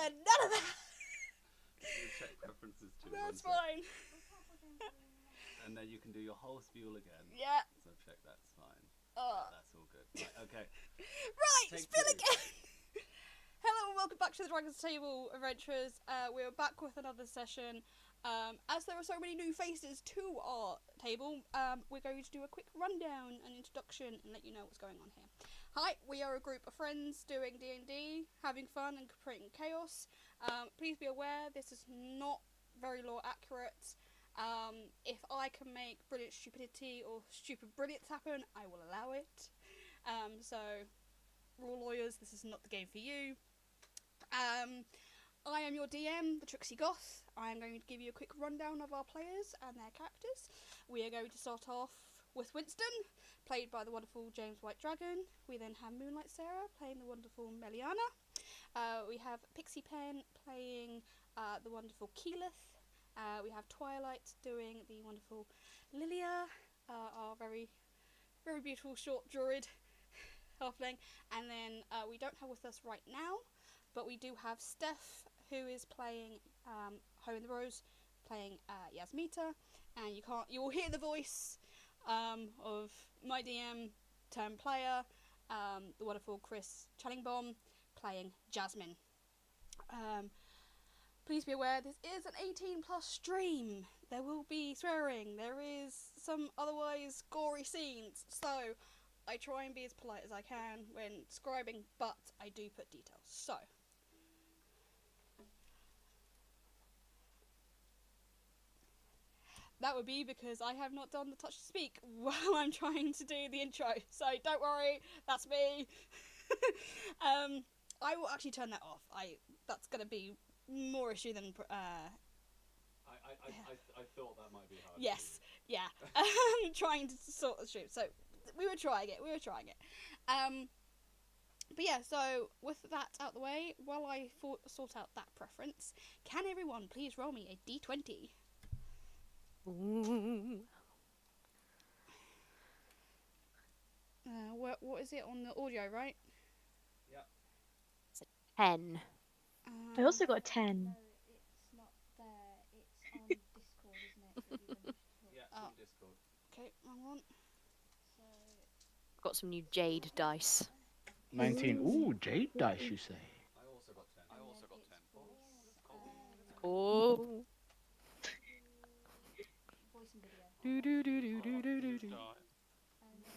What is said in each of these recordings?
Yeah, none of that. Check preferences too. That's fine. And then you can do your whole spiel again. Yeah. So check that's fine. Oh. That's all good. Right, okay. Right, Take spill two. again. Hello and welcome back to the Dragon's Table Adventures. We're back with another session. As there are so many new faces to our table, we're going to do a quick rundown and introduction and let you know what's going on here. Hi, we are a group of friends doing D&D, having fun and creating chaos. Please be aware this is not very lore accurate. If I can make brilliant stupidity or stupid brilliance happen, I will allow it. So, rule lawyers, this is not the game for you. I am your DM, the Trixie Goth. I am going to give you a quick rundown of our players and their characters. We are going to start off with Winston, played by the wonderful James White Dragon. We then have Moonlight Sarah, playing the wonderful Meliana. We have Pixie Pen, playing the wonderful Keyleth. We have Twilight doing the wonderful Lilia, our very, very beautiful short druid halfling. And then we don't have with us right now, but we do have Steph, who is playing Home in the Rose, playing Yasmita, and you will hear the voice of my DM turned player, the wonderful Chris Challingbaum, playing Jasmine. Please be aware this is an 18+ stream. There will be swearing. There is some otherwise gory scenes. So I try and be as polite as I can when describing, but I do put details. So that would be because I have not done the touch to speak while I'm trying to do the intro. So don't worry, that's me. I will actually turn that off. That's going to be more issue than I thought that might be hard. Yes, yeah. Trying to sort the stream. So we were trying it. But yeah, so with that out the way, while I sort out that preference, can everyone please roll me a d20? Ooh. What is it on the audio, right? Yeah. It's a 10. I also got a 10. No, it's not there. It's on Discord, isn't it? Yeah, it's on Discord. Okay, wrong one. So Got some new jade dice. 19. Ooh, jade dice, you say? I also got 10. Oh. voice and video. Do do do do do do do. There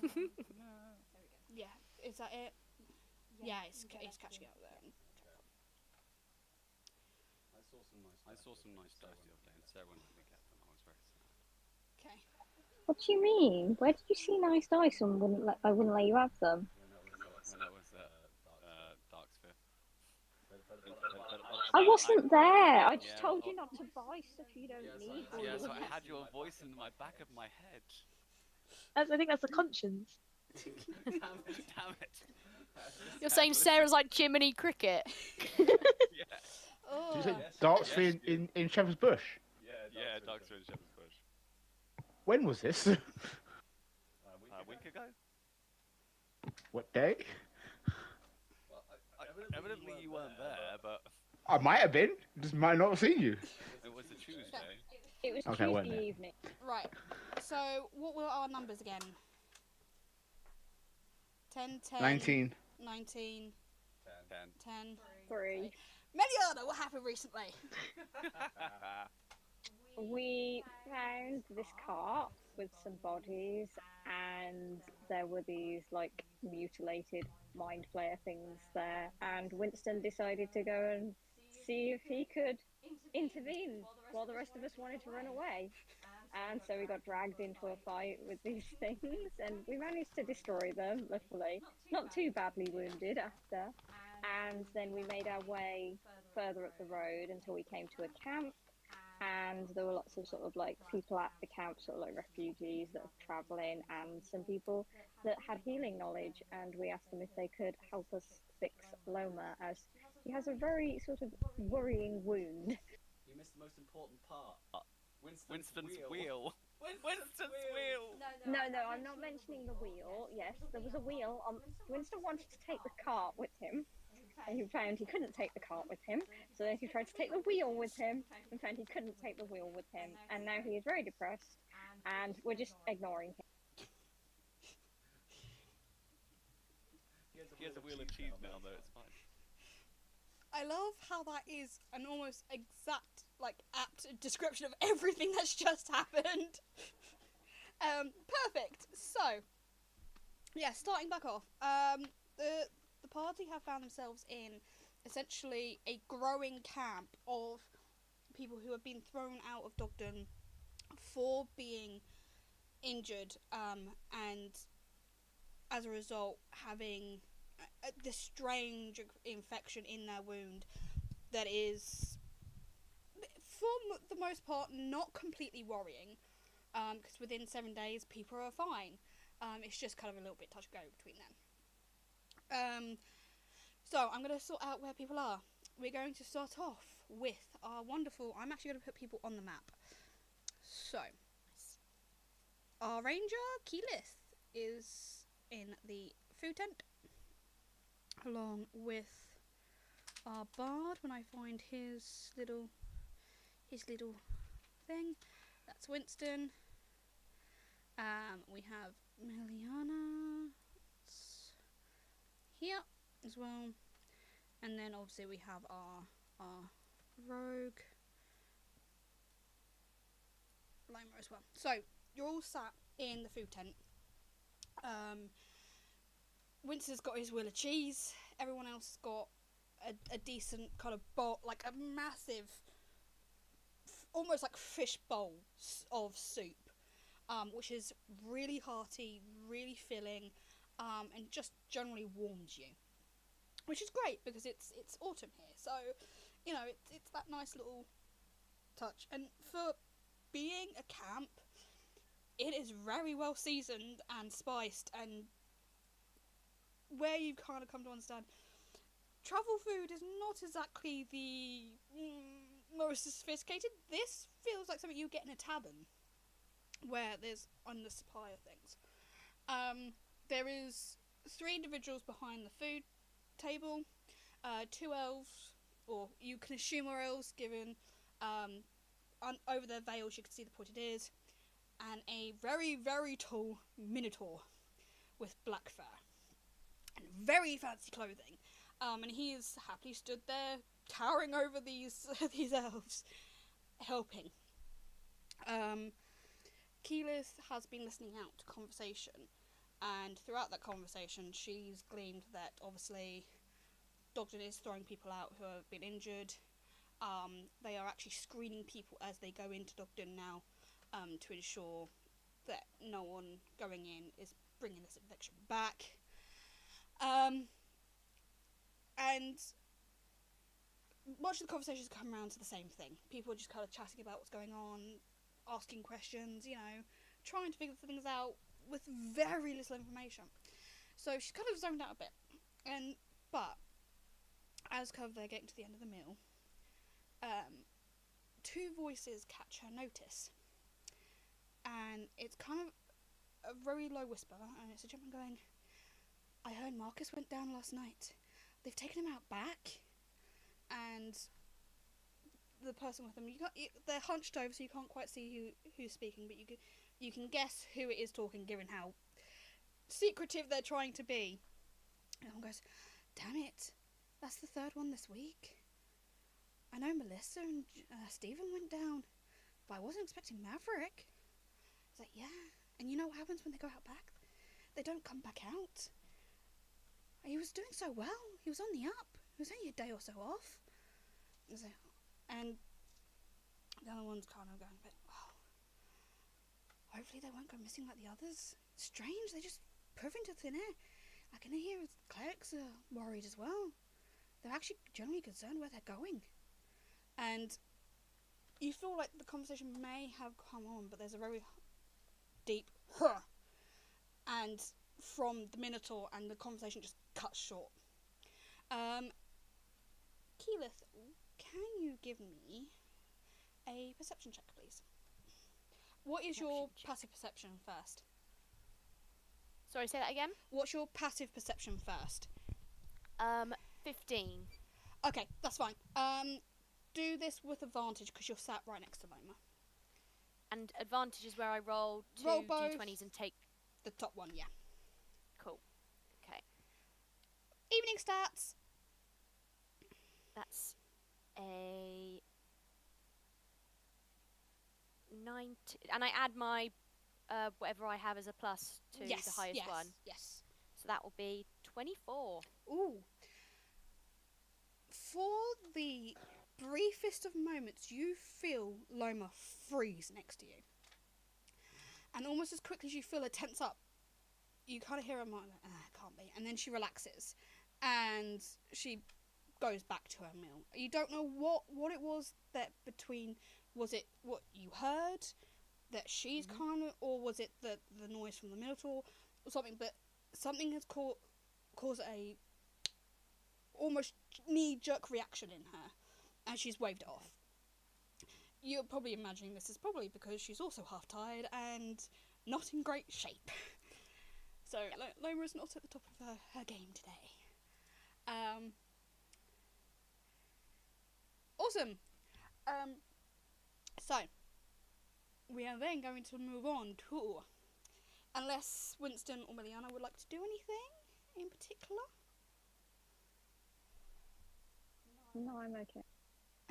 we go. Yeah, is that it? Yeah, it's catching up there. I saw some nice dice the other day, and Sarah wanted me to get them. I was very sad. Okay. What do you mean? Where did you see nice dice and I wouldn't let you have them? When that was Dark Sphere. I wasn't there. I just told you not to buy stuff you don't need. Yeah, so I had your voice in my back of my head. I think that's the conscience. Damn it. You're saying Sarah's like Jiminy Cricket? Yeah. Oh. Did you say Dark Sphere in Shepherd's Bush? Yeah, Dark Sphere in Shepherd's Bush. When was this? A week ago? What day? Well, evidently you weren't there, but I might have been. Just might not have seen you. it was a Tuesday. It was Okay, I went Tuesday there. evening. Right. So what were our numbers again? 10, 10, 19. 19, 10. 10. 3. Meliana, what happened recently? We found this cart with some bodies, and there were these like mutilated mind flayer things there. And Winston decided to go and see if he could intervene while the rest of us wanted to run away. And so we got dragged into a fight with these things, and we managed to destroy them, luckily. Not too badly wounded after. And then we made our way further up the road until we came to a camp. And there were lots of sort of like people at the camp, sort of like refugees that were travelling, and some people that had healing knowledge. And we asked them if they could help us fix Loma, as he has a very sort of worrying wound. You missed the most important part. Winston's wheel. Winston's wheel. No, I'm not mentioning the wheel. Yes, there was a wheel. Winston wanted to take the cart with him, and he found he couldn't take the cart with him. So then he tried to take the wheel with him and found he couldn't take the wheel with him. And now he is very depressed, and we're just ignoring him. He has a wheel of cheese now, though. It's fine. I love how that is an almost exact, apt description of everything that's just happened. Perfect. So, yeah, starting back off. The party have found themselves in essentially a growing camp of people who have been thrown out of Dogden for being injured, and as a result having this strange infection in their wound that is, for the most part, not completely worrying, because within 7 days people are fine. It's just kind of a little bit touch and go between them. So I'm going to sort out where people are. We're going to start off with our wonderful... I'm actually going to put people on the map. So, our ranger, Keyleth, is in the food tent, along with our bard. When I find his little thing, that's Winston. We have Meliana here as well, and then obviously we have our rogue Lima as well. So you're all sat in the food tent. Winston's got his wheel of cheese. Everyone else has got a decent kind of bowl, like a massive, almost like fish bowl of soup, which is really hearty, really filling, and just generally warms you, which is great because it's autumn here. So, you know, it's that nice little touch. And for being a camp, it is very well seasoned and spiced, and where you kind of come to understand, travel food is not exactly the most sophisticated. This feels like something you get in a tavern, where there's on the supply of things. There is 3 individuals behind the food table, 2 elves, or you can assume are elves, given over their veils you can see the pointed ears, and a very, very tall minotaur with black fur and very fancy clothing. And he is happily stood there, towering over these these elves, helping. Keyleth has been listening out to conversation, and throughout that conversation she's gleaned that obviously Dogden is throwing people out who have been injured. They are actually screening people as they go into Dogden now, to ensure that no one going in is bringing this infection back. And much of the conversations come around to the same thing. People are just kind of chatting about what's going on, asking questions, you know, trying to figure things out with very little information. So she's kind of zoned out a bit. But as kind of they're getting to the end of the meal, 2 voices catch her notice. And it's kind of a very low whisper, and it's a gentleman going, "I heard Marcus went down last night. They've taken him out back." And the person with them, they're hunched over, so you can't quite see who's speaking, but you can guess who it is talking, given how secretive they're trying to be. And one goes, "Damn it, that's the 3rd one this week. I know Melissa and Stephen went down, but I wasn't expecting Maverick." It's like, yeah, and you know what happens when they go out back? They don't come back out. He was doing so well. He was on the up. It was only a day or so off. And the other one's kind of going a bit, "Oh, hopefully they won't go missing like the others. Strange, they just poof into thin air. I can hear clerics are worried as well. They're actually generally concerned where they're going." And you feel like the conversation may have come on, but there's a very deep "huh," and from the Minotaur, and the conversation just cuts short. Keyleth, can you give me a perception check, please? What is your passive perception first? Sorry, say that again. What's your passive perception first? 15. Okay, that's fine. Do this with advantage because you're sat right next to Loma. And advantage is where I roll two Roll both. d20s and take. The top one, yeah. Cool. Okay. Evening stats. That's a 90. And I add my whatever I have as a plus to Yes, the highest yes, one. yes. So that will be 24. Ooh. For the briefest of moments, you feel Loma freeze next to you. And almost as quickly as you feel her tense up, you kind of hear her mind like, can't be. And then she relaxes. And she goes back to her meal. You don't know what it was that between... Was it what you heard? That she's kind of... Or was it the noise from the Minotaur? Or something. But something has caused a... almost knee-jerk reaction in her. And she's waved it off. You're probably imagining this is probably because she's also half tired and not in great shape. So Loma's not at the top of her game today. Awesome. So we are then going to move on to, unless Winston or Miliana would like to do anything in particular. No, I'm okay.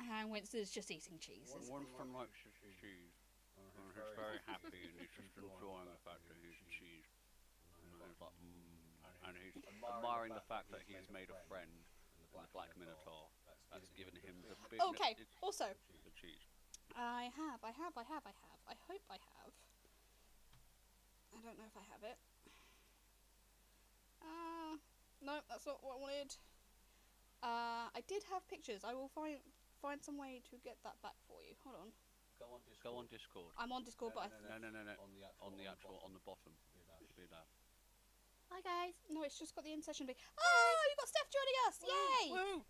And Winston's just eating cheese. Winston likes his cheese. And he's very happy and he's just enjoying the fact that he's cheese. And he's like, and he's admiring the fact that he's made a friend in the Black Minotaur. That's given him the big... Okay, also, the cheese. I hope I have. I don't know if I have it. No, that's not what I wanted. I did have pictures. I will find some way to get that back for you. Hold on. Go on Discord. I'm on Discord, but No. On the bottom. Be that. Hi guys. no, it's just got the in session. Oh, you got Steph joining us! Yay! Woo!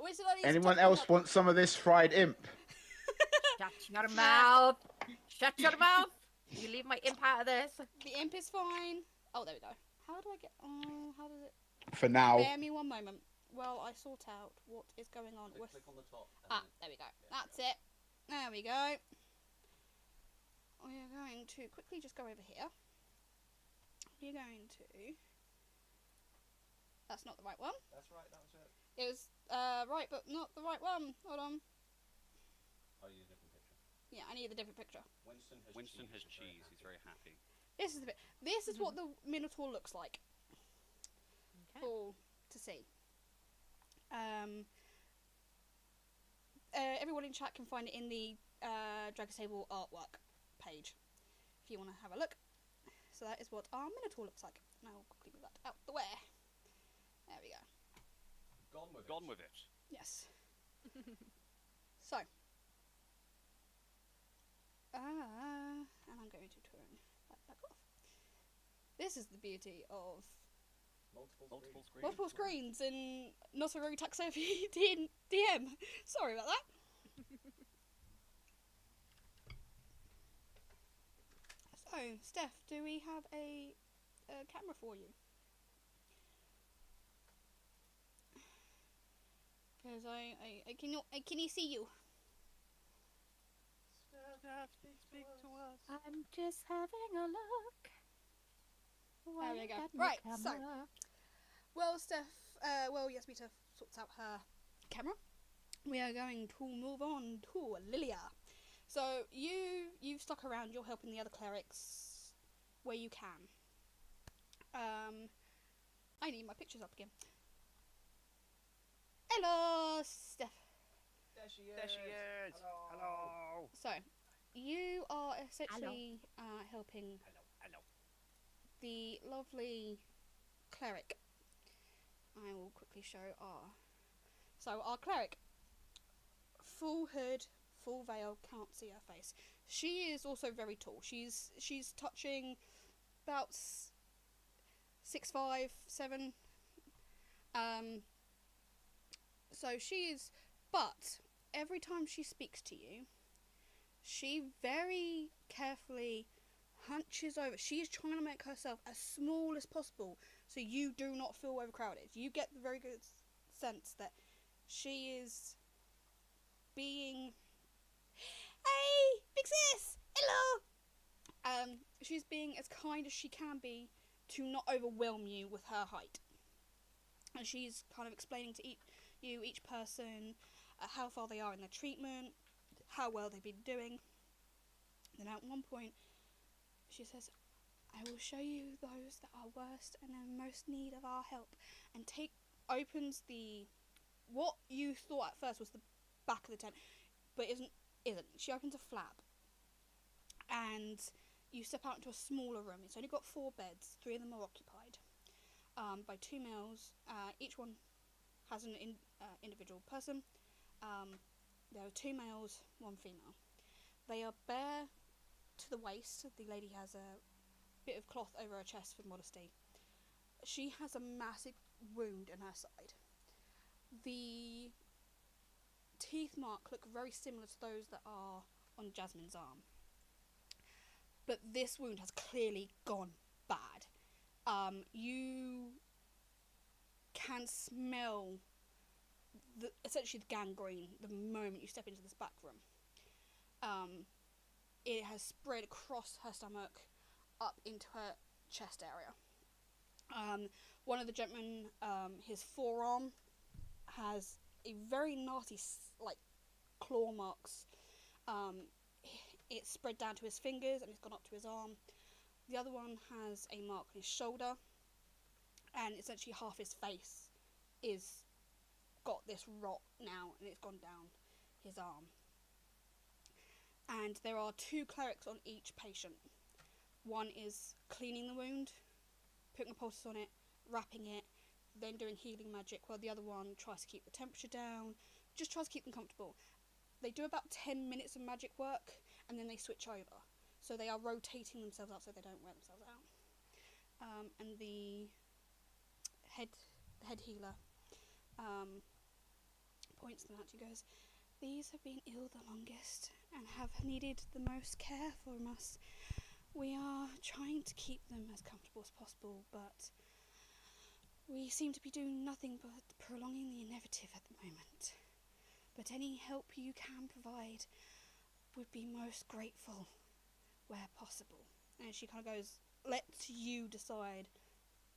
Winston, I need to Anyone talk else about- want some of this fried imp? Shut your mouth! Shut your mouth! You leave my imp out of this. The imp is fine. Oh, there we go. How do I get? Oh, how does it? For now. Bear me one moment. Well, I sort out what is going on with. Click on the top. There we go. That's it. There we go. We are going to quickly just go over here. We're going to. That's not the right one. That's right, that was it. It was right, but not the right one. Hold on. Oh, you need a different picture. Yeah, I need a different picture. Winston has cheese. He's very happy. This is the bit. This is what the Minotaur looks like. Okay. For to see. Everyone in chat can find it in the Dragon's Table artwork page if you want to have a look. So that is what our Minotaur looks like. And I'll quickly move that out the way. There we go. Gone with it. Yes. So. And I'm going to turn that back off. This is the beauty of Multiple screens. multiple screens and not a very tech-savvy DM. Sorry about that. So, Steph, do we have a camera for you? Because I can you see you? Speak to us. I'm just having a look. There we go. Right, so well, Steph, Yasmita sorts out her camera. We are going to move on to Lilia. So you've stuck around. You're helping the other clerics where you can. I need my pictures up again. Hello, Steph. There she is. Hello. So you are essentially helping Hello. the lovely cleric. I will quickly show our cleric. Full hood, full veil, can't see her face. She is also very tall. She's touching about 6'5", 7". So she is, but every time she speaks to you, she very carefully hunches over. She is trying to make herself as small as possible so you do not feel overcrowded. You get the very good sense that she is being, hey, big sis, hello. She's being as kind as she can be to not overwhelm you with her height. And she's kind of explaining to each person how far they are in their treatment, how well they've been doing. Then at one point, she says, I will show you those that are worst and in most need of our help. And opens what you thought at first was the back of the tent, but isn't. She opens a flap, and you step out into a smaller room. It's only got 4 beds. 3 of them are occupied by 2 males. Each one has an individual person. There are 2 males, 1 female. They are bare to the waist. The lady has a bit of cloth over her chest for modesty. She has a massive wound in her side. The teeth mark look very similar to those that are on Jasmine's arm, but this wound has clearly gone bad. You can smell essentially the gangrene the moment you step into this back room. It has spread across her stomach up into her chest area. One of the gentlemen, his forearm has a very nasty claw marks. It's spread down to his fingers and it's gone up to his arm. The other one has a mark on his shoulder, and essentially half his face is got this rot now, and it's gone down his arm. And there are 2 clerics on each patient. One is cleaning the wound, putting a poultice on it, wrapping it, then doing healing magic, while the other one tries to keep the temperature down, just tries to keep them comfortable. They do about 10 minutes of magic work, and then they switch over. So they are rotating themselves out so they don't wear themselves out. And the head healer points them out. She goes, these have been ill the longest and have needed the most care from us. We are trying to keep them as comfortable as possible, but we seem to be doing nothing but prolonging the inevitable at the moment. But any help you can provide would be most grateful where possible. And she kind of goes, lets you decide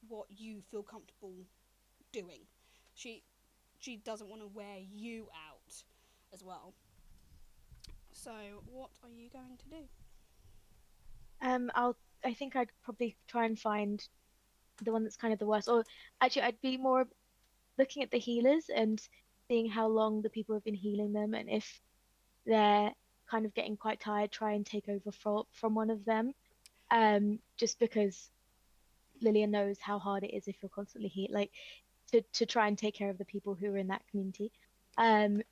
what you feel comfortable doing. She doesn't want to wear you out as well. So what are you going to do? I think I'd probably try and find the one that's kind of the worst. Or actually, I'd be more looking at the healers and seeing how long the people have been healing them, and if they're kind of getting quite tired, try and take over from one of them. Just because Lillian knows how hard it is if you're constantly to try and take care of the people who are in that community.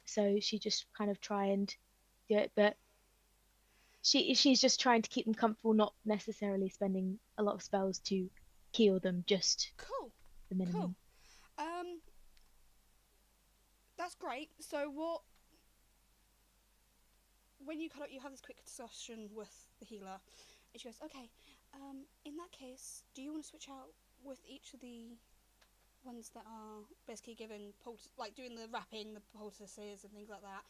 So she just kind of try and do it, but she's just trying to keep them comfortable, not necessarily spending a lot of spells to heal them, just Cool. the minimum. Cool. That's great. So when you have this quick discussion with the healer, and she goes, okay, in that case, do you want to switch out with each of the ones that are basically given doing the wrapping, the poultices and things like that,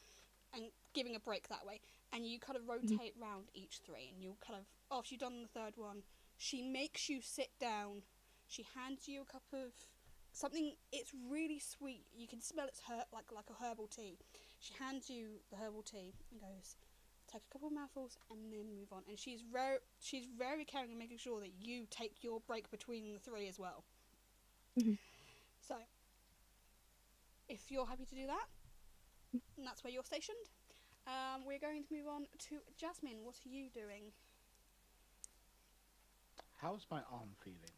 and giving a break that way, and you kind of rotate round each 3, and you'll kind of, after you've done the 3rd one, she makes you sit down, she hands you a cup of something, it's really sweet, you can smell it's like a herbal tea. She hands you the herbal tea and goes, take a couple of mouthfuls and then move on. And she's very caring and making sure that you take your break between the 3 as well. Mm-hmm. So, if you're happy to do that, and that's where you're stationed, we're going to move on to Jasmine. What are you doing? How's my arm feeling?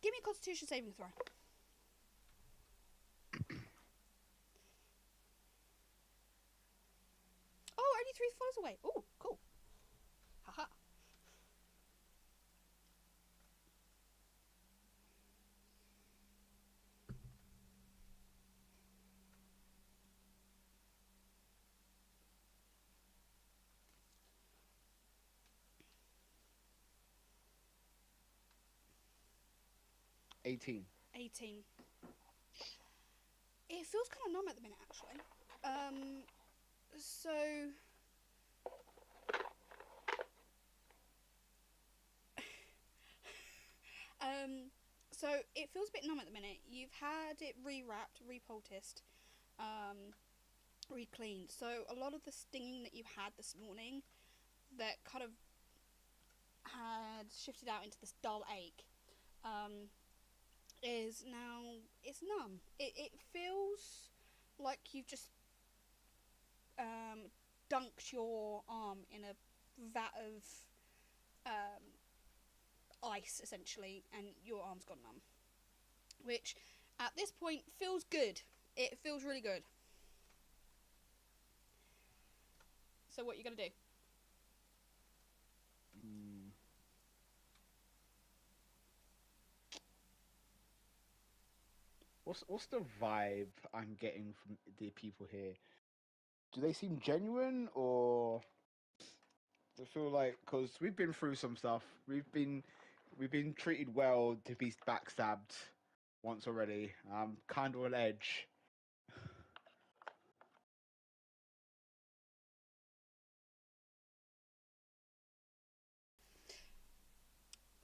Give me a Constitution saving throw. Oh, only 3 falls away. Oh, cool. Haha. 18. 18. It feels kind of numb at the minute, actually. So... so it feels a bit numb at the minute. You've had it re-wrapped, re-poulticed, re-cleaned. So a lot of the stinging that you had this morning that kind of had shifted out into this dull ache is now, it's numb. It feels like you've just dunked your arm in a vat of ice, essentially, and your arm's gone numb. Which, at this point, feels good. It feels really good. So what are you going to do? What's the vibe I'm getting from the people here? Do they seem genuine, or I feel like, because we've been through some stuff, we've been treated well to be backstabbed once already. I'm kind of on edge.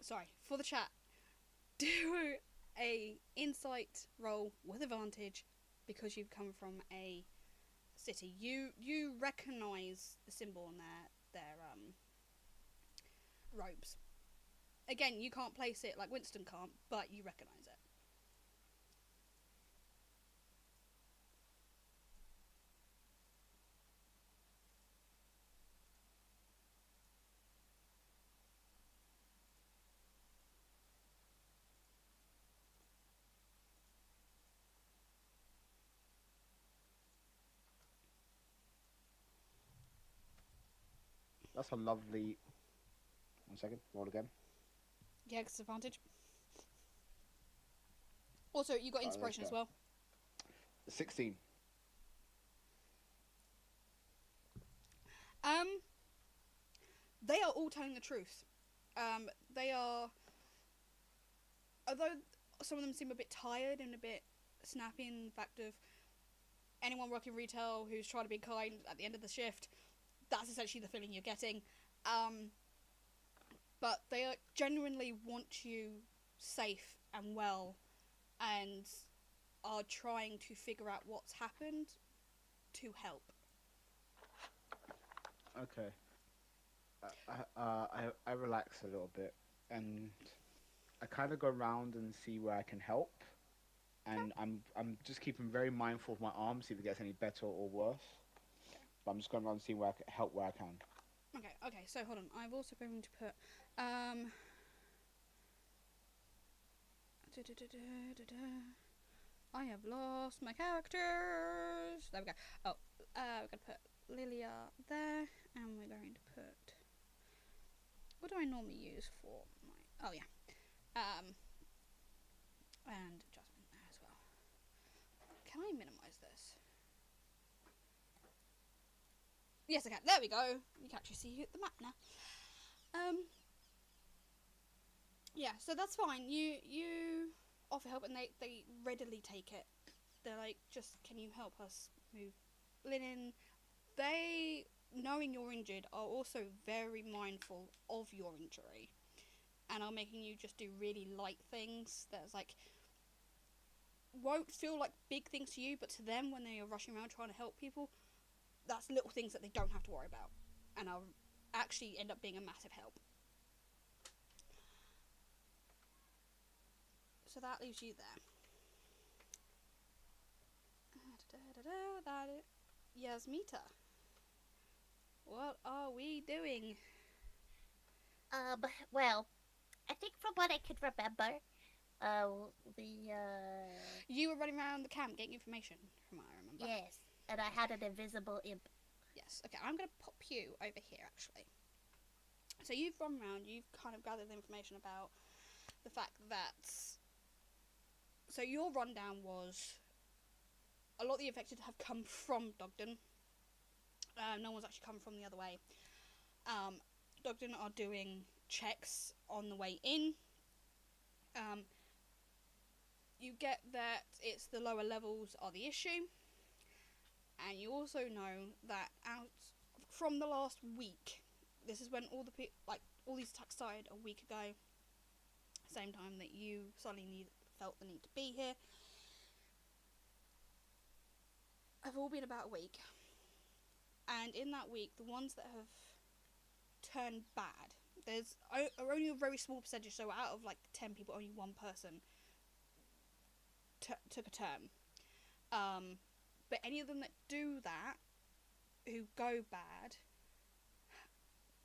Sorry, for the chat, do a insight roll with advantage because you've come from a city. You recognise the symbol on their robes. Again, you can't place it like Winston can't, but you recognise it. That's a lovely... 1 second, roll again. Yeah, it's advantage. Also, you got inspiration as well. 16. They are all telling the truth. They are, although some of them seem a bit tired and a bit snappy in the fact of anyone working retail who's trying to be kind at the end of the shift, that's essentially the feeling you're getting. But they genuinely want you safe and well, and are trying to figure out what's happened to help. Okay. I relax a little bit, and I kind of go around and see where I can help, and I'm just keeping very mindful of my arm, see if it gets any better or worse. Okay. But I'm just going around and seeing where I can help where I can. Okay, so hold on. I'm also going to put I have lost my characters. There we go. Oh, we're going to put Lilia there, and we're going to put... What do I normally use for my... Oh, yeah. And Jasmine there as well. Can I minimise this? Yes, I can. There we go. You can actually see the map now. Yeah, so that's fine. You offer help, and they readily take it. They're like, just, can you help us move linen? They, knowing you're injured, are also very mindful of your injury, and are making you just do really light things that's like, won't feel like big things to you, but to them, when they are rushing around trying to help people, that's little things that they don't have to worry about, and are actually end up being a massive help. So that leaves you there. That is Yasmita. What are we doing? Well, I think from what I could remember, You were running around the camp getting information, from what I remember. yes, and I had an invisible imp. Yes. Okay, I'm going to pop you over here, actually. So you've run around, you've kind of gathered information about the fact that... So your rundown was... A lot of the affected have come from Dogden. No one's actually come from the other way. Dogden are doing checks on the way in. you get that it's the lower levels are the issue, and you also know that out from the last week, this is when all all these attacks started a week ago, same time that you suddenly felt the need to be here, have all been about a week. And in that week, the ones that have turned bad, there's only a very small percentage, so out of like 10 people, only one person took a turn. But any of them that do that, who go bad,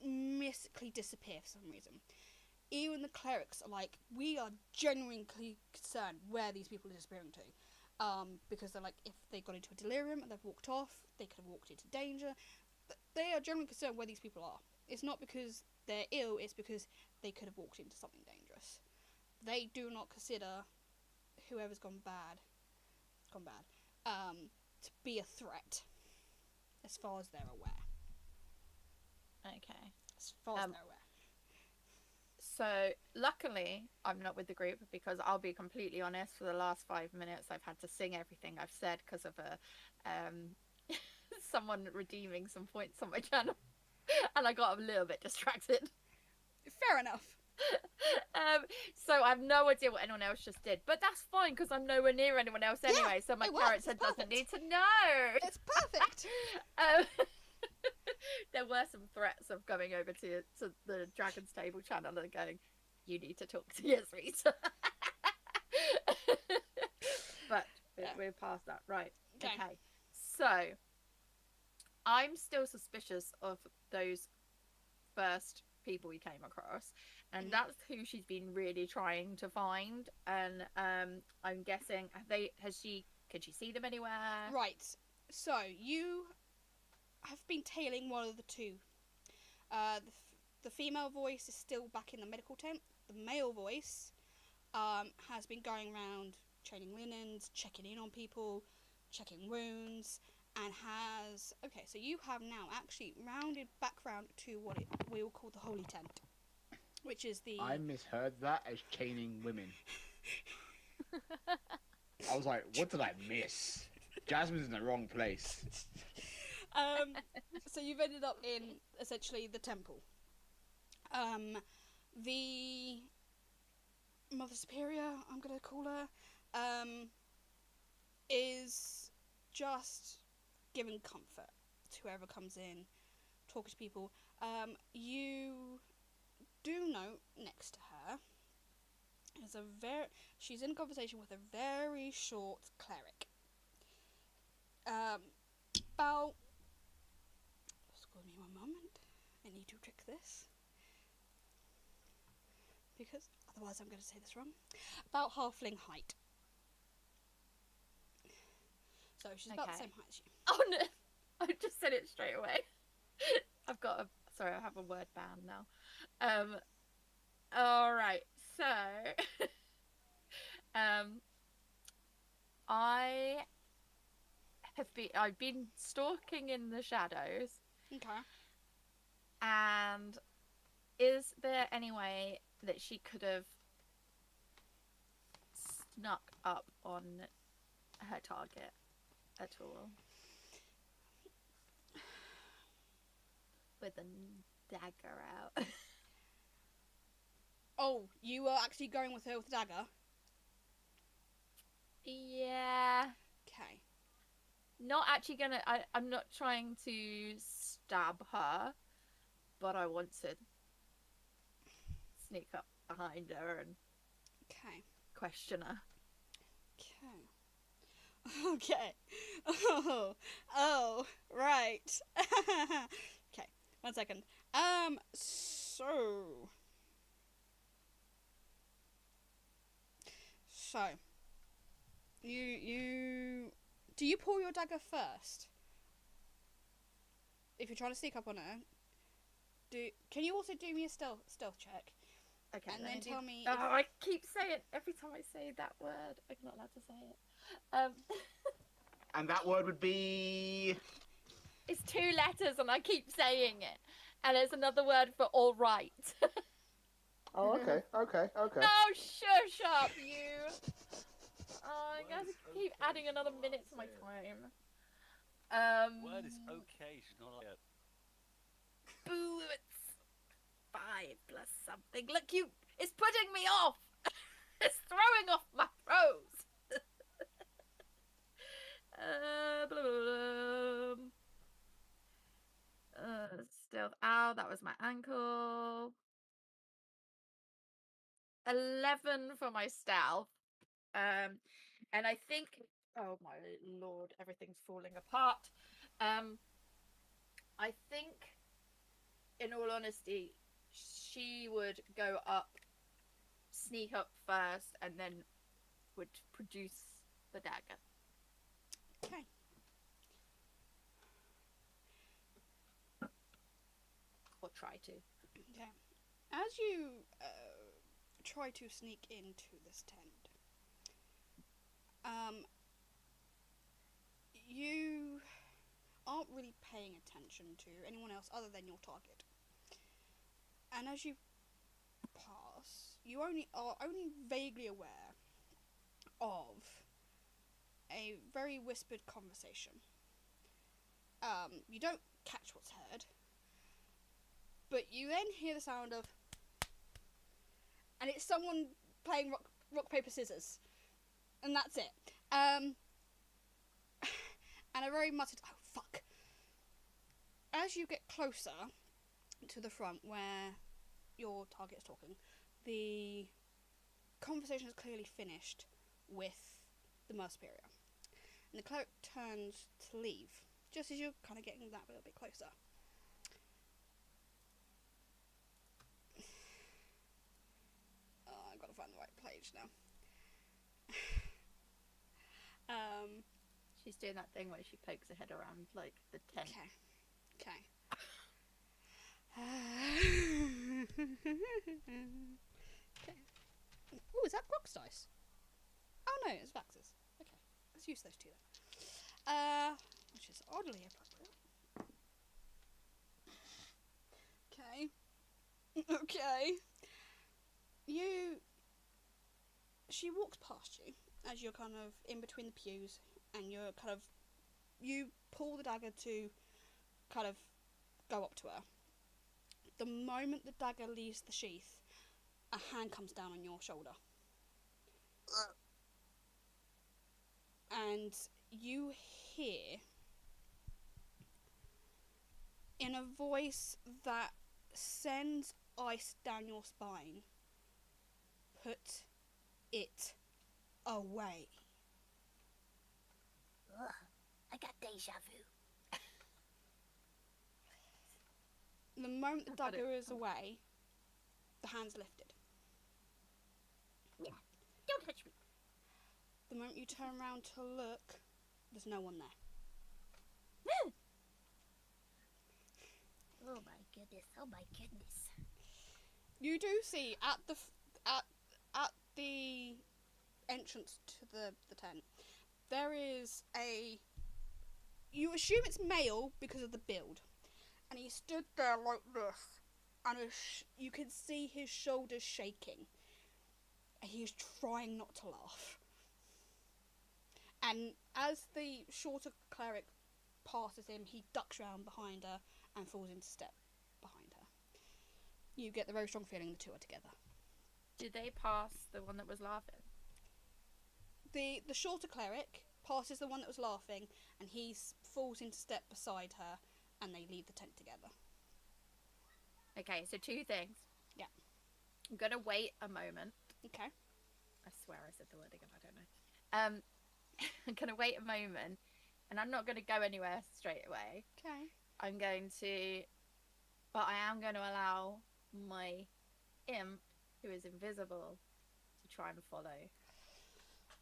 mystically disappear for some reason. Even the clerics are like, we are genuinely concerned where these people are disappearing to. Because they're like, if they got into a delirium and they've walked off, they could have walked into danger. They are genuinely concerned where these people are. It's not because they're ill, it's because they could have walked into something dangerous. They do not consider whoever's gone bad, to be a threat, as far as they're aware. Okay. As far as they're aware. So, luckily, I'm not with the group because I'll be completely honest, for the last 5 minutes I've had to sing everything I've said because of someone redeeming some points on my channel. And I got a little bit distracted. Fair enough. So I have no idea what anyone else just did. But that's fine because I'm nowhere near anyone else anyway, so my character doesn't need to know. It's perfect. There were some threats of going over to the Dragon's Table channel and going, you need to talk to Yasrita. But we're past that. Right. Okay. So, I'm still suspicious of those first people we came across. And that's who she's been really trying to find. And I'm guessing, could she see them anywhere? Right. So, you have been tailing one of the two. The female voice is still back in the medical tent. The male voice has been going around chaining linens, checking in on people, checking wounds, and has... Okay, so you have now actually rounded back round to what we will call the Holy Tent, which is the... I misheard that as chaining women. I was like, what did I miss? Jasmine's in the wrong place. So you've ended up in essentially the temple. The Mother Superior, I'm gonna call her, is just giving comfort to whoever comes in, talking to people. You do know next to her is she's in a conversation with a very short cleric. About... Excuse me one moment. I need to trick this. Because otherwise I'm going to say this wrong. About halfling height. So she's about the same height as you. Oh no! I just said it straight away. Sorry, I have a word ban now. Alright, so... I've been stalking in the shadows. Okay. And is there any way that she could have snuck up on her target at all? With a dagger out. Oh, you were actually going with her with a dagger? Yeah. Okay. Not actually gonna... I'm not trying to stab her, but I want to sneak up behind her and question her. Okay. Oh, right. Okay, 1 second. So, you do you pull your dagger first? If you're trying to sneak up on her, can you also do me a stealth check? Okay. And then tell me. Oh, I keep saying every time I say that word, I'm not allowed to say it. And that word would be... It's 2 letters and I keep saying it. And it's another word for all right. Oh, okay. No, shush up, you. Oh, I guess keep adding another minute to my time. Word is okay. She's not like Boo, it's 5 plus something. Look, it's putting me off. It's throwing off my throws. Blah, blah, blah. Stealth. Ow, that was my ankle. 11 for my stealth. And I think, oh my lord, everything's falling apart. I think, in all honesty, she would go up, sneak up first, and then would produce the dagger. Okay. Or try to. Okay. As you try to sneak into this tent, you aren't really paying attention to anyone else other than your target. And as you pass, you are only vaguely aware of a very whispered conversation. You don't catch what's heard, but you then hear the sound of, and it's someone playing rock paper scissors, and that's it. And a very muttered, "Oh fuck!" As you get closer to the front where your target is talking, the conversation is clearly finished with the Mother Superior. And the cleric turns to leave, just as you're kind of getting that little bit closer. Oh, I've got to find the right page now. She's doing that thing where she pokes her head around, like, the tent. Okay. Okay. Oh, is that Brock's dice? Oh no, it's Vax's. Okay, let's use those two then. Which is oddly appropriate. Okay. Okay. She walks past you as you're kind of in between the pews, and you pull the dagger to kind of go up to her. The moment the dagger leaves the sheath, a hand comes down on your shoulder. And you hear, in a voice that sends ice down your spine, "Put it away." Ugh, I got deja vu. The moment the dagger is away, the hand's lifted. Yeah, don't touch me. The moment you turn around to look, there's no one there. Oh my goodness, oh my goodness. You do see at the entrance to the tent, there is you assume it's male because of the build, and he stood there like this, and you can see his shoulders shaking, and he's trying not to laugh. And as the shorter cleric passes him, he ducks round behind her and falls into step behind her. You get the very strong feeling the two are together. Did they pass the one that was laughing? The shorter cleric passes the one that was laughing, and he falls into step beside her, and they leave the tent together. Okay, so 2 things. Yeah. I'm gonna wait a moment. Okay. I swear I said the word again, I don't know. I'm gonna wait a moment, and I'm not gonna go anywhere straight away. Okay. I am going to allow my imp, who is invisible, to try and follow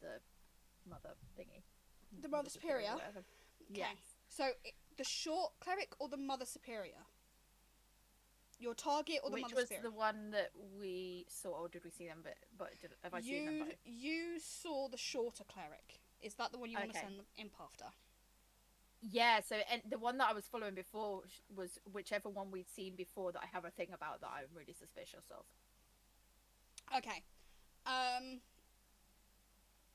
the mother thingy. The Mother Superior? Whatever. Okay. Yes. So, the short cleric or the Mother Superior? Your target or the Mother Superior? Which was the one that we saw, or did we see them? But have I seen them both? You saw the shorter cleric. Is that the one you want to Okay. send the imp after? Yeah, so and the one that I was following before was whichever one we'd seen before that I have a thing about that I'm really suspicious of. Okay.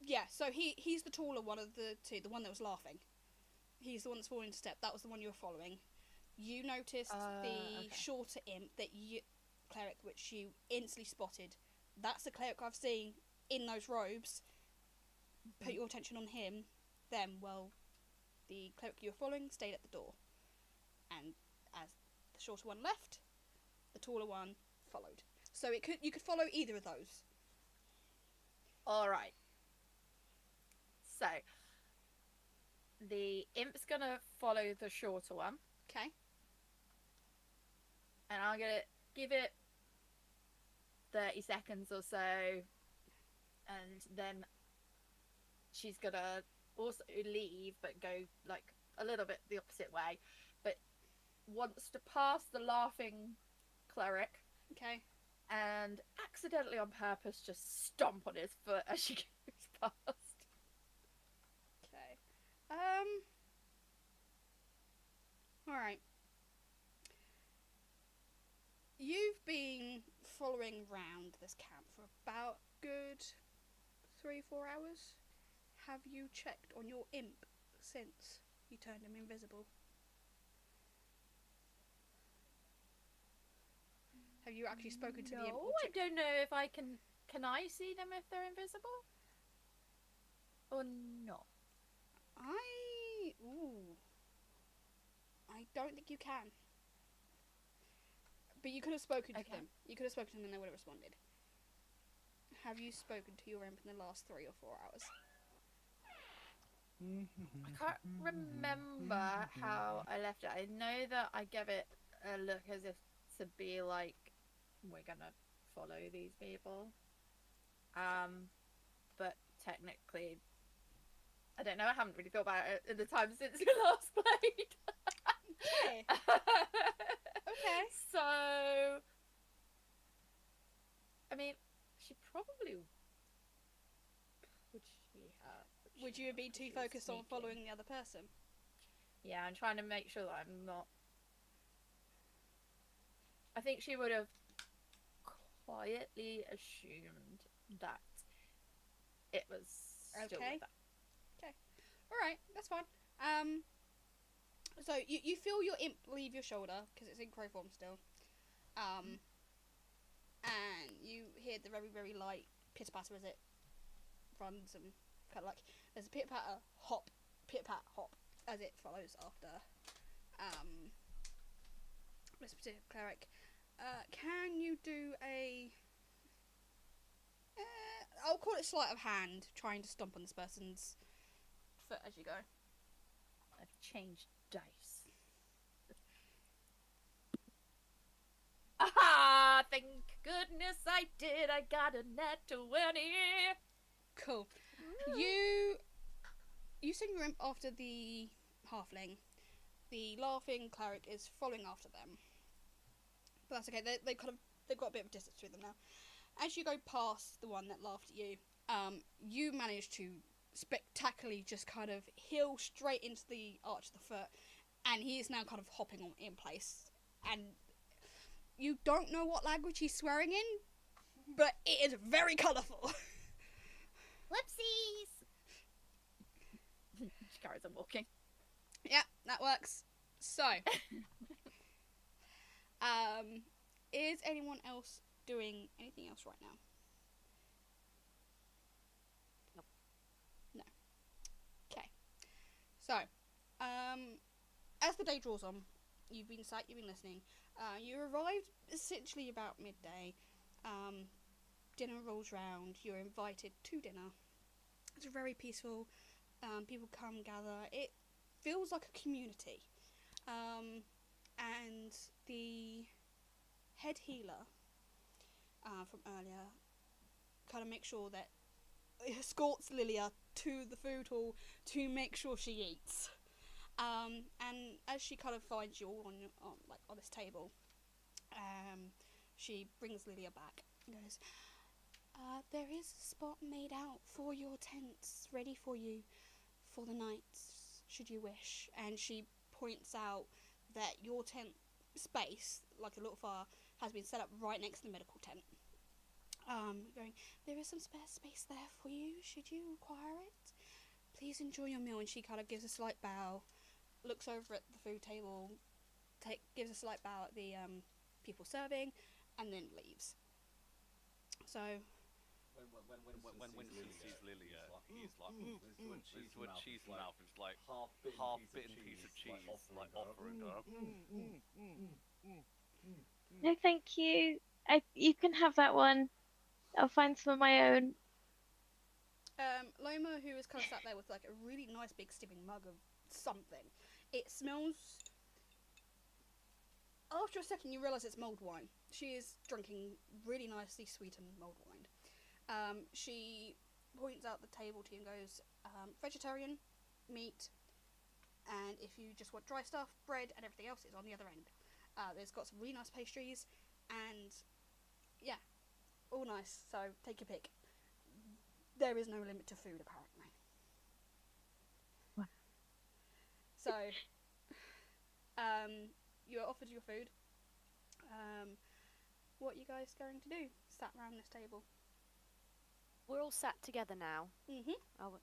Yeah, so he's the taller one of the two, the one that was laughing. He's the one that's falling into step. That was the one you were following. You noticed the shorter imp cleric, which you instantly spotted. That's the cleric I've seen in those robes. Put your attention on him. Then, well, the cleric you were following stayed at the door. And as the shorter one left, the taller one followed. So you could follow either of those. Alright. So, the imp's gonna follow the shorter one. Okay. And I'm gonna give it 30 seconds or so. And then she's gonna also leave, but go, like, a little bit the opposite way. But wants to pass the laughing cleric. Okay. And accidentally on purpose just stomp on his foot as she goes past. Okay. Alright. You've been following round this camp for about good 3-4 hours. Have you checked on your imp since you turned him invisible? Have you actually spoken to the imp? No, I don't know if I can. Can I see them if they're invisible? Or not? I don't think you can. But you could have spoken to them. You could have spoken to them and they would have responded. Have you spoken to your imp in the last 3 or 4 hours? I can't remember how I left it. I know that I gave it a look as if to be like, we're gonna follow these people. But technically, I don't know. I haven't really thought about it in the time since we last played. Okay. Okay. So, I mean, she probably would. Would you have been too focused on following the other person? Yeah, I'm trying to make sure that I'm not. I think she would have quietly assumed that it was still with her. Okay. Alright, that's fine. So you feel your imp leave your shoulder, because it's in crow form still. And you hear the very, very light pitter-patter as it runs and kind of like, there's a pitter-patter, hop, pitter-pat, hop, as it follows after this particular cleric. Can you do a... I'll call it sleight of hand, trying to stomp on this person's foot as you go. I've changed dice. Aha! Thank goodness I did. I got a nat 20. Cool. You send your imp after the halfling. The laughing cleric is following after them. But that's okay. They've got a bit of distance between them now. As you go past the one that laughed at you, you manage to spectacularly just kind of heel straight into the arch of the foot, and he is now kind of hopping in place. And you don't know what language he's swearing in, but it is very colourful. Whoopsies! She carries on walking. Yeah, that works. So, is anyone else doing anything else right now? Nope. No. Okay. So, as the day draws on, you've been listening. You arrived essentially about midday. Dinner rolls round. You're invited to dinner. It's very peaceful. People come, gather. It feels like a community. And the head healer from earlier kind of makes sure that escorts Lilia to the food hall to make sure she eats. And as she kind of finds you all on this table, she brings Lilia back and goes, there is a spot made out for your tents ready for you for the night, should you wish. And she points out that your tent space, like a little fire, has been set up right next to the medical tent. going, there is some spare space there for you, should you require it. Please enjoy your meal. And she kind of gives a slight bow, looks over at the food table, gives a slight bow at the people serving, and then leaves. So when Winston sees Lilia, he's like, with cheese in mouth, it's like half-bitten piece of cheese, like offering her. No, thank you. You can have that one. I'll find some of my own. Loma, who is kind of sat there with like a really nice big steaming mug of something, it smells. After a second, you realise it's mulled wine. She is drinking really nicely sweetened mulled wine. She points out the table to you and goes, vegetarian, meat, and if you just want dry stuff, bread and everything else is on the other end. There's got some really nice pastries, and yeah, all nice, so take your pick. There is no limit to food, apparently. Wow. So, you are offered your food. What are you guys going to do? Sat around this table. We're all sat together now. Mhm. Oh,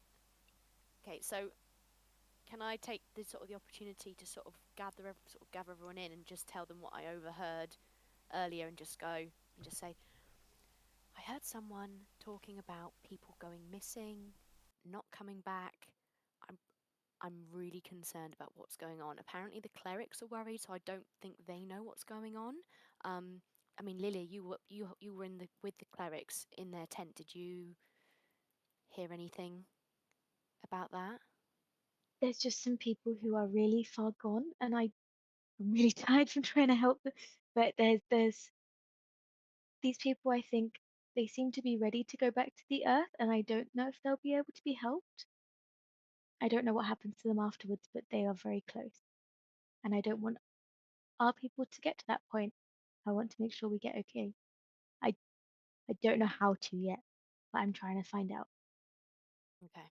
okay. So, can I take the opportunity to gather everyone in and just tell them what I overheard earlier, and just say, I heard someone talking about people going missing, not coming back. I'm really concerned about what's going on. Apparently the clerics are worried, so I don't think they know what's going on. I mean, Lilia, you were with the clerics in their tent. Did you hear anything about that? There's just some people who are really far gone, and I'm really tired from trying to help them. But there's these people. I think they seem to be ready to go back to the earth, and I don't know if they'll be able to be helped. I don't know what happens to them afterwards, but they are very close, and I don't want our people to get to that point. I want to make sure we get okay. I I don't know how to yet, but I'm trying to find out. Okay.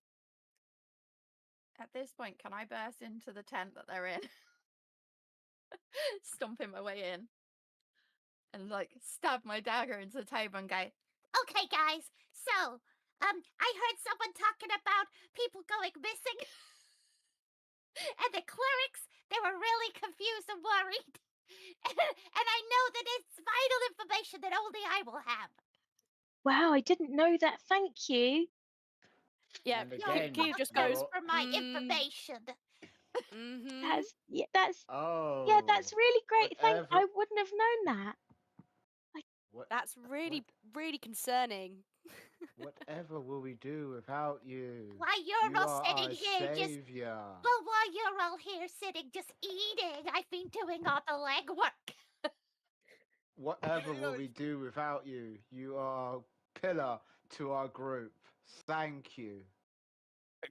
At this point, can I burst into the tent that they're in? Stomping my way in. And like stab my dagger into the table and go, Okay, guys. So, I heard someone talking about people going missing. And the clerics, they were really confused and worried. And I know that it's vital information that only I will have. Wow, I didn't know that. Thank you. Yeah. And You're again, Key just welcome goes for my mm, information. mm-hmm. That's oh, really great. Thank. whatever, I wouldn't have known that. what, That's really, really concerning. whatever will we do without you? While you're You all are sitting our here just... savior. Well, while you're all here sitting just eating, I've been doing all the legwork. Whatever will we do without you? You are a pillar to our group. Thank you.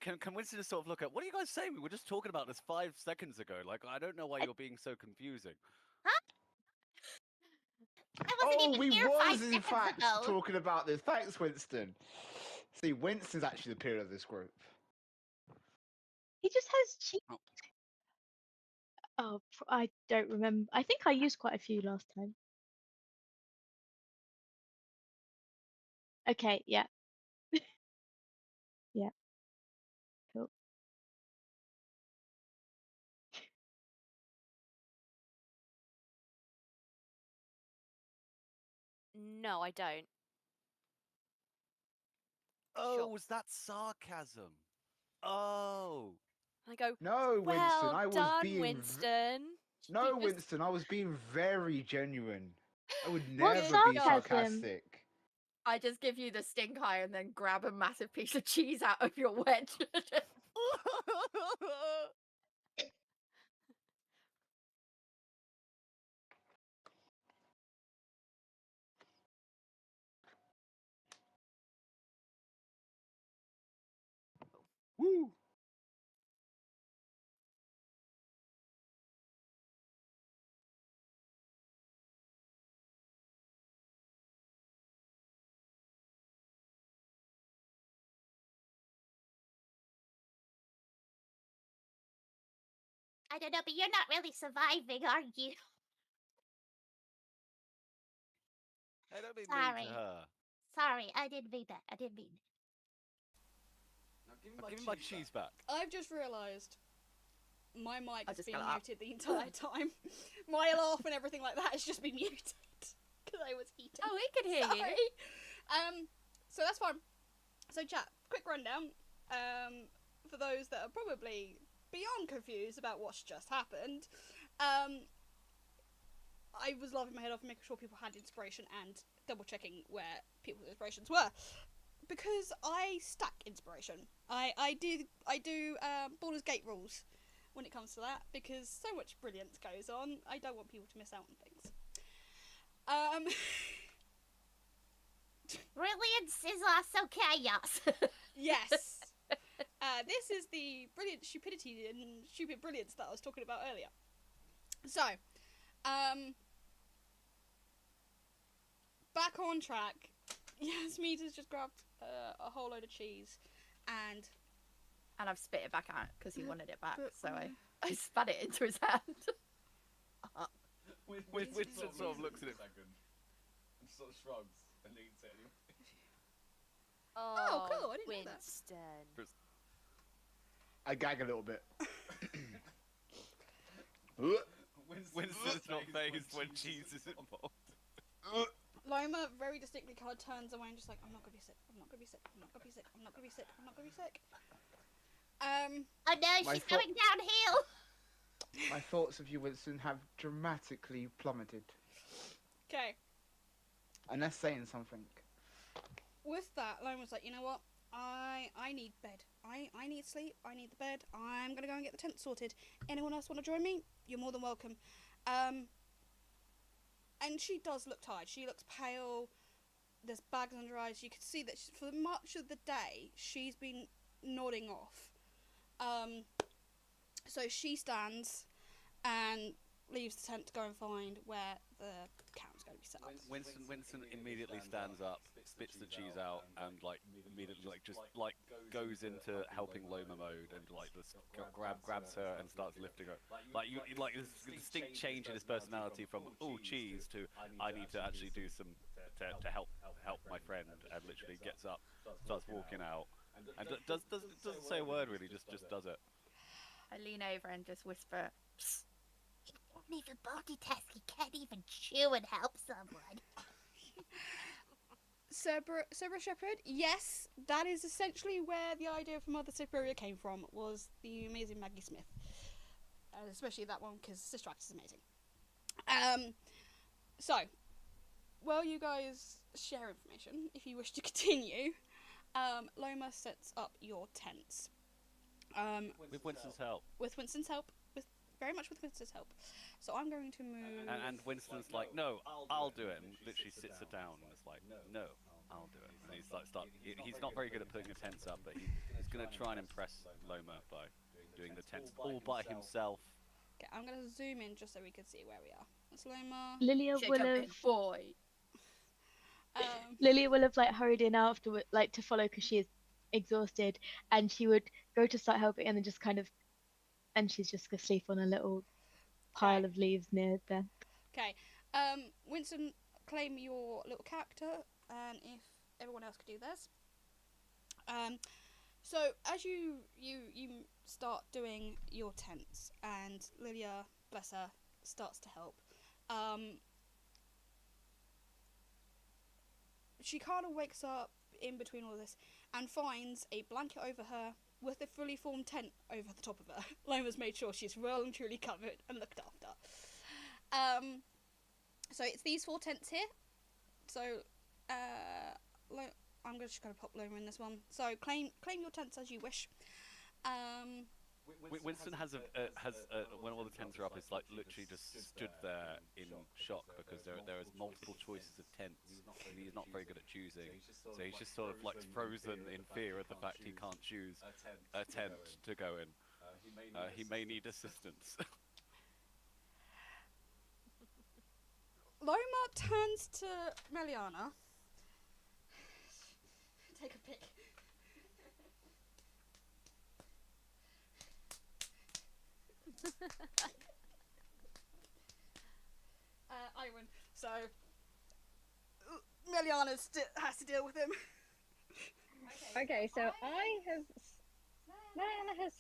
Can Winston just sort of look at, what are you guys saying? We were just talking about this 5 seconds ago. Like, I don't know why you're being so confusing. I wasn't Oh, even we here 5 was in seconds fact ago. talking about this. Thanks, Winston. See, Winston's actually the pillar of this group. He just has cheese. Oh. Oh, I don't remember. I think I used quite a few last time. Okay, yeah. Yeah, cool. No, I don't. Oh, Sure. was that sarcasm? Oh. I go, No, Winston, well I was done, being Winston. No, You just- Winston, I was being very genuine. I would What's never be sarcasm? sarcastic. I just give you the stink eye and then grab a massive piece of cheese out of your wedge. Woo! I don't know, but you're not really surviving, are you? I don't mean mean Sorry. to her. Sorry. sorry. I didn't mean that. I didn't mean that. Now give me my cheese back. I've just realised my mic has just been got it up. muted the entire time. My laugh and everything like that has just been muted because I was eating. Oh, we can hear Sorry. you. So that's fine. So chat, quick rundown. For those that are probably beyond confused about what's just happened. I was laughing my head off, making sure people had inspiration and double checking where people's inspirations were, because I stack inspiration. I do Baldur's Gate rules when it comes to that, because so much brilliance goes on. I don't want people to miss out on things. Brilliance is also chaos. Yes. This is the brilliant stupidity and stupid brilliance that I was talking about earlier. So, back on track. Yasmeet has just grabbed a whole load of cheese, and I've spit it back out because he wanted it back, so I spat it into his hand. Winston sort of looks at it. And sort of shrugs and eats it. Oh, cool, I didn't know that. Winston. I gag a little bit. Winston's not phased when cheese is involved. Loma very distinctly kind of turns away and just like, I'm not gonna be sick. I'm not gonna be sick. I'm not gonna be sick. I'm not gonna be sick. I'm not gonna be sick. Oh no, she's going downhill. My thoughts of you, Winston, have dramatically plummeted. Okay. And that's saying something. With that, Loma's like, you know what? I need bed. I need sleep. I need the bed. I'm gonna go and get the tent sorted. Anyone else want to join me? You're more than welcome. And she does look tired. She looks pale. There's bags under her eyes. You can see that for much of the day, she's been nodding off. So she stands and leaves the tent to go and find where the camp's going to be set up. Winston immediately stands up, spits the cheese out, and immediately just goes into helping Loma mode, and grabs her and starts lifting her. There's a distinct change in his personality from cheese to I need to actually do some to help my friend, and literally gets up, starts walking out, and doesn't say a word really, just does it. I lean over and just whisper, "Psst." He can't even multitask. He can't even chew and help someone. Cerberus Shepherd, yes, that is essentially where the idea for Mother Superior came from, was the amazing Maggie Smith. Especially that one, because Sister Act is amazing. So, while you guys share information, if you wish to continue, Loma sets up your tents. With Winston's help. With Winston's help. Very much with Winston's help. So I'm going to move... And Winston's like, no, I'll do it, and literally sits her down, and it's like, no, I'll do it. And he's like, he's not very good at putting the tents up, but he's going to try and impress Loma by doing the tents all by himself. Okay, I'm going to zoom in just so we can see where we are. That's Loma. Lilia will have... boy. Lilia will have hurried in afterward, to follow because she is exhausted, and she would go to start helping, and then just kind of, and she's just gonna sleep on a little pile of leaves near there. Okay, Winston, claim your little character, and if everyone else could do theirs. So as you start doing your tents, and Lilia, bless her, starts to help. She kind of wakes up in between all this and finds a blanket over her with a fully formed tent over the top of her. Loma's made sure she's well and truly covered and looked after. So it's these 4 tents here. So I'm just going to pop Loma in this one. So claim your tents as you wish. Winston has when all the tents are up, it's literally just stood there in shock because there is multiple choices of tents and he's not very good at choosing, so he's just sort of frozen in fear of the fact he can't choose a tent to go in. He may need assistance. Loma turns to Meliana. Take a pic. I win. So, Meliana has to deal with him. Okay, so Mariana has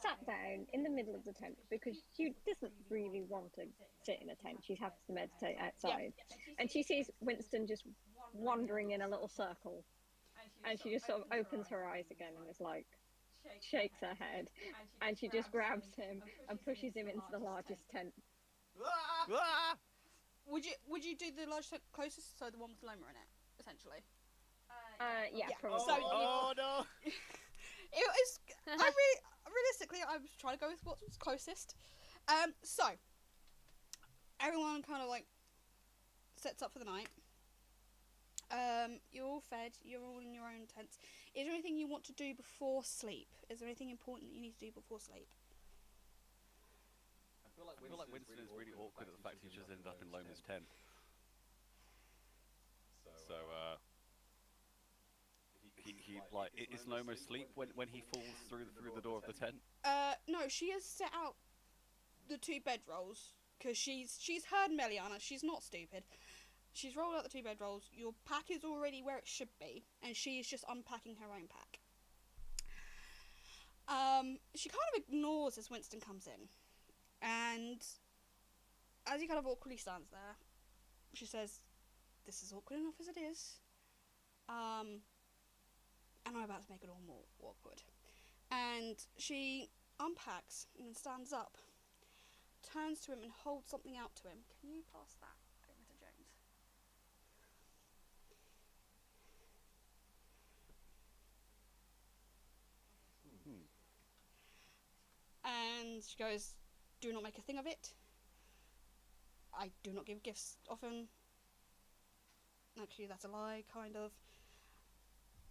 sat down in the middle of the tent because she doesn't really want to sit in a tent. She's happy to meditate outside. And she sees Winston just wandering in a little circle. And she just sort of opens her eyes again and is like, shakes her head. And she just grabs him and pushes him into the largest tent. Would you do the large tent closest, so the one with Loma in it, essentially? Yeah, probably. So no! It was. Realistically, I was trying to go with what was closest. So everyone kind of like sets up for the night. You're all fed. You're all in your own tents. Is there anything you want to do before sleep? Is there anything important that you need to do before sleep? I feel like Winston is really awkward at the fact he's just ended up in Loma's tent. So, he like, is Loma asleep when he falls through the door of the tent? No, she has set out the 2 bedrolls because she's heard Meliana. She's not stupid. She's rolled out the 2 bedrolls. Your pack is already where it should be, and she is just unpacking her own pack. She kind of ignores as Winston comes in, and as he kind of awkwardly stands there, she says, "This is awkward enough as it is. And I'm about to make it all more awkward." And she unpacks and then stands up, turns to him and holds something out to him. Can you pass that over to James? And she goes, "Do not make a thing of it. I do not give gifts often. Actually, that's a lie, kind of.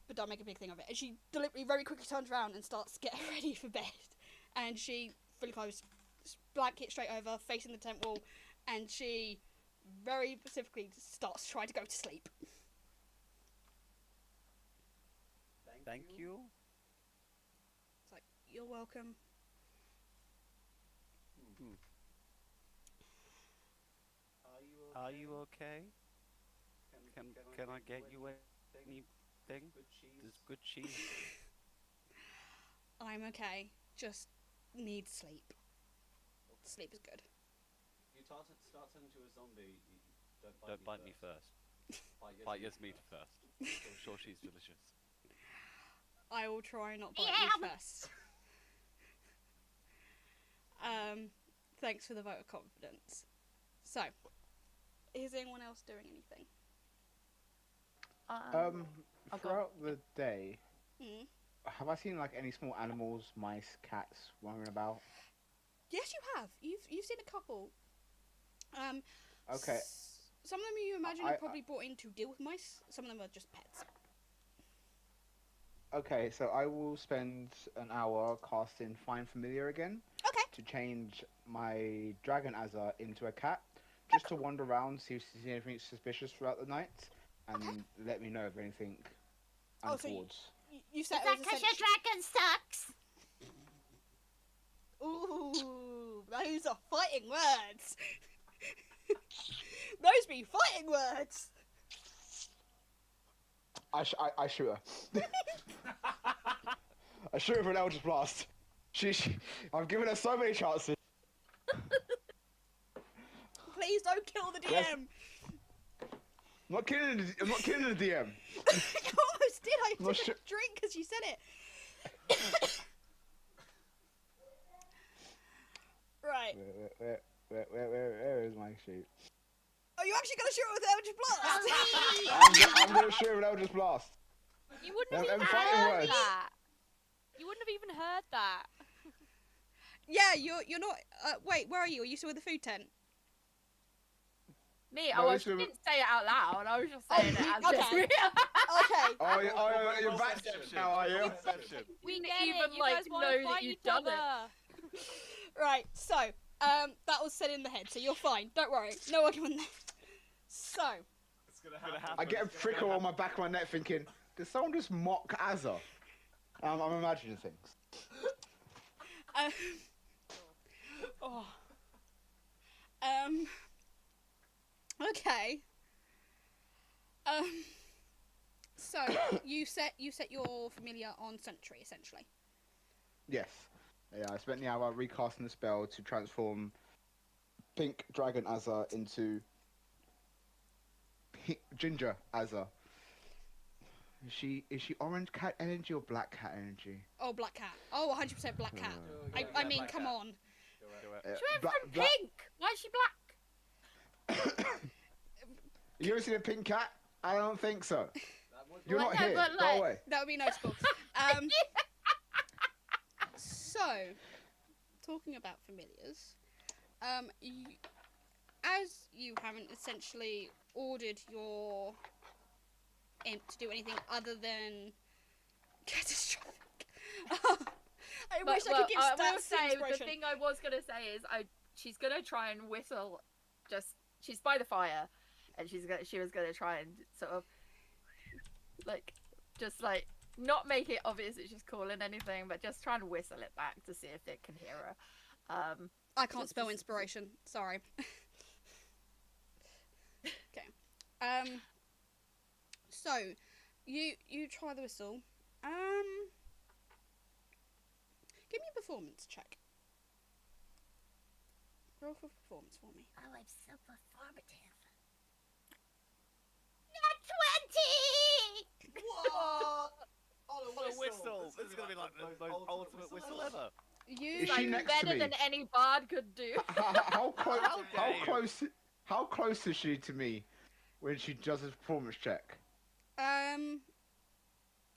But don't make a big thing of it." And she deliberately very quickly turns around and starts getting ready for bed. And she fully clothes, blanket straight over, facing the tent wall, and she very specifically starts trying to go to sleep. Thank you. It's like, "You're welcome." Are you okay? Can I get you anything? There's good cheese. I'm okay. Just need sleep. Sleep is good. If you start turning into a zombie, Don't bite me first. Bite Yasmina first. I'm sure she's delicious. I will try not bite you first. Thanks for the vote of confidence. So, is anyone else doing anything? Throughout the day, Mm. have I seen like any small animals, mice, cats running about? Yes, you have. You've seen a couple. Okay. Some of them you imagine are probably brought in to deal with mice. Some of them are just pets. Okay, so I will spend an hour casting Find Familiar again. Okay. To change my Dragon Azar into a cat, just to wander around, see if there's anything suspicious throughout the night, and let me know if anything untoward. You said Is that because your dragon sucks? Ooh, those are fighting words. Those be fighting words. I shoot her. I shoot her with an Eldritch Blast. I've given her so many chances. Please don't kill the DM. Yes. I'm not killing the DM. You almost did. I Not took a drink because you said it. Right. Where is my shoot? Are you actually gonna shoot it with Eldritch Blast? I'm gonna shoot it with Eldritch Blast. You wouldn't have Them even fighting heard words. that. You wouldn't have even heard that. Yeah, you're not. Wait, where are you? Are you still in the food tent? Me, No, I this is- didn't say it out loud. I was just saying it as okay. just Okay. Oh, you're back now, are you? We Didn't get even, it. You like, guys want know to that fight you'd each done it. other. Right. So, that was said in the head, so you're fine. Don't worry. No argument there. So, it's gonna happen. I get a prickle on my back of my neck thinking, did someone just mock Azza? I'm imagining things. oh. Okay. So you set your familiar on sentry essentially. Yes. Yeah, I spent the hour recasting the spell to transform Pink Dragon Azza into Pink Ginger Azza. Is she orange cat energy or black cat energy? Oh, black cat. Oh, 100% black cat. I mean, come on. Do it. She went from pink. Why is she black? You ever seen a pink cat? I don't think so. You're Well, not no, here. but Go like- away. That would be noticeable. So, talking about familiars, as you haven't essentially ordered your imp to do anything other than catastrophic. I wish I could give I will stats say, the inspiration. thing I was going to say is she's going to try and whistle, she's by the fire, and she was going to try and sort of, not make it obvious that she's calling anything, but just try and whistle it back to see if it can hear her. I can't spell inspiration. Sorry. Okay. So, you try the whistle. Give me a performance check. Roll for performance for me. Oh, I'm so performative. Not 20! What? On a whistle. This is gonna be like the most ultimate whistle ever. You Is she next to better me? than any bard could do. How close is she to me when she does a performance check?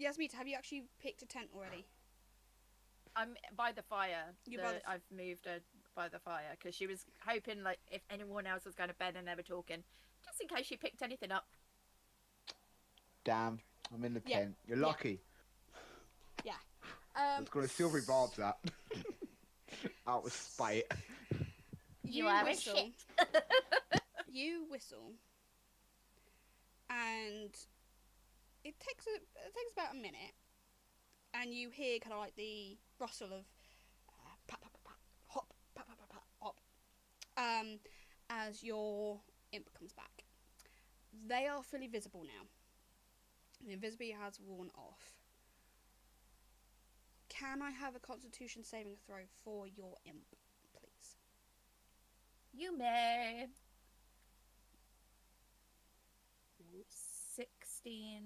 Yasmita, have you actually picked a tent already? I'm by the fire. You're by the I've moved her by the fire because she was hoping, like, if anyone else was going to bed and they were talking, just in case she picked anything up. Damn, I'm in the Yeah. tent. You're lucky. Yeah. It's got a silvery barbs that. Out of spite. You are a whistle. shit. You whistle, and it takes about a minute, and you hear kind of like the rustle of pat pat pat pat hop pat pat pat pat hop, as your imp comes back. They are fully visible now. The invisibility has worn off. Can I have a Constitution saving throw for your imp, please? You may. 16.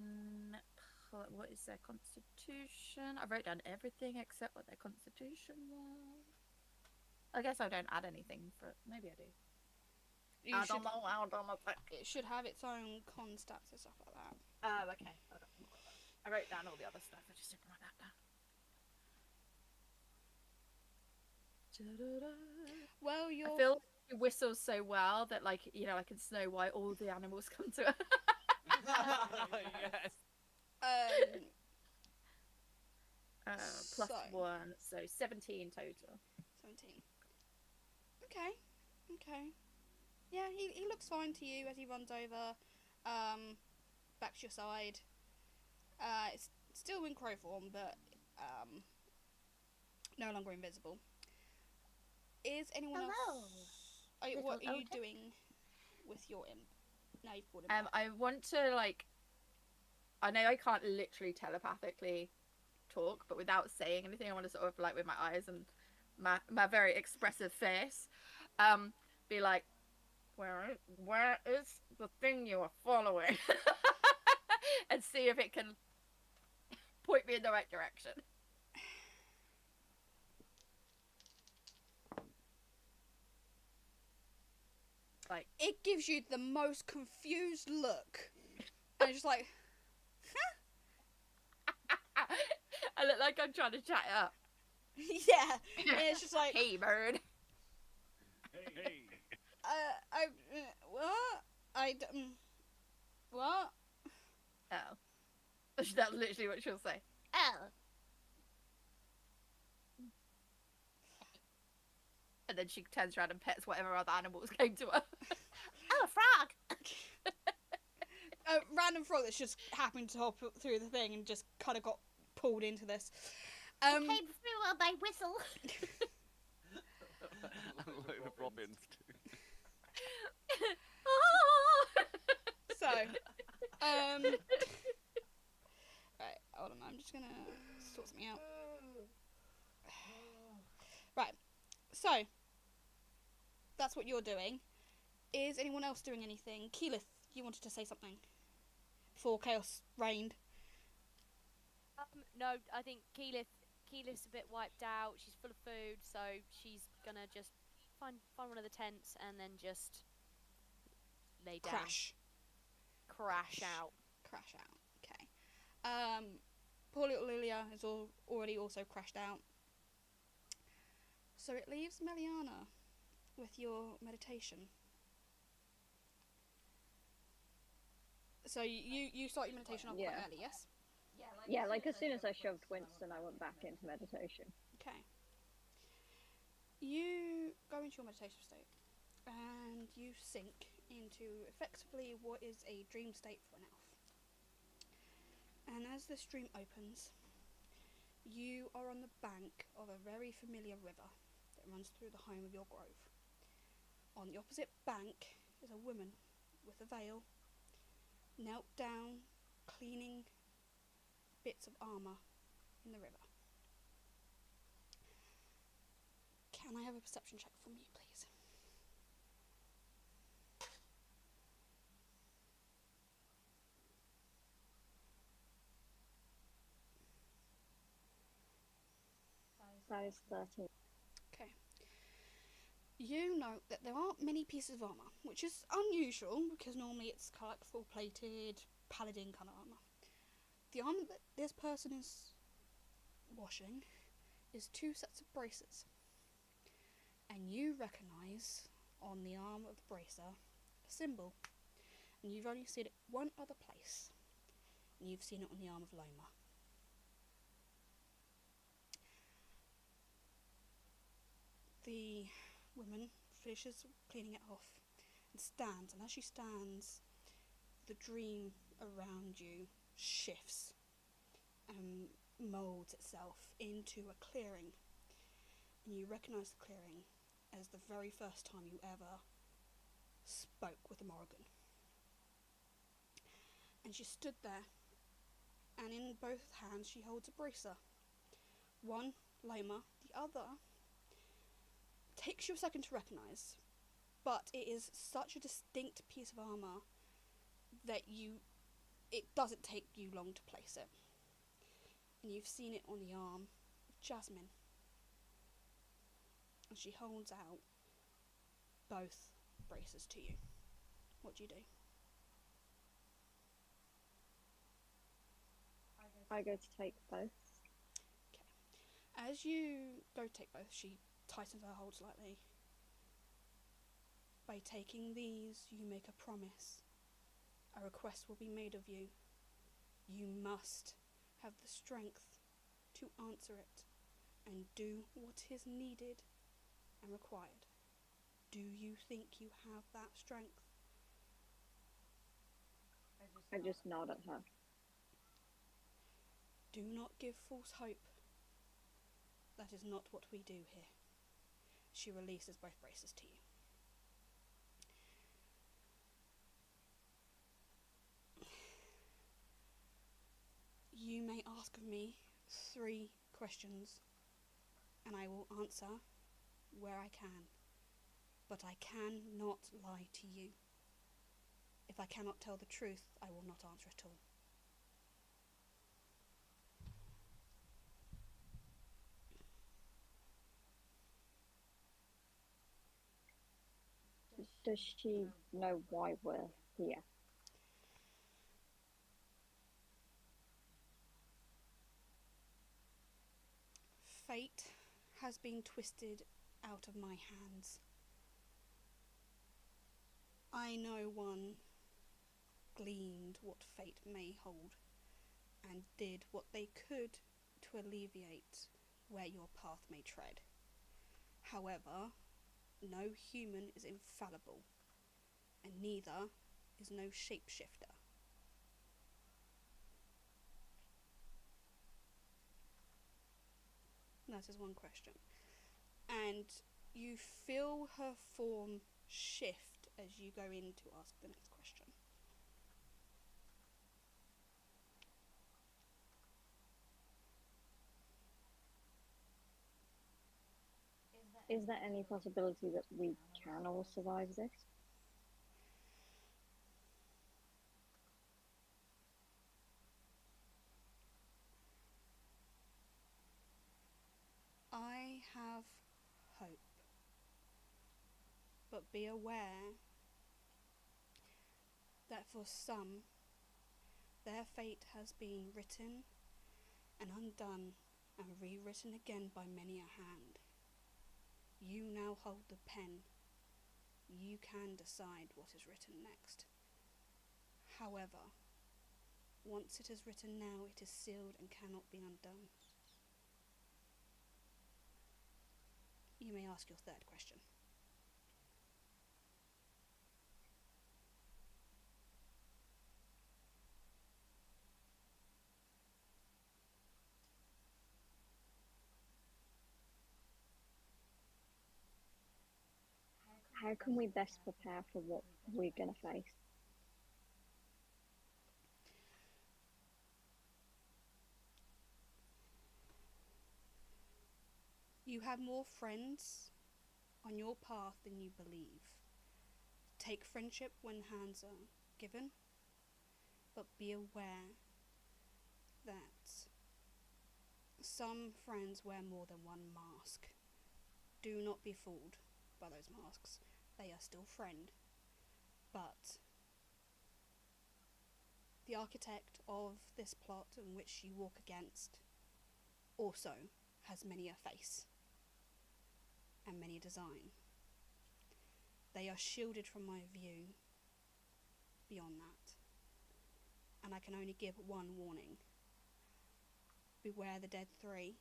What is their constitution? I wrote down everything except what their constitution was. I guess I don't add anything for. Maybe I do. You I should, don't know. I don't know. it should have its own con stats and stuff like that. Oh, okay. Hold on. I wrote down all the other stuff. I just didn't write that down. Well, you're I feel like she whistles so well that, like, you know, I can know why all the animals come to her. Yes. Plus So- 1, so 17 total. 17. Okay. Yeah, he looks fine to you as he runs over, back to your side. It's still in crow form, but no longer invisible. Is anyone Hello, else? What little are you ogre. doing with your imp? Now you've brought him back. I want to, like, I know I can't literally telepathically talk, but without saying anything, I want to sort of, like, with my eyes and my very expressive face, be like, where is the thing you are following? And see if it can point me in the right direction. Like, It gives you the most confused look. And it's just like, I look like I'm trying to chat it up. yeah. And it's just like, Hey, bird. Hey. What? Oh. That's literally what she'll say. Oh, And then she turns around and pets whatever other animals came to her. oh, a frog. A random frog that's just happened to hop through the thing and just kind of got pulled into this. Came through on my whistle. A load of robins too. So, Right, hold on. I'm just gonna sort something out. Right. So that's what you're doing. Is anyone else doing anything? Keyleth, you wanted to say something before chaos reigned. No, I think Keyleth's a bit wiped out. She's full of food, so she's gonna just find one of the tents and then just lay down. Crash out. Crash out. Okay. Poor little Lilia is already also crashed out. So it leaves Meliana with your meditation. So you start your meditation off quite early, yes? Yeah, like as soon as I shoved Winston, I went back into meditation. Okay. You go into your meditation state and you sink into effectively what is a dream state for an elf. And as this dream opens, you are on the bank of a very familiar river that runs through the home of your grove. On the opposite bank is a woman with a veil, knelt down, cleaning bits of armour in the river. Can I have a perception check from you, please? That is 13. Okay. You note that there aren't many pieces of armour, which is unusual because normally it's kind of like full-plated paladin kind of armour. The armour that this person is washing is 2 sets of braces. And you recognise on the arm of the bracer a symbol. And you've only seen it one other place. And you've seen it on the arm of Loma. The woman finishes cleaning it off and stands, and as she stands, the dream around you shifts and moulds itself into a clearing, and you recognise the clearing as the very first time you ever spoke with the Morrigan. And she stood there, and in both hands she holds a bracer. One, Loma, the other takes you a second to recognise, but it is such a distinct piece of armour that it doesn't take you long to place it. And you've seen it on the arm of Jasmine. And she holds out both braces to you. What do you do? I go to take both. Okay. As you go to take both, she tightens her hold slightly. By taking these, you make a promise. A request will be made of you. You must have the strength to answer it and do what is needed and required. Do you think you have that strength? I just nod at her. Do not give false hope. That is not what we do here. She releases both braces to you. You may ask of me 3 questions, and I will answer where I can. But I cannot lie to you. If I cannot tell the truth, I will not answer at all. Does she know why we're here? Fate has been twisted out of my hands. I know one gleaned what fate may hold, and did what they could to alleviate where your path may tread. However, no human is infallible, and neither is no shapeshifter. That is one question. And you feel her form shift as you go in to ask the next question. Is there any possibility that we can all survive this? I have hope. But be aware that for some, their fate has been written and undone and rewritten again by many a hand. You now hold the pen. You can decide what is written next. However, once it is written now, it is sealed and cannot be undone. You may ask your third question. How can we best prepare for what we're going to face? You have more friends on your path than you believe. Take friendship when hands are given, but be aware that some friends wear more than one mask. Do not be fooled by those masks. They are still friend, but the architect of this plot in which you walk against also has many a face and many a design. They are shielded from my view beyond that, and I can only give one warning. Beware the Dead Three.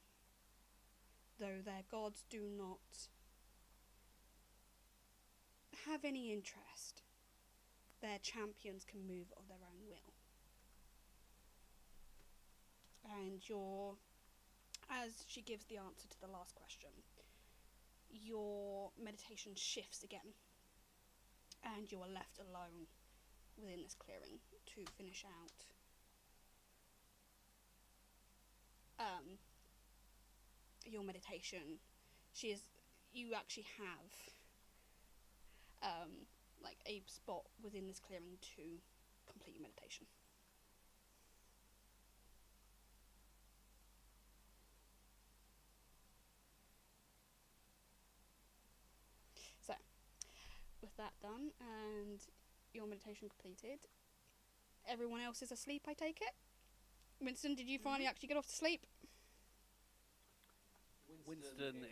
Though their gods do not have any interest, their champions can move of their own will. And as she gives the answer to the last question, your meditation shifts again, and you are left alone within this clearing to finish out your meditation. You actually have like a spot within this clearing to complete your meditation. So, with that done and your meditation completed, everyone else is asleep, I take it? Winston, did you finally actually get off to sleep? Winston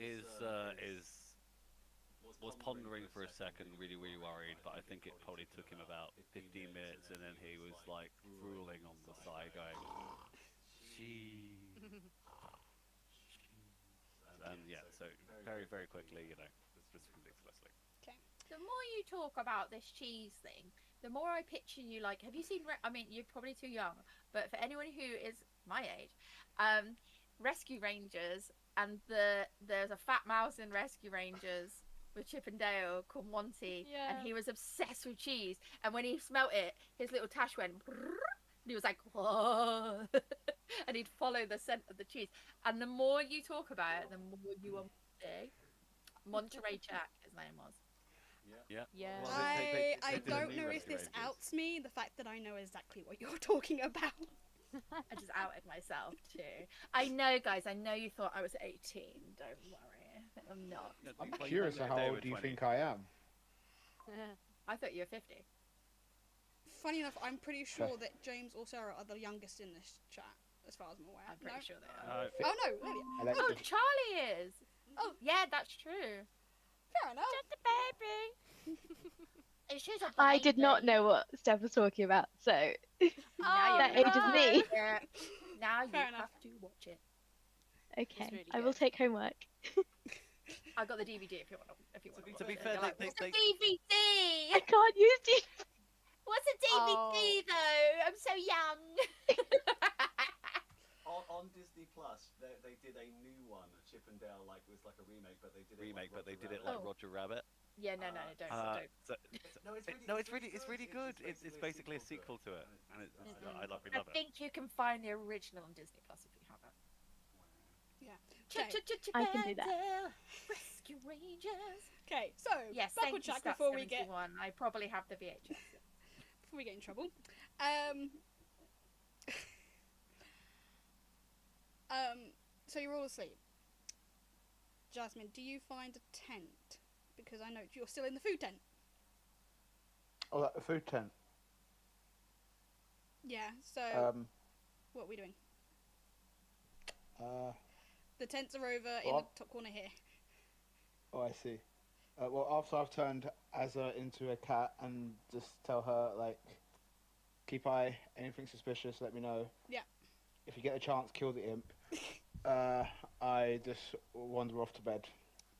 was pondering for a second, really worried, but I think it probably took him about 15 minutes, and then he was like drooling on the side, going, "She." And yeah, so very quickly, just completely asleep. Okay. The more you talk about this cheese thing, the more I picture you like. Have you seen? I mean, you're probably too young, but for anyone who is my age, Rescue Rangers, and there's a fat mouse in Rescue Rangers with Chip and Dale called Monty, and he was obsessed with cheese. And when he smelt it, his little tash went, and he was like, "Whoa!" And he'd follow the scent of the cheese. And the more you talk about it, the more you are Monterey Jack, his name was. Yeah. Well, I don't know if this outs me, the fact that I know exactly what you're talking about. I just outed myself too. I know, guys. I know you thought I was 18. Don't worry, I'm not. I'm curious how old do you think I am? I thought you were 50. Funny enough, I'm pretty sure that James or Sarah are the youngest in this chat, as far as I'm aware. I'm pretty sure they are. Oh no, Lydia. Oh, Charlie is. Oh, yeah, that's true. Fair enough. Just a baby. She's a baby. I did not know what Steph was talking about, so that ages me. Yeah. Now you Fair have enough. to watch it. Okay, really I will good. take homework. I got the DVD if you want. If you want. To be fair, What's they a DVD? I can't use it. What's a DVD though? I'm so young. On Disney Plus, they did a new one, a Chip and Dale, was like a remake, but they did it like Roger Rabbit. Yeah, no, don't. It's really good. It's basically a sequel to it, and I love it. I think you can find the original on Disney Plus if you haven't. Yeah. Okay. I can do that. Rescue Rangers. Okay. So Yes, back thank on you, track Stats before we get 71. I probably have the VHS. before we get in trouble. Um. So you're all asleep. Jasmine, do you find a tent? Because I know you're still in the food tent. Oh, that food tent. Yeah. So what are we doing? The tents are over in the top corner here. Oh, I see. Well, after I've turned Azza into a cat and just tell her, like, keep eye, anything suspicious, let me know. Yeah. If you get a chance, kill the imp. I just wander off to bed.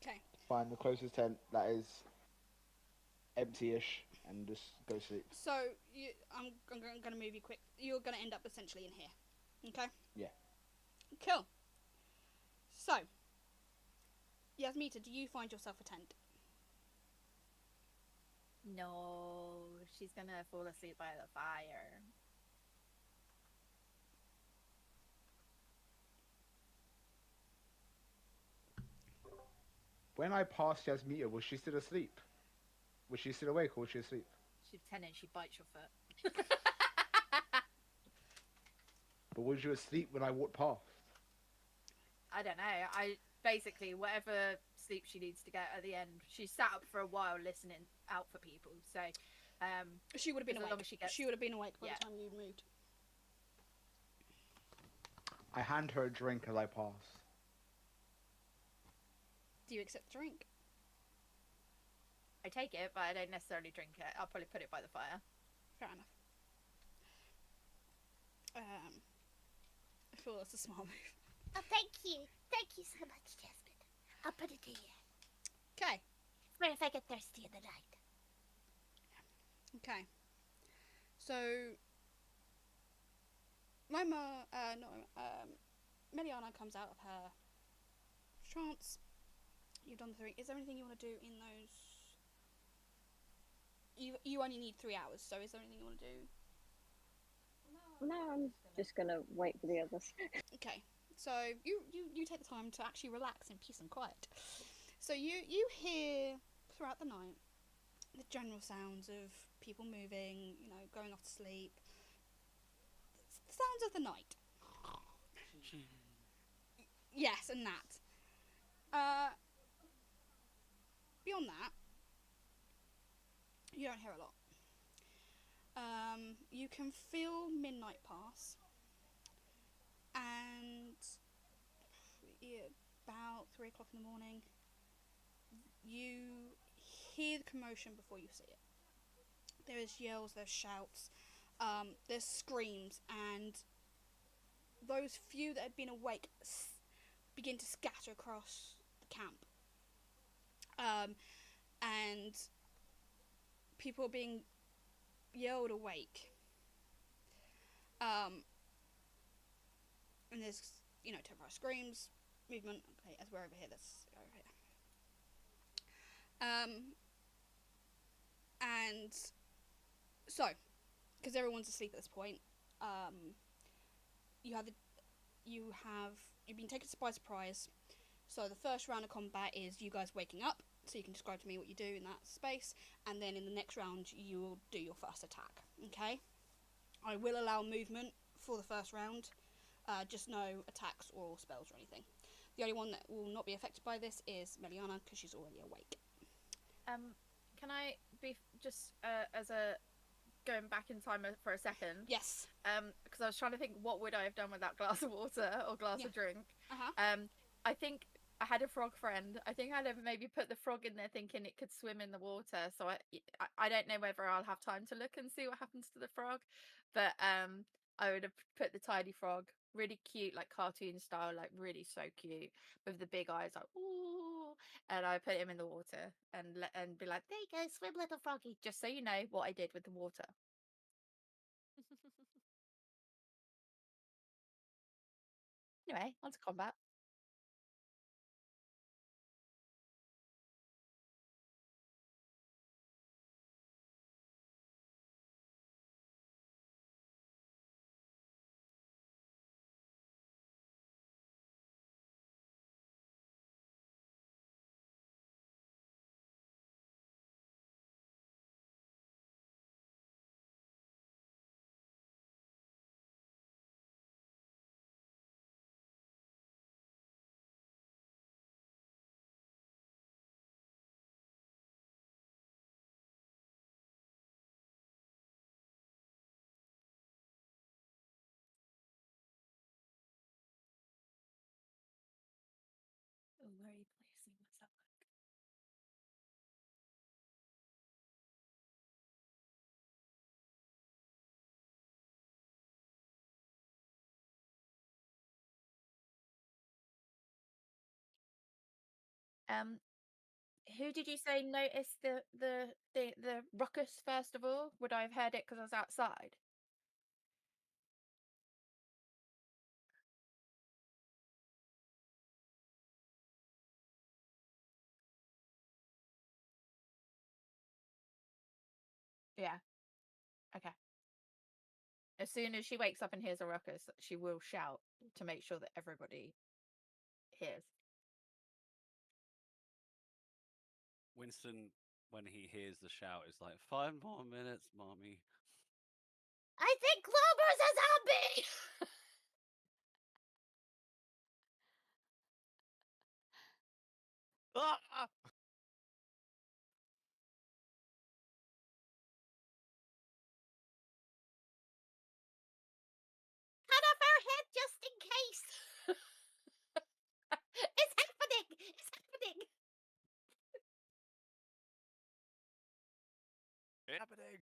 Okay. Find the closest tent that is empty-ish and just go sleep. So I'm going to move you quick. You're going to end up essentially in here. Okay? Yeah. Cool. So, Yasmita, do you find yourself a tent? No, she's gonna fall asleep by the fire. When I passed Yasmita, was she still asleep? Was she still awake or was she asleep? She's 10 and she bites your foot. But was you asleep when I walked past? I don't know. I basically, whatever sleep she needs to get at the end, she sat up for a while listening out for people. So, she would have been awake. She would have been awake by Yeah. the time you moved. I hand her a drink as I pass. Do you accept the drink? I take it, but I don't necessarily drink it. I'll probably put it by the fire. Fair enough. I feel that's a smart move. Oh, thank you. Thank you so much, Jasmine. I'll put it here. Okay. For if I get thirsty in the night. Okay. So, Meliana comes out of her trance. You've done the 3. Is there anything you want to do in those? You only need 3 hours, so is there anything you want to do? No, I'm just gonna wait for the others. Okay. So you take the time to actually relax in peace and quiet. So you hear throughout the night the general sounds of people moving, going off to sleep. The sounds of the night. Yes, and that. Beyond that, you don't hear a lot. You can feel midnight pass, and about 3 o'clock in the morning, you hear the commotion before you see it. There's yells, there's shouts, there's screams, and those few that had been awake begin to scatter across the camp. And people are being yelled awake. And there's, temporary screams, movement. Okay, as we're over here, let's go over here. And so, because everyone's asleep at this point, you've been taken by surprise. So the first round of combat is you guys waking up, so you can describe to me what you do in that space, and then in the next round you will do your first attack. Okay? I will allow movement for the first round, just no attacks or spells or anything. The only one that will not be affected by this is Meliana, because she's already awake. Can I be just as a going back in time for a second? Yes. Because I was trying to think, what would I have done with that glass of water or glass of drink? Uh-huh. I think I had a frog friend. I think I'd have maybe put the frog in there thinking it could swim in the water. So I don't know whether I'll have time to look and see what happens to the frog, but I would have put the tiny frog, really cute, like cartoon style, like really so cute, with the big eyes, like ooh, and I put him in the water and be like, there you go, swim, little froggy. Just so you know what I did with the water. Anyway, on to combat. Who did you say noticed the ruckus first of all? Would I have heard it because I was outside? Yeah. Okay. As soon as she wakes up and hears a ruckus, she will shout to make sure that everybody hears. Winston, when he hears the shout, is like, 5 more minutes, mommy. I think Clover's a zombie! Ah! Cut off her head just in case! It's happening! It's happening! It's happening!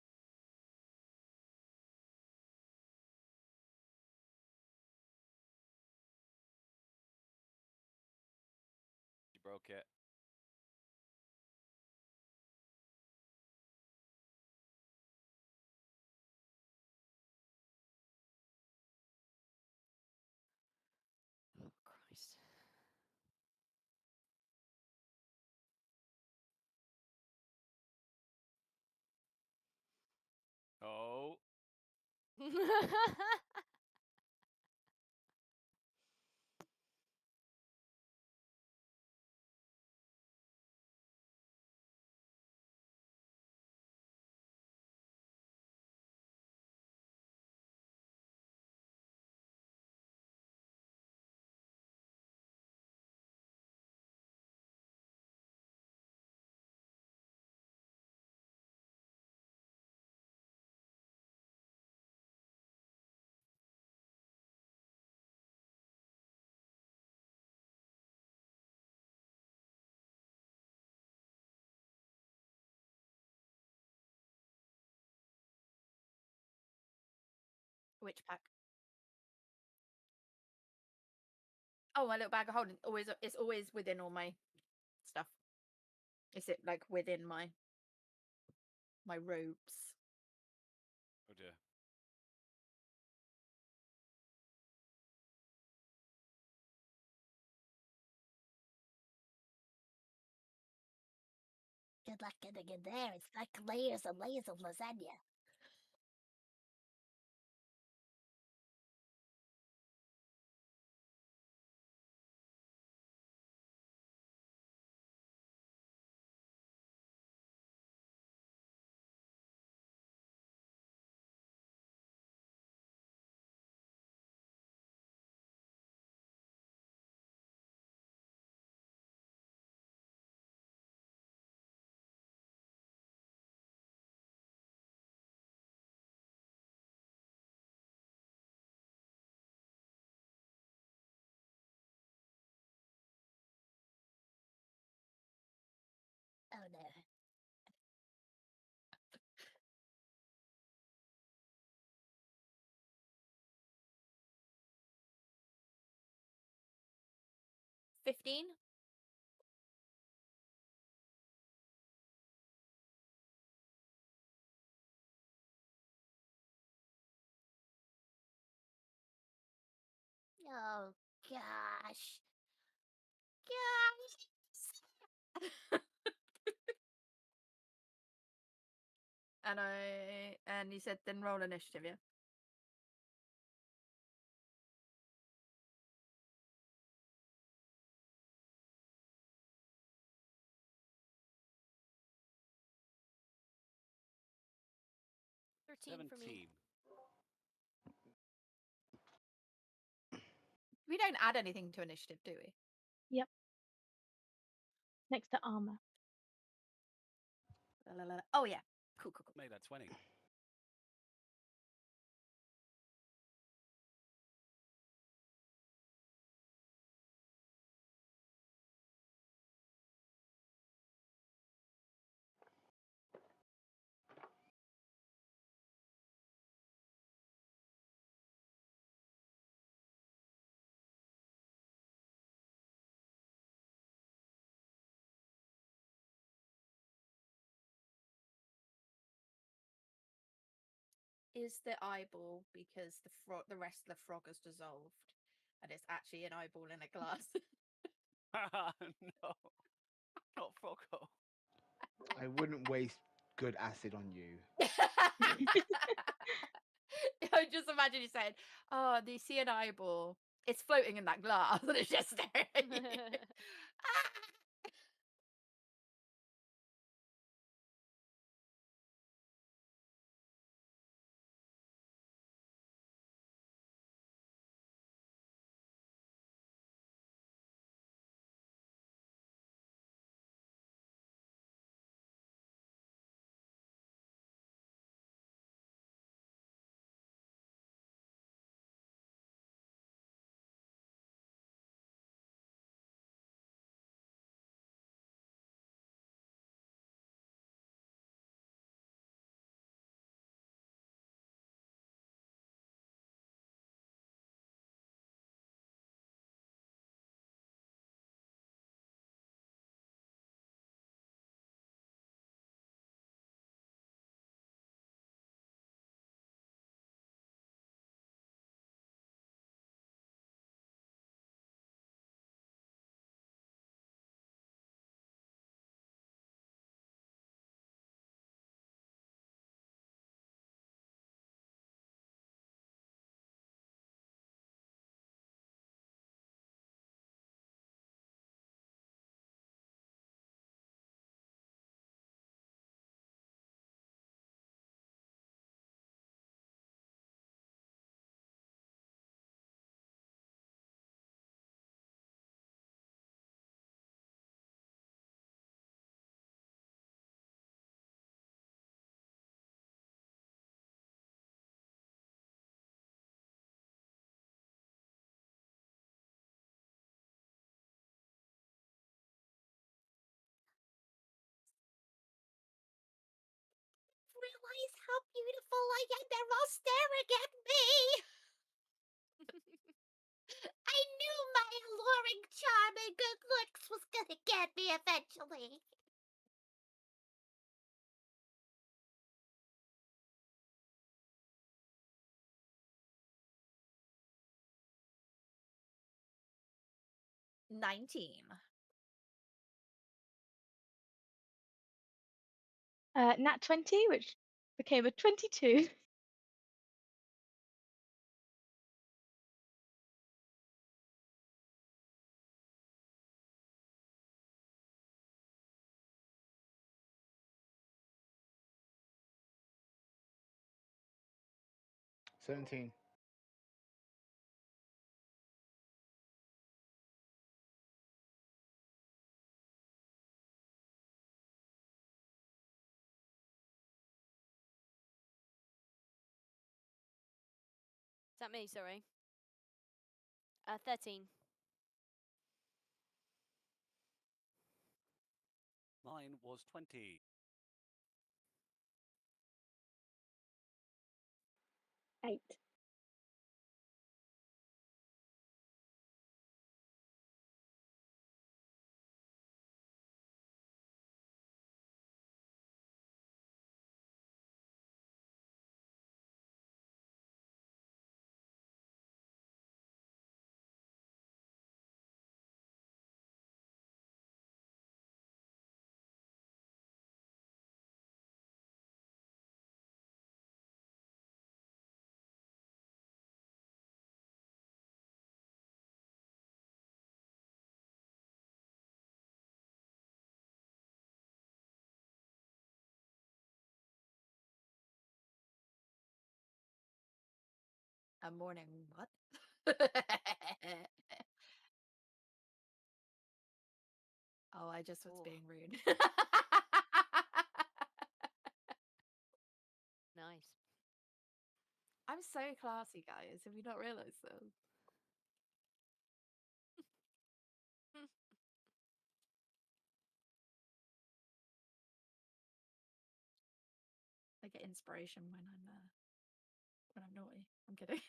She broke it. Oh, Christ. Oh. Which pack? Oh, my little bag of holding. It's always within all my stuff. Is it like within my robes? Oh dear. Good luck getting in there. It's like layers and layers of lasagna. Oh no. $15? Oh gosh. Gosh. And you said then roll initiative, yeah? $13 for me. 17. We don't add anything to initiative, do we? Yep. Next to armor. Oh yeah. Cool. Made that 20. is the eyeball because the rest of the frog has dissolved, and it's actually an eyeball in a glass? No, not Froggle. I wouldn't waste good acid on you. I just imagine you saying, "Oh, do you see an eyeball? It's floating in that glass, and it's just staring at you." Ah! Realize how beautiful I am. They're all staring at me. I knew my alluring charm and good looks was gonna get me eventually. Nat 20, which became a 22. $17. Is that me? Sorry. 13. Mine was 20. 8. A morning what? Oh, I just was Oh. being rude. Nice. I'm so classy, guys. Have you not realized this? I get inspiration when I'm naughty. I'm kidding.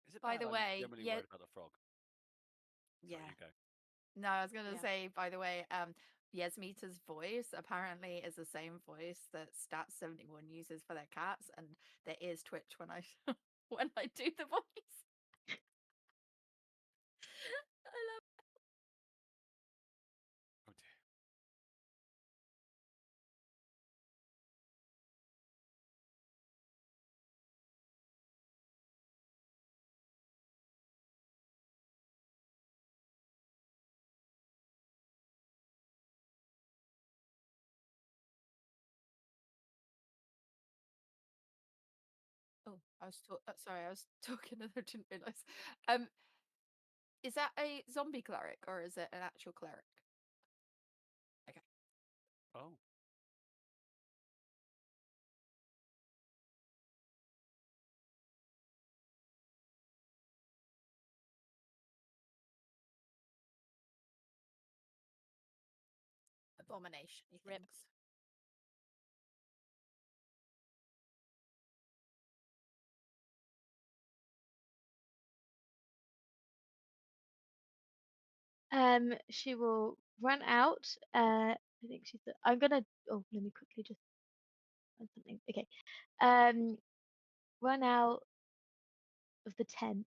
Is it By bad the I'm way, generally yeah, worried about the frog? Yeah. Sorry, you go. No, I was gonna Yeah. say, by the way, Yasmita's voice apparently is the same voice that Stats71 uses for their cats, and their ears twitch when I when I do the voice. I love. Oh dear. Oh, sorry, I was talking and I didn't realize. Is that a zombie cleric or is it an actual cleric? Okay. Oh. Abomination Rip. things. She will run out. I think she's. I'm gonna. Oh, let me quickly just find something. Okay. Um, run out of the tent.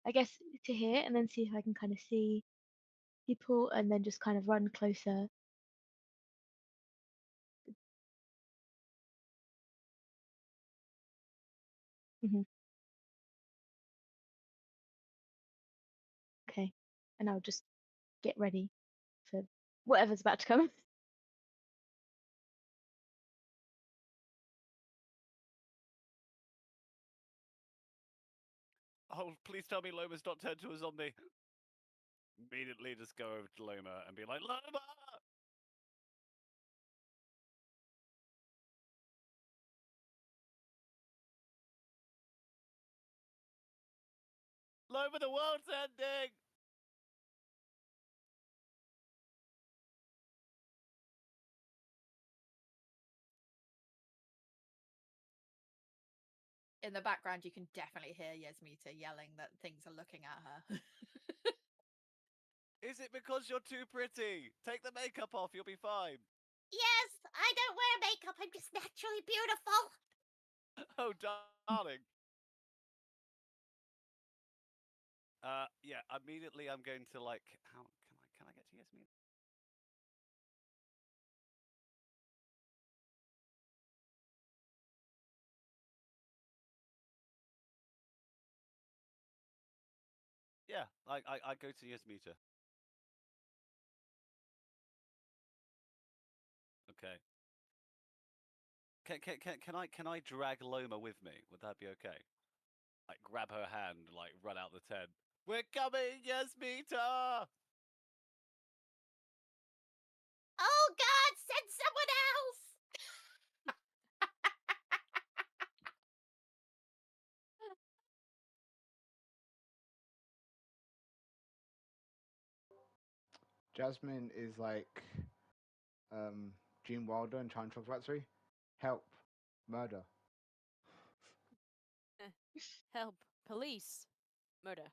I guess to here, and then see if I can kind of see people, and then just kind of run closer. Hmm. Okay, and I'll just get ready for whatever's about to come. Oh, please tell me Loma's not turned to a zombie. Immediately just go over to Loma and be like, Loma! Loma, the world's ending! In the background, you can definitely hear Yasmita yelling that things are looking at her. Is it because you're too pretty? Take the makeup off, you'll be fine. Yes, I don't wear makeup. I'm just naturally beautiful. Oh, darling. Yeah, immediately I'm going to like, how can I get to Yasmin? Yeah, I go to Yasmita. Okay. Can I drag Loma with me? Would that be okay? Like grab her hand, like run out the tent. We're coming, Yasmita! Oh God, send someone else. Jasmine is like Gene Wilder in Chinese Factory. Help, murder. Help. Police. Murder.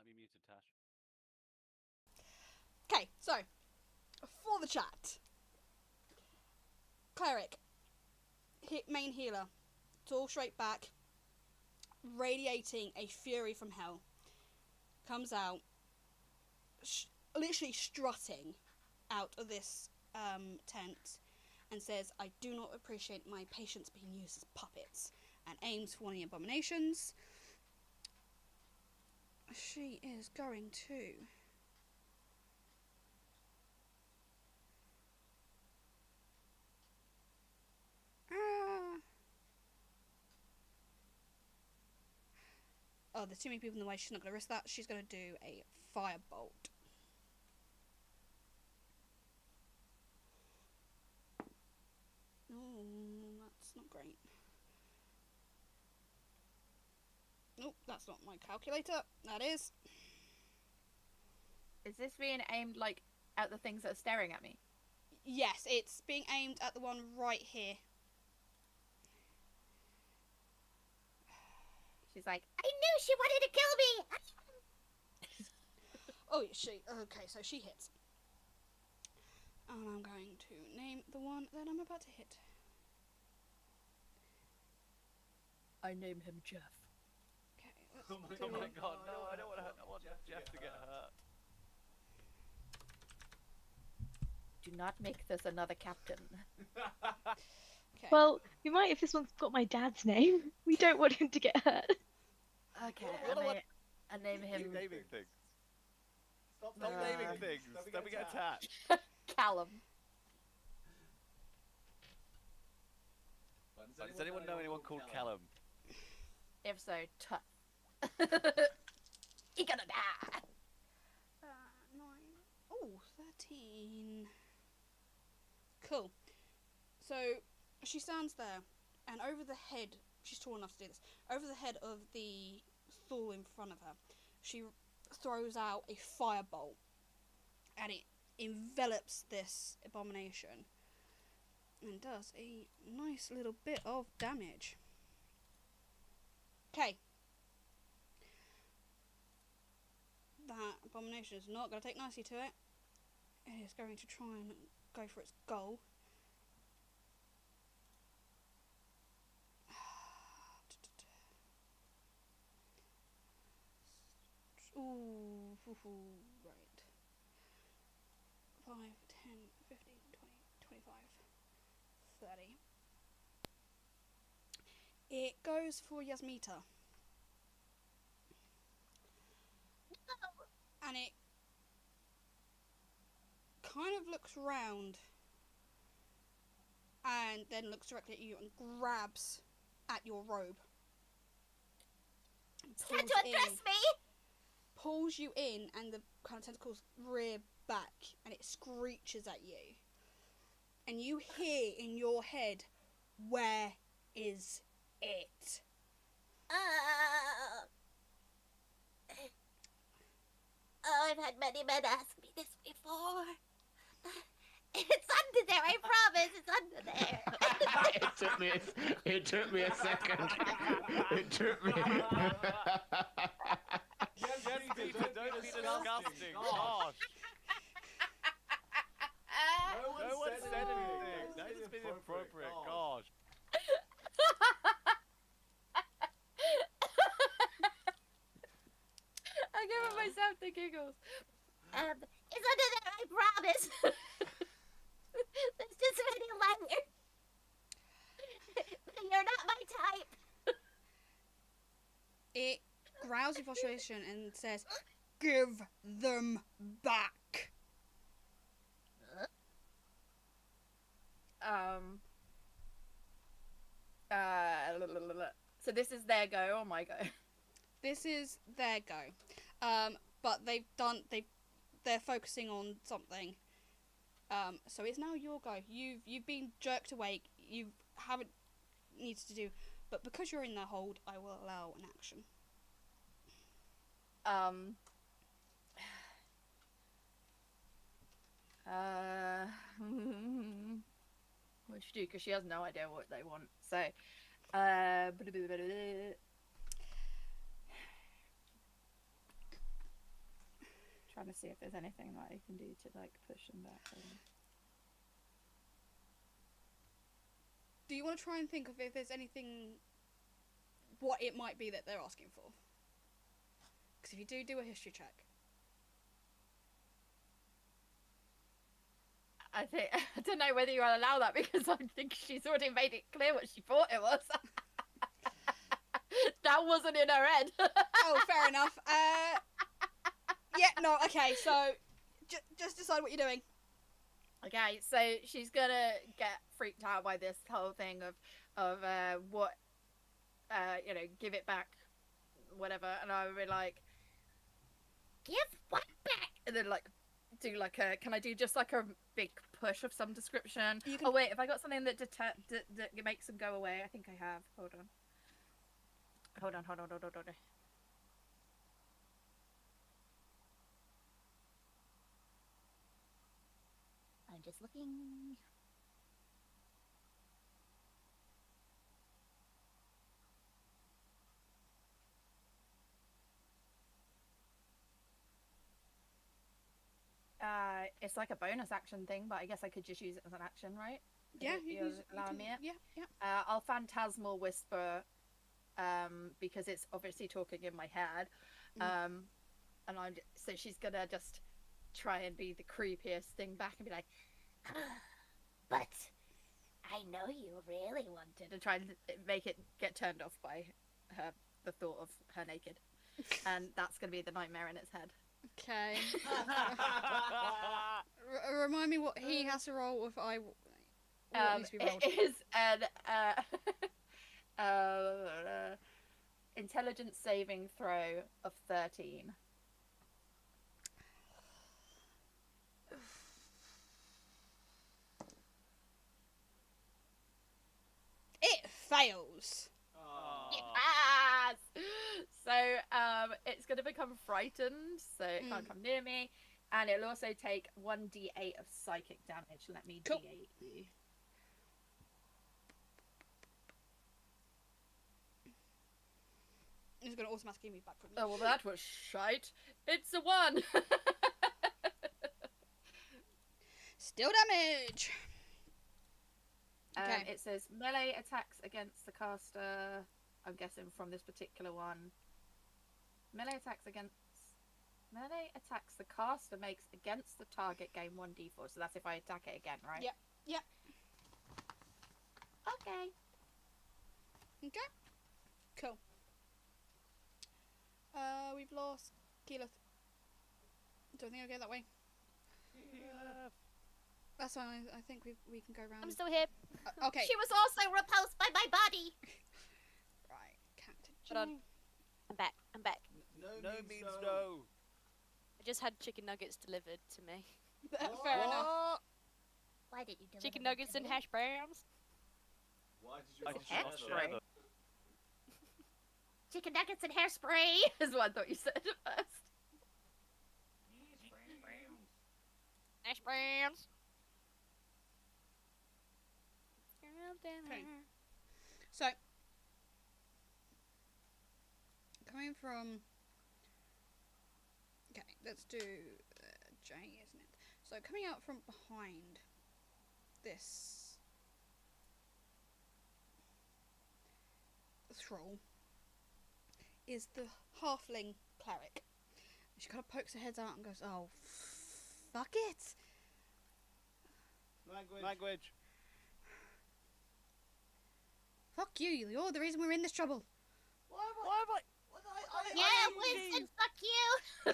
be muted, Tash. Okay, so for the chat, cleric, main healer, tall straight back, radiating a fury from hell, comes out, literally strutting out of this tent, and says, "I do not appreciate my patients being used as puppets," and aims for one of the abominations. She is going to... Oh, there's too many people in the way. She's not going to risk that. She's going to do a firebolt. Oh, that's not great. Nope, that's not my calculator. That is. Is this being aimed, like, at the things that are staring at me? Yes, it's being aimed at the one right here. She's like, I knew she wanted to kill me! Oh, she... Okay, so she hits. And I'm going to name the one that I'm about to hit. I name him Jeff. Okay, Oh my god, no, I don't want Jeff to get hurt. Do not make this another captain. Okay. Well, we might if this one's got my dad's name. We don't want him to get hurt. Okay, What? I name him Keep naming things. Stop naming things. Then we get attacked. Callum. Does anyone know anyone called Callum? If so, tough. You're gonna die. 9. Oh, 13. Cool. So, she stands there, and over the head, she's tall enough to do this, over the head of the Thule in front of her, she throws out a firebolt, and it envelops this abomination, and does a nice little bit of damage. Okay. That abomination is not going to take nicely to it. It is going to try and go for its goal. Ooh, right. 5, 10, 15, 20, 25, 30. It goes for Yasmita. And it kind of looks round and then looks directly at you and grabs at your robe. It's time to undress me! Pulls you in, and the kind of tentacles rear back, and it screeches at you. And you hear in your head, "Where is it?" Oh, I've had many men ask me this before. It's under there, I promise. It's under there. It took me a second. It took me. Don't be disgusting. Gosh. No one said anything. That is inappropriate. Gosh. I'm giving myself the giggles. It's under there, I promise. There's just many layers. You're not my type. It growls with frustration and says, "Give them back." So this is their go or my go? This is their go. But they're focusing on something. So it's now your go. You've been jerked awake. You haven't needed to do, but because you're in their hold, I will allow an action. What should do? Because she has no idea what they want. So, trying to see if there's anything that I can do to like push them back. Do you want to try and think of if there's anything, what it might be that they're asking for? Because if you do a history check. I don't know whether you will allow that because I think she's already made it clear what she thought it was. That wasn't in her head. Oh, fair enough. Yeah, no, okay, so just decide what you're doing. Okay, so she's gonna get freaked out by this whole thing of what, you know, give it back, whatever, and I would be like, Give what back? and then like do like a, can I do just like a big push of some description? You can... Oh wait, if I got something that that makes them go away, I think I have. Hold on. I'm just looking. It's like a bonus action thing, but I guess I could just use it as an action, right? Yeah, you allow me it. Yeah. I'll phantasmal whisper, because it's obviously talking in my head, and so she's gonna just try and be the creepiest thing back and be like, but I know you really wanted. and try and make it get turned off by the thought of her naked, and that's gonna be the nightmare in its head. Okay. Remind me what he has to roll if I. What needs to be rolled? It is an intelligence saving throw of 13. It fails. Yes! So it's going to become frightened, so it can't come near me, and it'll also take 1d8 of psychic damage. Let me cool. d8 you. It's going to automatically move back from me. Oh, well, that was shite. It's a 1. Still damage. Okay. It says melee attacks against the caster. I'm guessing from this particular one. Melee attacks the caster makes against the target gain 1d4. So that's if I attack it again, right? Yep. Okay. Cool. We've lost Keyleth. Don't think I'll go that way. Yeah. That's fine. I think we can go around. I'm still here. Okay. She was also repulsed by my body. Right. Captain. Hold on. I'm back. No means no. I just had chicken nuggets delivered to me. Fair enough. Why did you do Chicken nuggets and hash browns. Why did you I not just share hairspray. them? Chicken nuggets and hairspray. Is what I thought you said at first. Hash browns. Okay. So, coming from. Okay, let's do J, isn't it? So, coming out from behind this thrall is the halfling cleric. She kind of pokes her head out and goes, "Oh, fuck it." Language. Fuck you, you're the reason we're in this trouble. Why am I? Yeah, Winston, fuck you.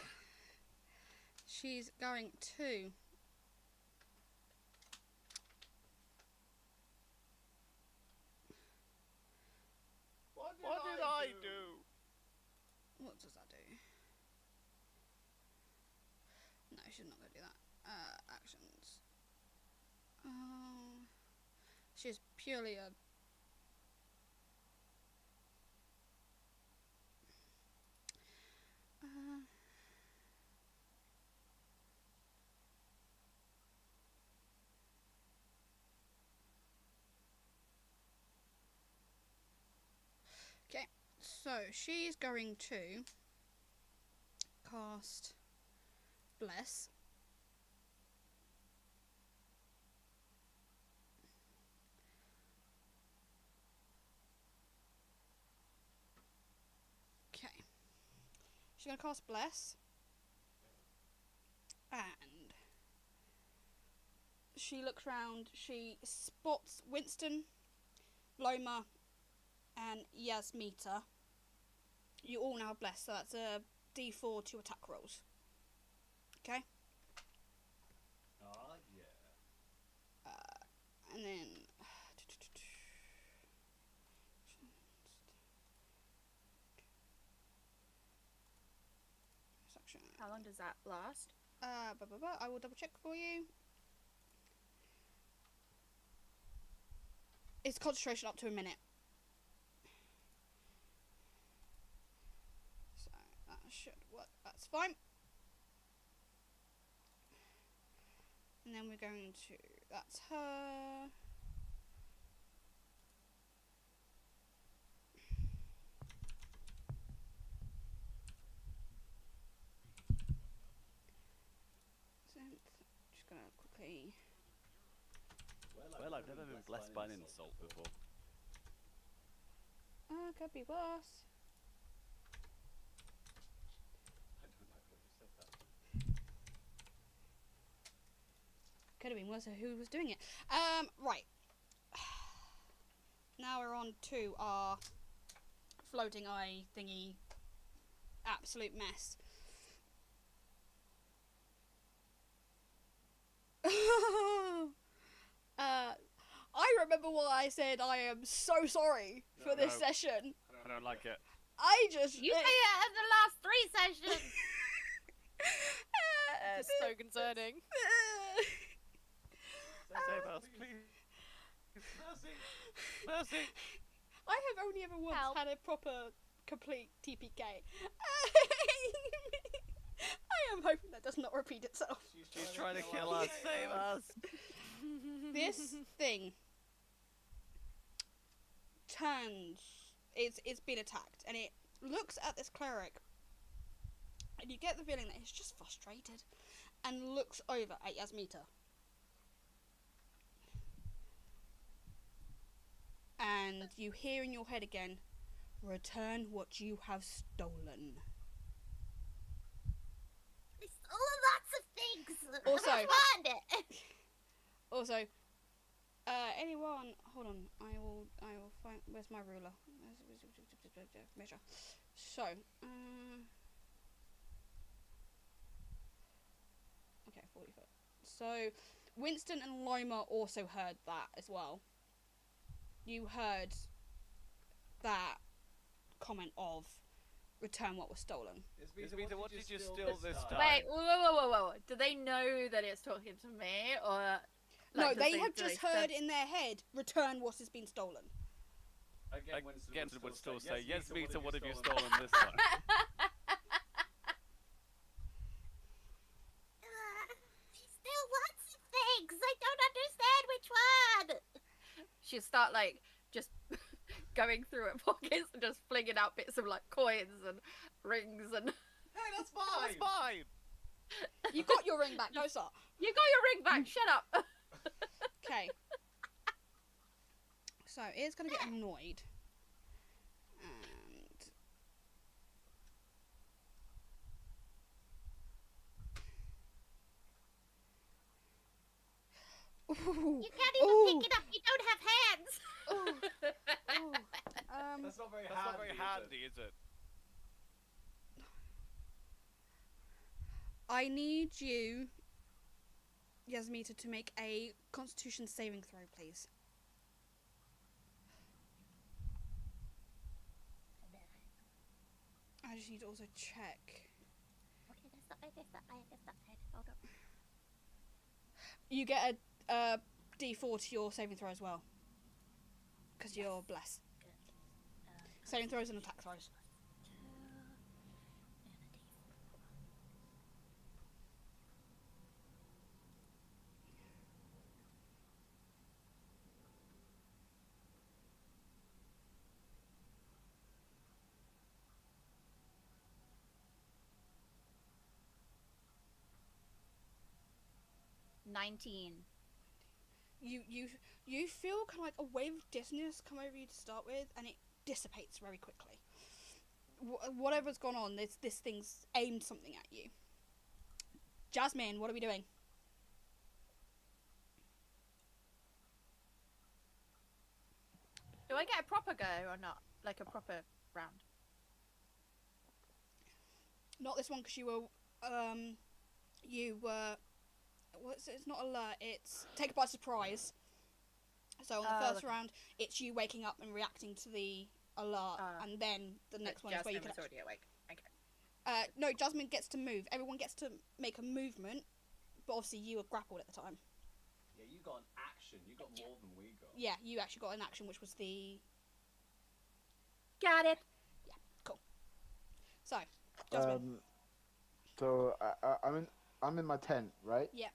She's going to. What did I do? What does that do? No, she's not going to do that. Actions. She's purely a. Okay, so she's going to cast Bless. Okay. She's going to cast Bless. And she looks round. She spots Winston, Loma, and Yasmita. You all now have Bless, so that's a D4 to attack rolls. Okay? Ah, yeah. And then... How long does that last? I will double check for you. It's concentration up to a minute. So that should work. That's fine. And then we're going to... That's her. Just gonna quickly... Well, I've never been blessed by an insult before. Could be worse. I don't like what you said that. Could have been worse who was doing it. Right. Now we're on to our floating eye thingy. Absolute mess. I remember why I said I am so sorry for this session. I don't like it. I just... You say it in the last 3 sessions. It's so concerning. Save us, please. Mercy! Mercy! I have only ever once Help. had a proper, complete TPK. I am hoping that does not repeat itself. She's trying to kill us. Save us! This thing turns. It's been attacked, and it looks at this cleric, and you get the feeling that he's just frustrated, and looks over at Yasmita. And you hear in your head again, "Return what you have stolen." I stole lots of things. Also- Which one? Also, anyone? Hold on. I will find. Where's my ruler? Measure. So, okay, 40 foot. So, Winston and Loma also heard that as well. You heard that comment of return what was stolen. Yasmita, what did you steal this time? Wait, whoa. Do they know that it's talking to me, or No, like, they have just heard sense- in their head, return what has been stolen. Again, Winston would still say, yes, Yasmita, what have you stolen this time? I stole lots of things. I don't understand which one. She'll start like just going through her pockets and just flinging out bits of like coins and rings and. Hey, that's fine! That's fine! You got your ring back, go start. You got your ring back. Shut up. Okay. So it's gonna get annoyed. And ooh, You can't even ooh, pick it up. You don't have hands. ooh, ooh. That's not very That's handy. not very handy, is it? I need you, Yasmita, to make a Constitution saving throw, please. I just need to also check. Okay, that's not. Hold on. You get a D4 to your saving throw as well, because you're blessed. Saving throws and attack throws. 19. You feel kind of like a wave of dizziness come over you to start with, and it dissipates very quickly. Whatever's gone on, this thing's aimed something at you. Jasmine, what are we doing? Do I get a proper go or not? Like a proper round? Not this one, because you were it's not alert, it's taken by surprise. So on the first round, it's you waking up and reacting to the alert, and then the next one is where you can... Jasmine was already awake. Okay. No, Jasmine gets to move. Everyone gets to make a movement, but obviously you were grappled at the time. Yeah, you got an action. You got more than we got. Yeah, you actually got an action, which was the... Got it. Yeah, cool. So, Jasmine. So I'm in my tent, right? Yeah.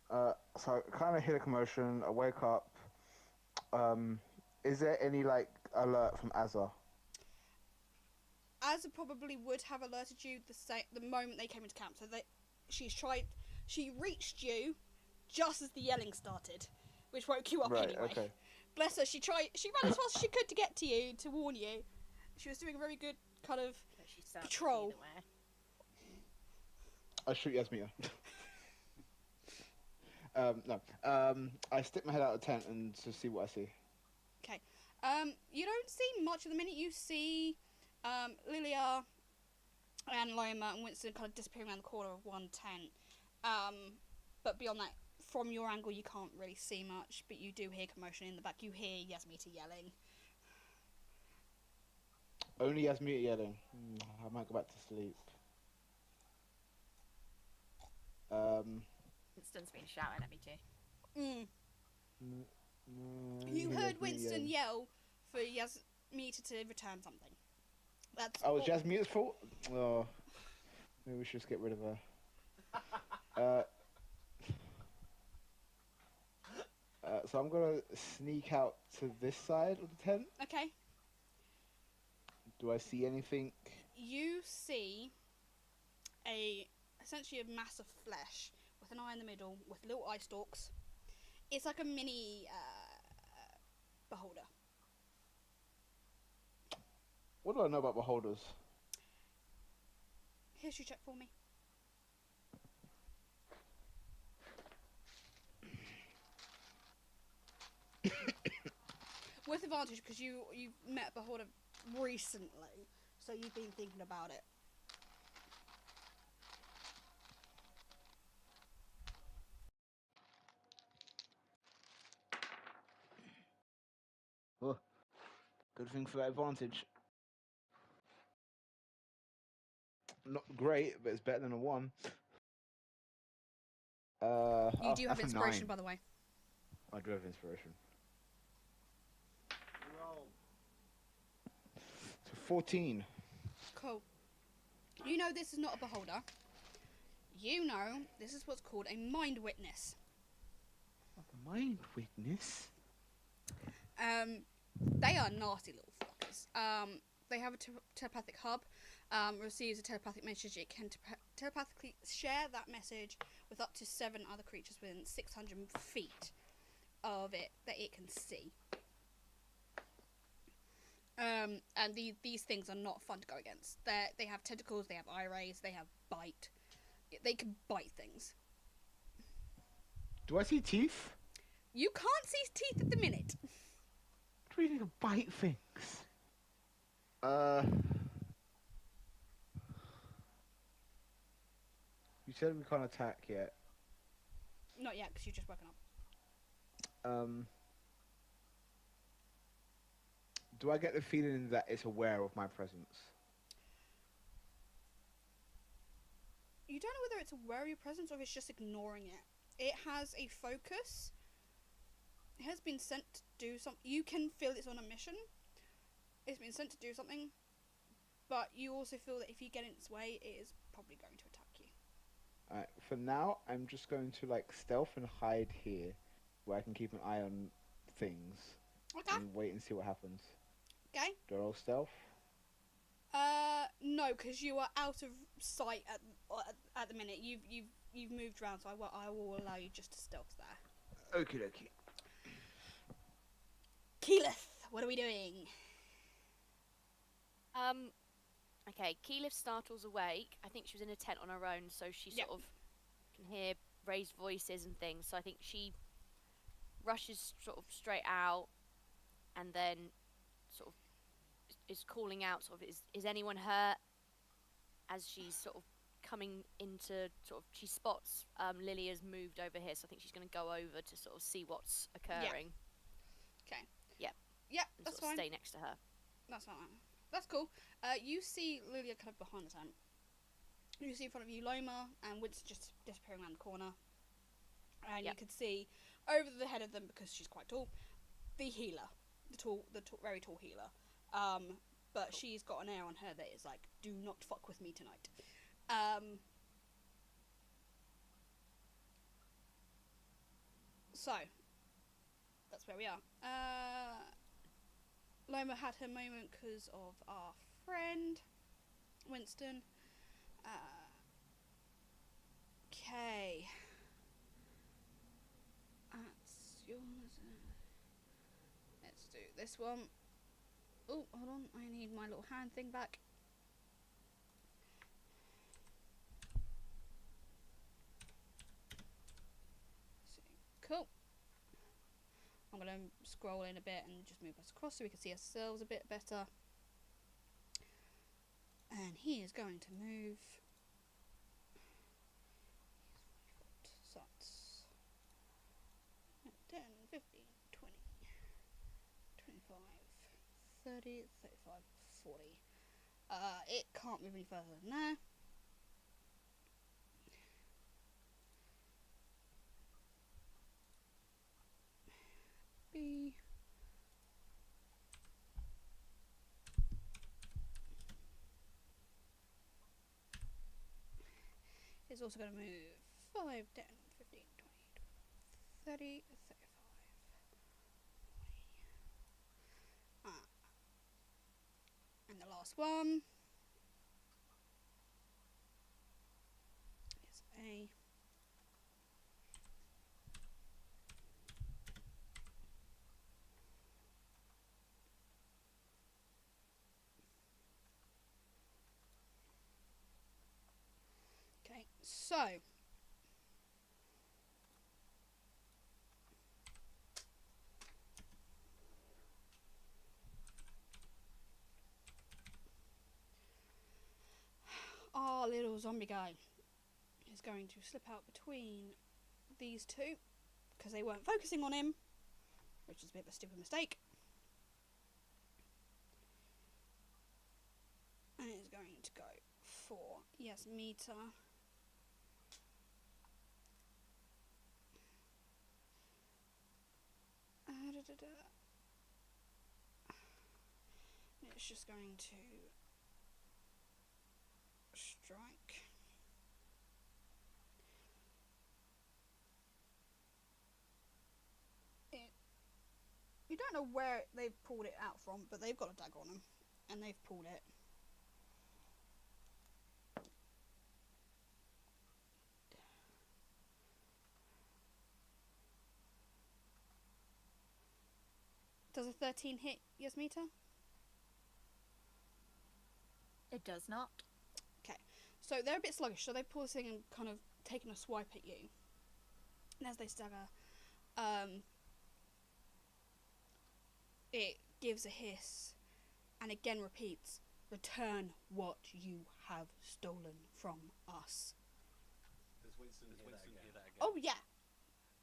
So I kind of hear a commotion. I wake up. Is there any like alert from Azza? Azza probably would have alerted you the moment they came into camp. So she reached you just as the yelling started, which woke you up anyway. Okay. Bless her. She ran as fast as she could to get to you to warn you. She was doing a very good kind of patrol. I shoot Yasmina. No. I stick my head out of the tent and to see what I see. Okay. You don't see much at the minute. You see Lilia and Loma and Winston kind of disappearing around the corner of one tent. But beyond that, from your angle, you can't really see much. But you do hear commotion in the back. You hear Yasmita yelling. Only Yasmita yelling. I might go back to sleep. Winston's been shouting at me too. You heard Winston yell for Yasmita to return something. That's was Yasmita's fault? Oh, maybe we should just get rid of her. So I'm gonna sneak out to this side of the tent. Okay. Do I see anything? You see essentially a mass of flesh with an eye in the middle with little eye stalks. It's like a mini beholder. What do I know about beholders? History check for me. With advantage, because you've met a beholder recently, so you've been thinking about it. Oh, good thing for that advantage. Not great, but it's better than a 1. You do have that's a inspiration, 9. by the way. I do have inspiration. Roll. So 14. Cool. You know this is not a beholder. You know this is what's called a mind witness. A mind witness? They are nasty little fuckers. They have a telepathic hub. Receives a telepathic message. It can telepathically share that message with up to 7 other creatures within 600 feet of it that it can see. And these things are not fun to go against. They have tentacles, they have eye rays, they have bite. They can bite things. Do I see teeth? You can't see teeth at the minute. Do we need to bite things? You said we can't attack yet. Not yet, because you've just woken up. Do I get the feeling that it's aware of my presence? You don't know whether it's aware of your presence or if it's just ignoring it. It has a focus. It has been sent to do something. You can feel it's on a mission. It's been sent to do something. But you also feel that if you get in its way, it is probably going to attack you. Alright, for now, I'm just going to like stealth and hide here, where I can keep an eye on things. Okay. And wait and see what happens. Okay. Do I roll stealth? No, because you are out of sight at the minute. You've you've moved around, so I will allow you just to stealth there. Okie dokie. Keyleth, what are we doing? Okay, Keyleth startles awake. I think she was in a tent on her own, so she Yep. sort of can hear raised voices and things. So I think she rushes sort of straight out, and then sort of is calling out. Sort of, is anyone hurt? As she's sort of coming into sort of, she spots Lily has moved over here, so I think she's going to go over to sort of see what's occurring. Okay. Yep. Yep, And that's sort of fine. stay next to her. That's fine. That's cool. You see Lilia kind of behind the tent. You see in front of you Loma and Winston just disappearing around the corner. And you can see over the head of them, because she's quite tall, the healer, the very tall healer. But she's got an air on her that is like, do not fuck with me tonight. So that's where we are. Loma had her moment because of our friend Winston. Okay. That's yours. Let's do this one. Oh, hold on. I need my little hand thing back. Cool. I'm going to scroll in a bit and just move us across so we can see ourselves a bit better. And he is going to move. So that's 10, 15, 20, 25, 30, 35, 40. It can't move any further than there. B. Is also going to move 5, 10, 15, 20, 30, 35, 40. And the last one is a... Okay, so... our little zombie guy is going to slip out between these two because they weren't focusing on him, which is a bit of a stupid mistake. And it's going to go for Yasmita. It's just going to strike. You don't know where they've pulled it out from, but they've got a dagger on them, and they've pulled it. Does a 13 hit Yasmita? It does not. Okay, so they're a bit sluggish, so they pull this thing and kind of taking a swipe at you. And as they stagger, it gives a hiss and again repeats, "Return what you have stolen from us." Does Winston hear that again? Oh yeah.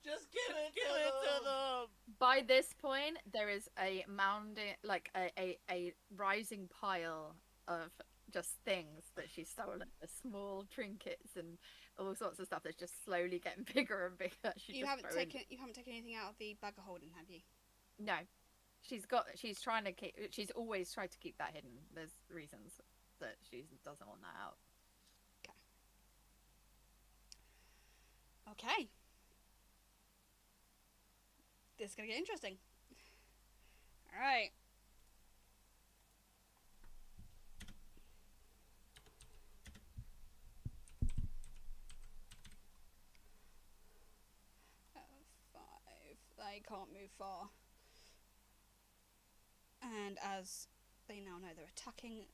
Just give it to them! By this point, there is a mounding, like a rising pile of just things that she's stolen, the small trinkets and all sorts of stuff that's just slowly getting bigger and bigger. You haven't taken anything out of the bag of holding, have you? No, she's always tried to keep that hidden. There's reasons that she doesn't want that out. Okay. This is gonna get interesting. All right. they can't move far. And as they now know they're attacking,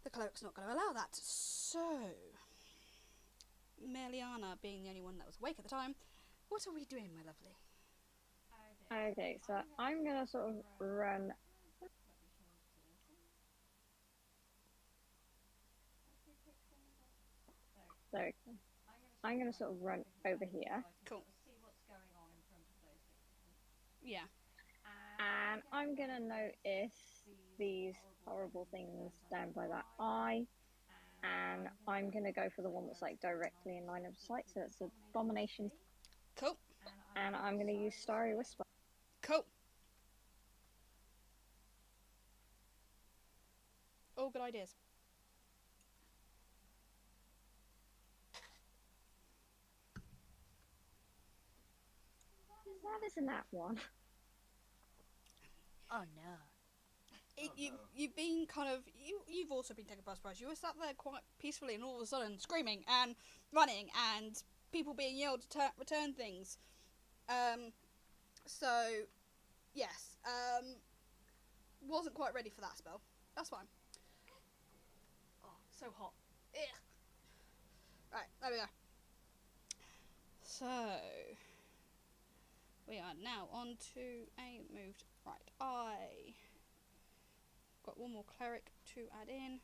the cleric's not going to allow that. So, Meliana, being the only one that was awake at the time, what are we doing, my lovely? Okay, so I'm gonna sort of run. So I'm gonna sort of run over here. Cool. Yeah. And I'm gonna notice these horrible things down by that eye. And I'm gonna go for the one that's like directly in line of sight. So it's Abomination. Cool. And I'm gonna use Starry Whisper. Cool. All good ideas. That isn't that one. Oh no. You've been kind of you've also been taken by surprise. You were sat there quite peacefully, and all of a sudden screaming and running, and people being yelled to return things. So yes, wasn't quite ready for that spell. That's fine. Oh, so hot. Ugh. Right, there we go. So we are now on to a moved right eye. Got one more cleric to add in.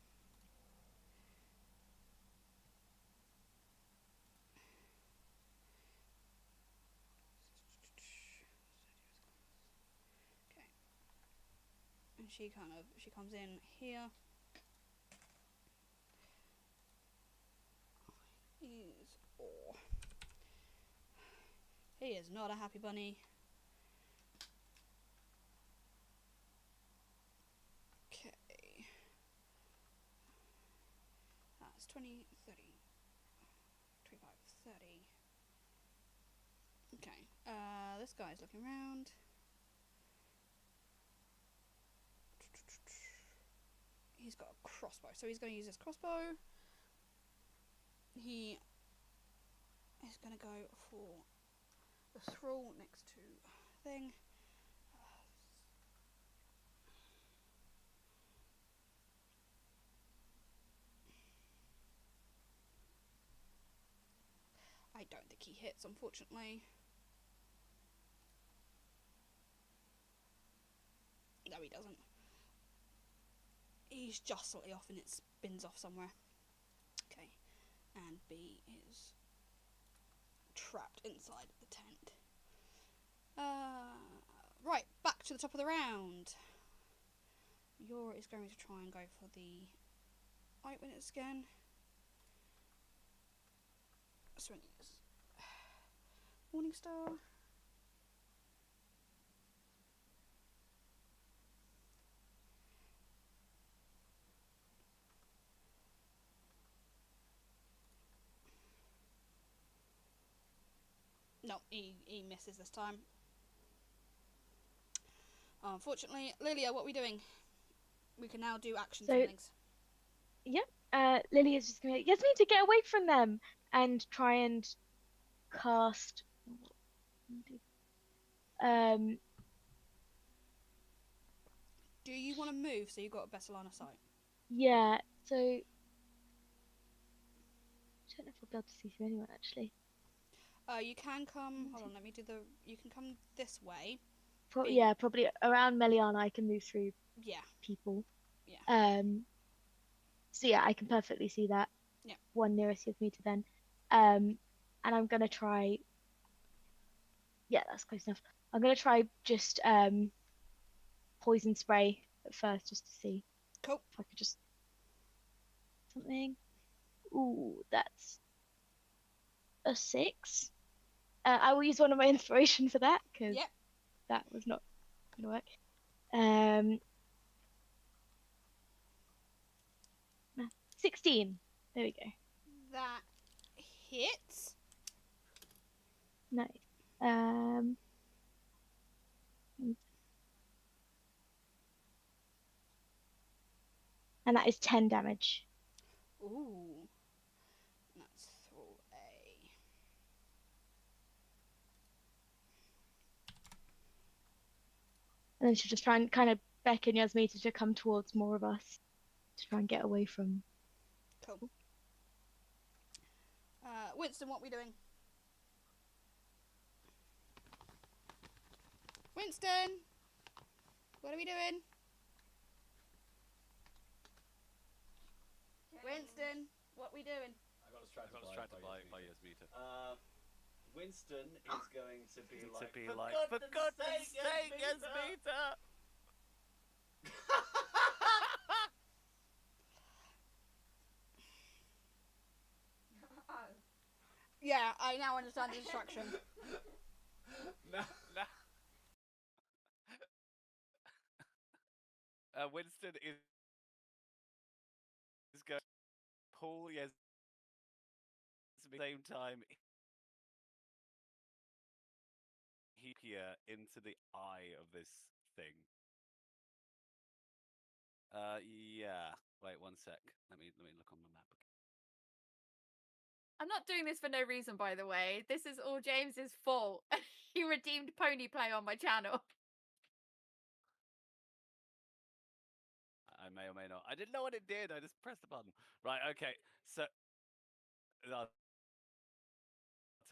Okay. And she comes in here. He is not a happy bunny. Okay. That's 20, 30, 25, 30. Okay. This guy's looking around. He's got a crossbow, so he's going to use his crossbow. He is going to go for the thrall next to thing. I don't think he hits, unfortunately. No, he doesn't. He's just slightly off and it spins off somewhere. Okay. And B is trapped inside the tent. Right, back to the top of the round. Yor is going to try and go for the eyewitness again. Swing is Morningstar. No, he misses this time. Unfortunately, Lilia, what are we doing? We can now do actions and things. Yep. Lily is just going to Yasmin to get away from them and try and cast. Do you want to move so you've got a better line of sight? Yeah. So I don't know if I'll be able to see through anyone actually. You can come. Hold on, let me do the. You can come this way. Yeah, probably around Meliana. I can move through. Yeah. People. Yeah. So yeah, I can perfectly see that. Yeah. One nearest with me to then. And I'm gonna try. Yeah, that's close enough. I'm gonna try just poison spray at first, just to see. Cool. If I could just something. Ooh, that's a 6. I will use one of my inspiration for that because that was not gonna work. 16. There we go. That hits. Nice. And that is 10 damage. Ooh. That's through a. And then she'll just try and kind of beckon Yasmita to come towards more of us to try and get away from. Cool. Winston, what are we doing? Winston! What are we doing? Winston, what are we doing? I got distracted by Yasmita. Winston is going to be like, for goodness sake, Yasmita! Yeah, I now understand the distraction. no. Winston is going to pull Yasmita at the same time. He peer into the eye of this thing. Yeah. Wait 1 sec. Let me look on the map. I'm not doing this for no reason, by the way. This is all James's fault. He redeemed pony play on my channel. I may or may not. I didn't know what it did. I just pressed the button. Right. Okay. So.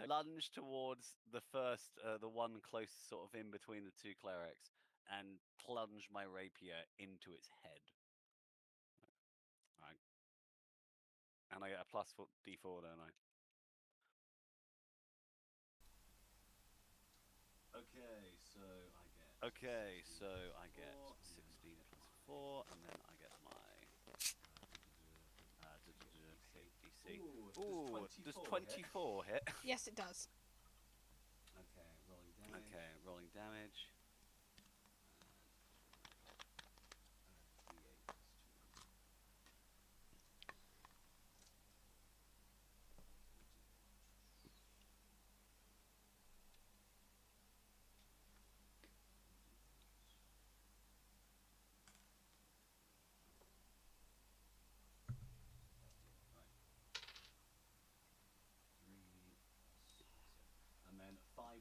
Lunge towards the first, the one close sort of in between the two clerics, and plunge my rapier into its head. Right. And I get a plus D4, don't I? Okay, so I get. 16 plus 4, and then I get my DC. Ooh, does 24 hit? Yes, it does. Okay, rolling damage. Okay, rolling damage.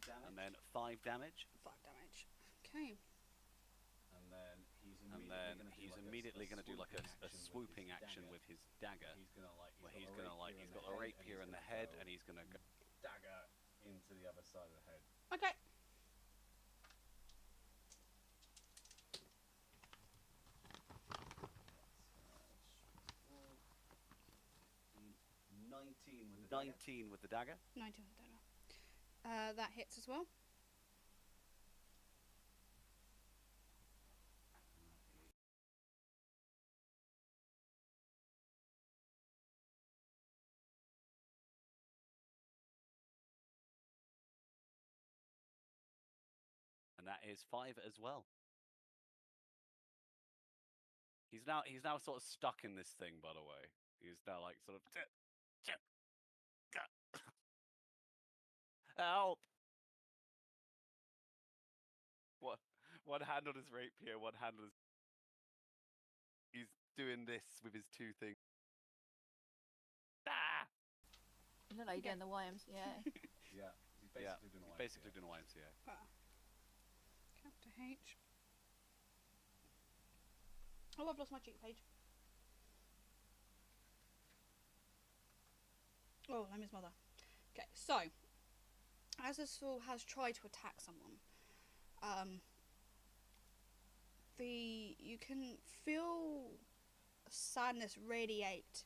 And then 5 damage. 5 damage. Okay. And then he's immediately going to do like a swooping action with his dagger. He's got a rapier in the head, and he's going to go dagger into the other side of the head. Okay. Nineteen with the dagger. 19 with the dagger. That hits as well. And that is 5 as well. He's now sort of stuck in this thing, by the way. He's now like sort of help. What? One hand on his rapier, one hand on his. He's doing this with his two things. Ah! You look like you're doing the YMCA. Yeah, he's basically doing a YMCA. Capital H. Oh, I've lost my cheat page. Oh, I'm his mother. Okay, so as this fool has tried to attack someone, you can feel sadness radiate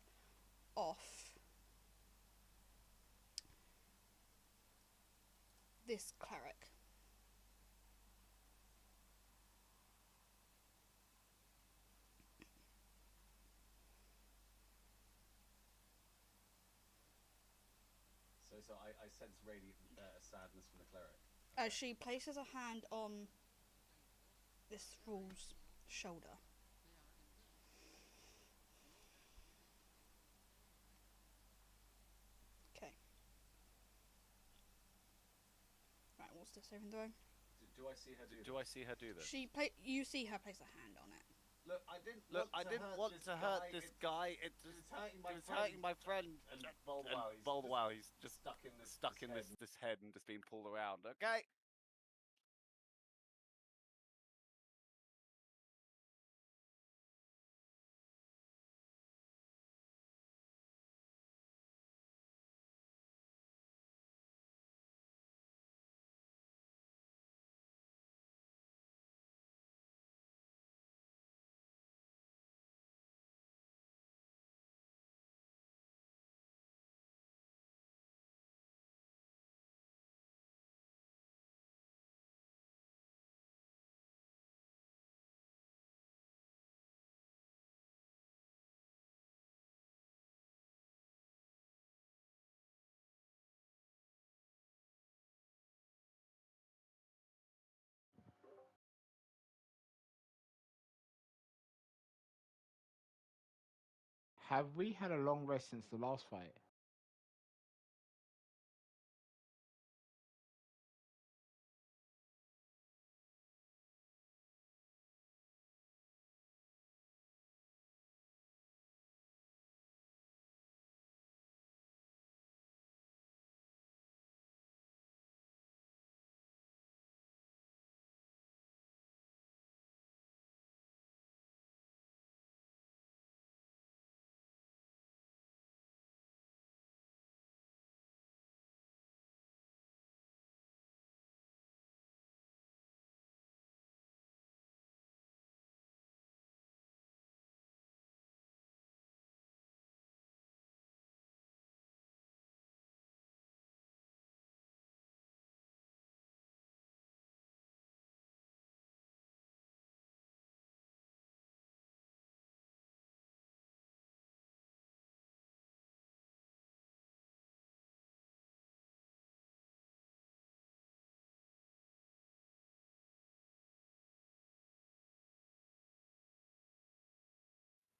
off this cleric. So I sense radiant sadness from the cleric. As she places a hand on this fool's shoulder. Okay. Right, what's this saving throw? Do I see her do this? You see her place a hand on it. Look, I didn't want to hurt this guy. It was hurting my friend. And Boldwow, he's just stuck in this head and just being pulled around. Okay. Have we had a long rest since the last fight?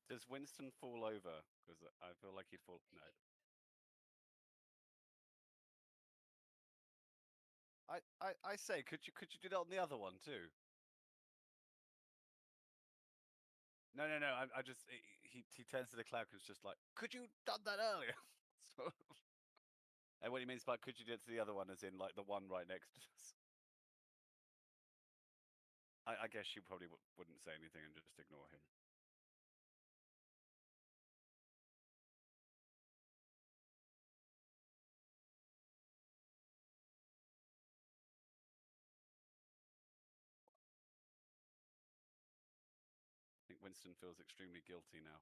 Does Winston fall over? Because I feel like he'd fall. No. I say, could you do that on the other one too? No, no, no. I just he turns to the cloud and is just like, could you done that earlier? So, and what he means by could you do it to the other one, as in like the one right next to us. I guess she probably wouldn't say anything and just ignore him. I think Winston feels extremely guilty now.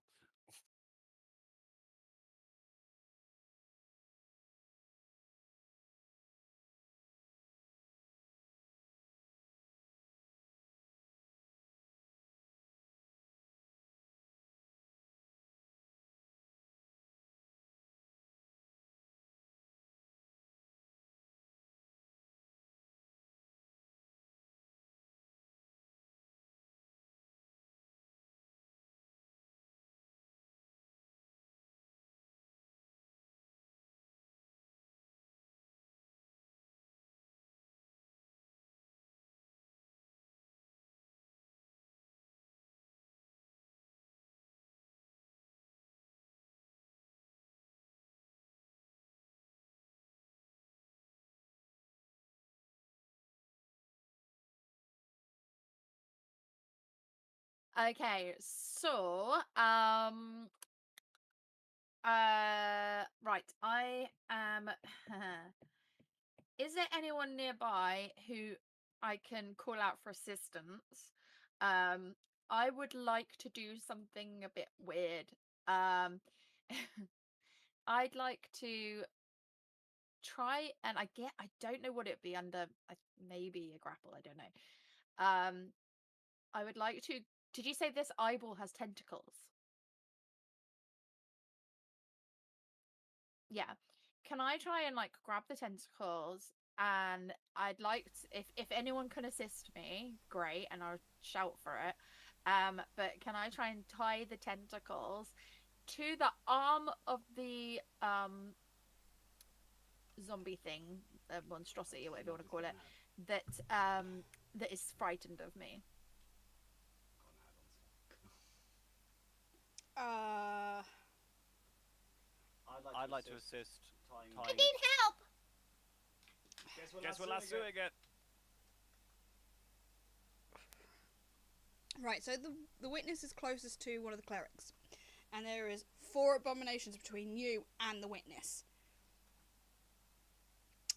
Okay, so right, I am is there anyone nearby who I can call out for assistance? I would like to do something a bit weird. I'd like to try, and I don't know what it'd be under, maybe a grapple, I don't know. I would like to. Did you say this eyeball has tentacles? Yeah. Can I try and like grab the tentacles? And I'd like to, if anyone can assist me, great, and I'll shout for it. But can I try and tie the tentacles to the arm of the zombie thing, monstrosity, or whatever you want to call it, that is frightened of me? I'd like to assist tying. I need help! Guess we're lassoing it. Right, so the witness is closest to one of the clerics, and there is 4 abominations between you and the witness.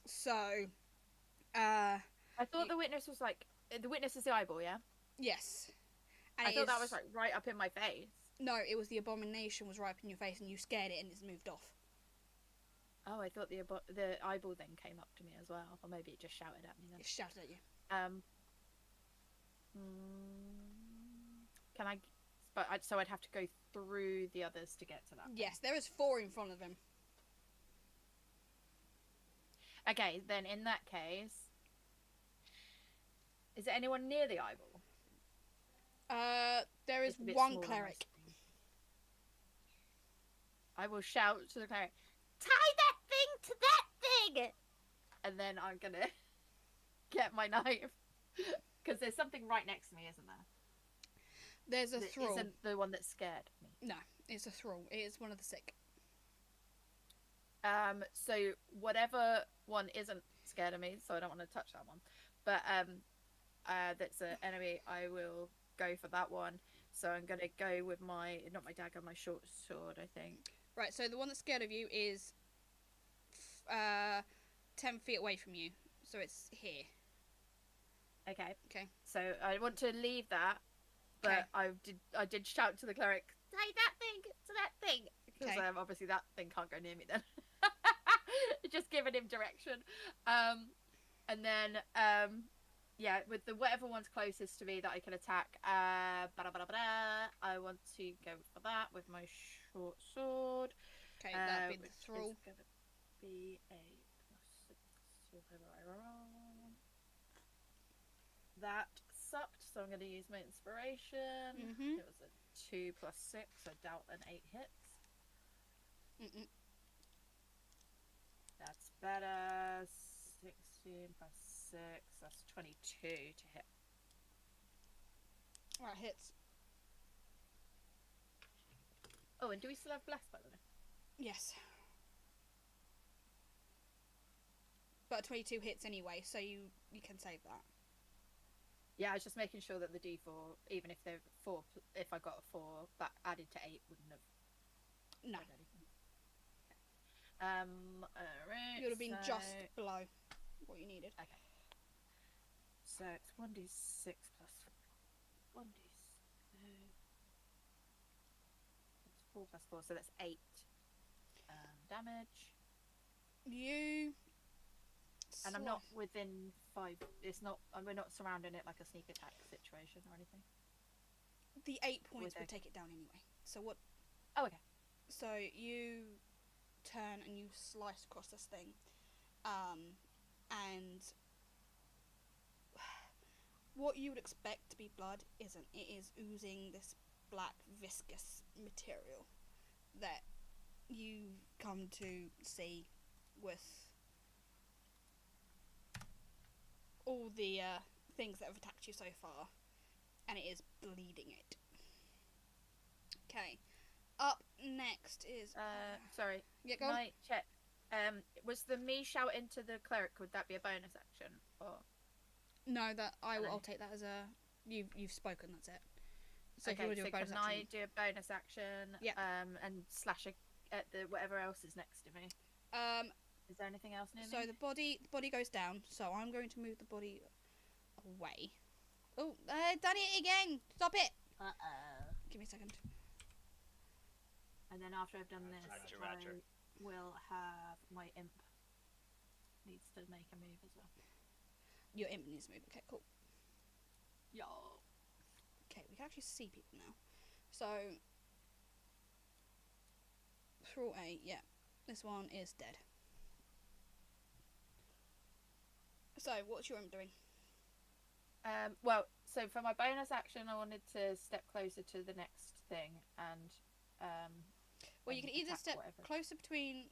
So, I thought the witness was like the witness is the eyeball, yeah. Yes, and I thought that was like right up in my face. No, it was the abomination was right up in your face, and you scared it, and it's moved off. Oh, I thought the eyeball then came up to me as well, or maybe it just shouted at me then. It shouted at you. Can I? But so I'd have to go through the others to get to that. Yes, there is 4 in front of him. Okay, then in that case, is there anyone near the eyeball? There is one cleric. I will shout to the cleric, tie that thing to that thing! And then I'm gonna get my knife. Because there's something right next to me, isn't there? There's a thrall. Isn't the one that scared me. No, it's a thrall. It is one of the sick. So whatever one isn't scared of me, so I don't want to touch that one. But that's an enemy, I will go for that one. So I'm gonna go with not my dagger, my short sword, I think. Right, so the one that's scared of you is 10 feet away from you. So it's here. Okay. Okay. So I want to leave that, but I did shout to the cleric, tie that thing to that thing. Because obviously that thing can't go near me then. Just giving him direction. And then with the whatever one's closest to me that I can attack, I want to go for that with my short sword. Okay, that'd be the thrall. It's gonna be a +6 whatever I roll. That sucked, so I'm going to use my inspiration. It was a 2 + 6, I doubt an 8 hits. That's better. 16 + 6, that's 22 to hit. Alright, hits. Oh, and do we still have bless, by the way? Yes. But 22 hits anyway, so you can save that. Yeah, I was just making sure that the D4, even if they're 4, if I got a 4, that added to 8 wouldn't have. No. Alright. You would have been just below what you needed. Okay. So it's 1d6 plus 1d6. It's 4 plus 4, so that's 8 damage. You. And I'm not within 5. We're not surrounding it like a sneak attack situation or anything. The 8 points would take it down anyway. So what? Oh, okay. So you turn and you slice across this thing, and what you would expect to be blood isn't. It is oozing this black viscous material that you come to see with all the things that have attacked you so far, and it is bleeding it. Okay, up next is sorry. Yeah, go on. Can I check? Was the me shouting to the cleric, would that be a bonus action or? No, that I'll take that as a you've spoken. That's it. So okay, if you want to do a bonus can action, I do a bonus action? Yeah. And slash at the whatever else is next to me. Is there anything else near me? So the body goes down. So I'm going to move the body away. Oh, I've done it again. Stop it. Give me a second. And then after I've done this, I will have my imp needs to make a move as well. Your imp needs to move. Okay, cool. Yo. Okay, we can actually see people now. So through A, yeah, this one is dead. So what's your imp doing? Well, so for my bonus action, I wanted to step closer to the next thing and well, you can either step closer between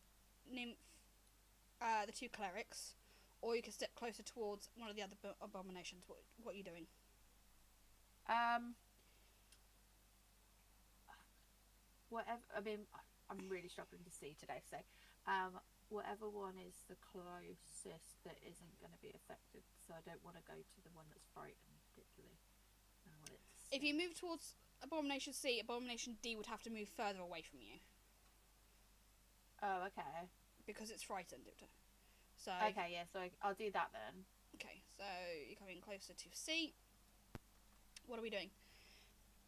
Nymph, the two clerics, or you can step closer towards one of the other abominations. What are you doing? Whatever. I mean, I'm really struggling to see today. So, whatever one is the closest that isn't going to be affected. So I don't want to go to the one that's frightened particularly. I want it to see. If you move towards Abomination C, Abomination D would have to move further away from you. Oh, okay. Because it's frightened. So. Okay, yeah. So I'll do that then. Okay, so you're coming closer to C. What are we doing?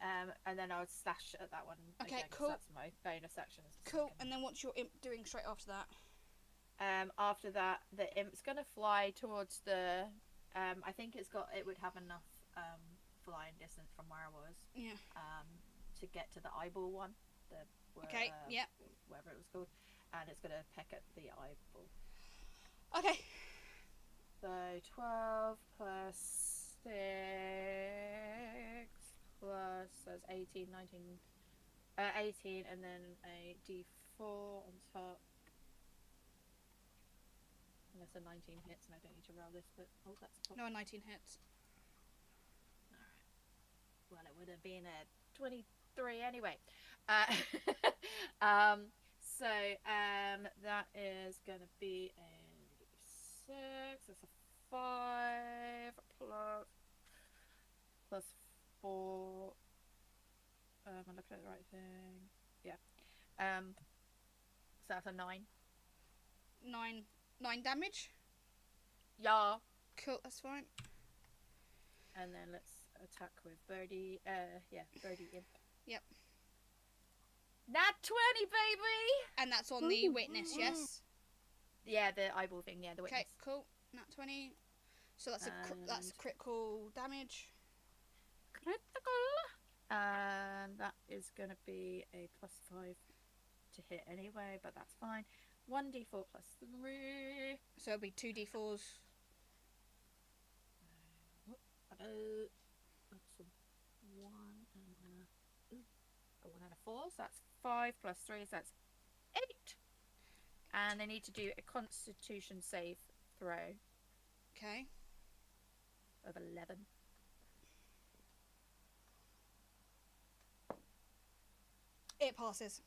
And then I'll slash at that one. Okay, again, cool. That's my bonus action. Cool. And then what's your imp doing straight after that? After that, the imp's gonna fly towards the. I think it would have enough flying distance from where I was. Yeah. To get to the eyeball one. Okay. Yeah. Whatever it was called, and it's gonna peck at the eyeball. Okay. So 12 plus 6 plus, so it's 18, 19, 18, and then a d4 4 on top. Unless a 19 hits and I don't need to roll this, but oh, that's top. No, 19 hits. Alright. Well, it would have been a 23 anyway. So that is going to be a 6. That's a 5 plus 4. Am I looking at the right thing? Yeah. So that's a 9. 9 damage. Yeah. Cool, that's fine. And then let's attack with Birdie. Birdie Imp. Yep. Nat 20, baby! And that's on the witness, yes? Yeah, the eyeball thing, yeah, the witness. Okay, cool. Nat 20. So that's that's critical damage. Critical! And that is going to be a +5 to hit anyway, but that's fine. 1d4 plus 3. So it'll be 2d4s. That's a 1 and a 4, so that's 5 plus 3, so that's 8. And they need to do a Constitution save throw. Okay. Of 11. It passes.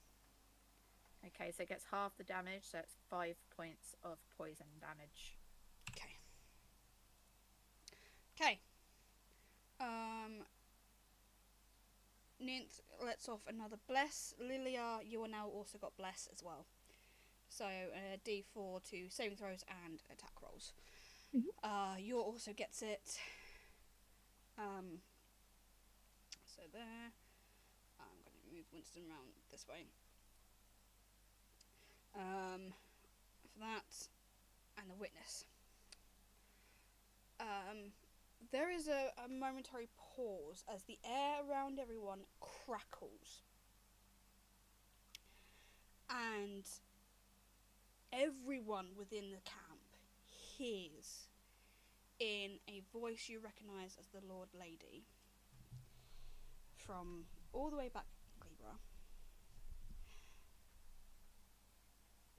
Okay, so it gets half the damage, so it's 5 points of poison damage. Okay. Okay. Nint lets off another bless. Lilia, you are now also got bless as well. So D4 to saving throws and attack rolls. Yor also gets it. So there. I'm going to move Winston around this way. For that, and the witness. There is a momentary pause as the air around everyone crackles. And everyone within the camp hears, in a voice you recognise as the Lord Lady, from all the way back in Libra.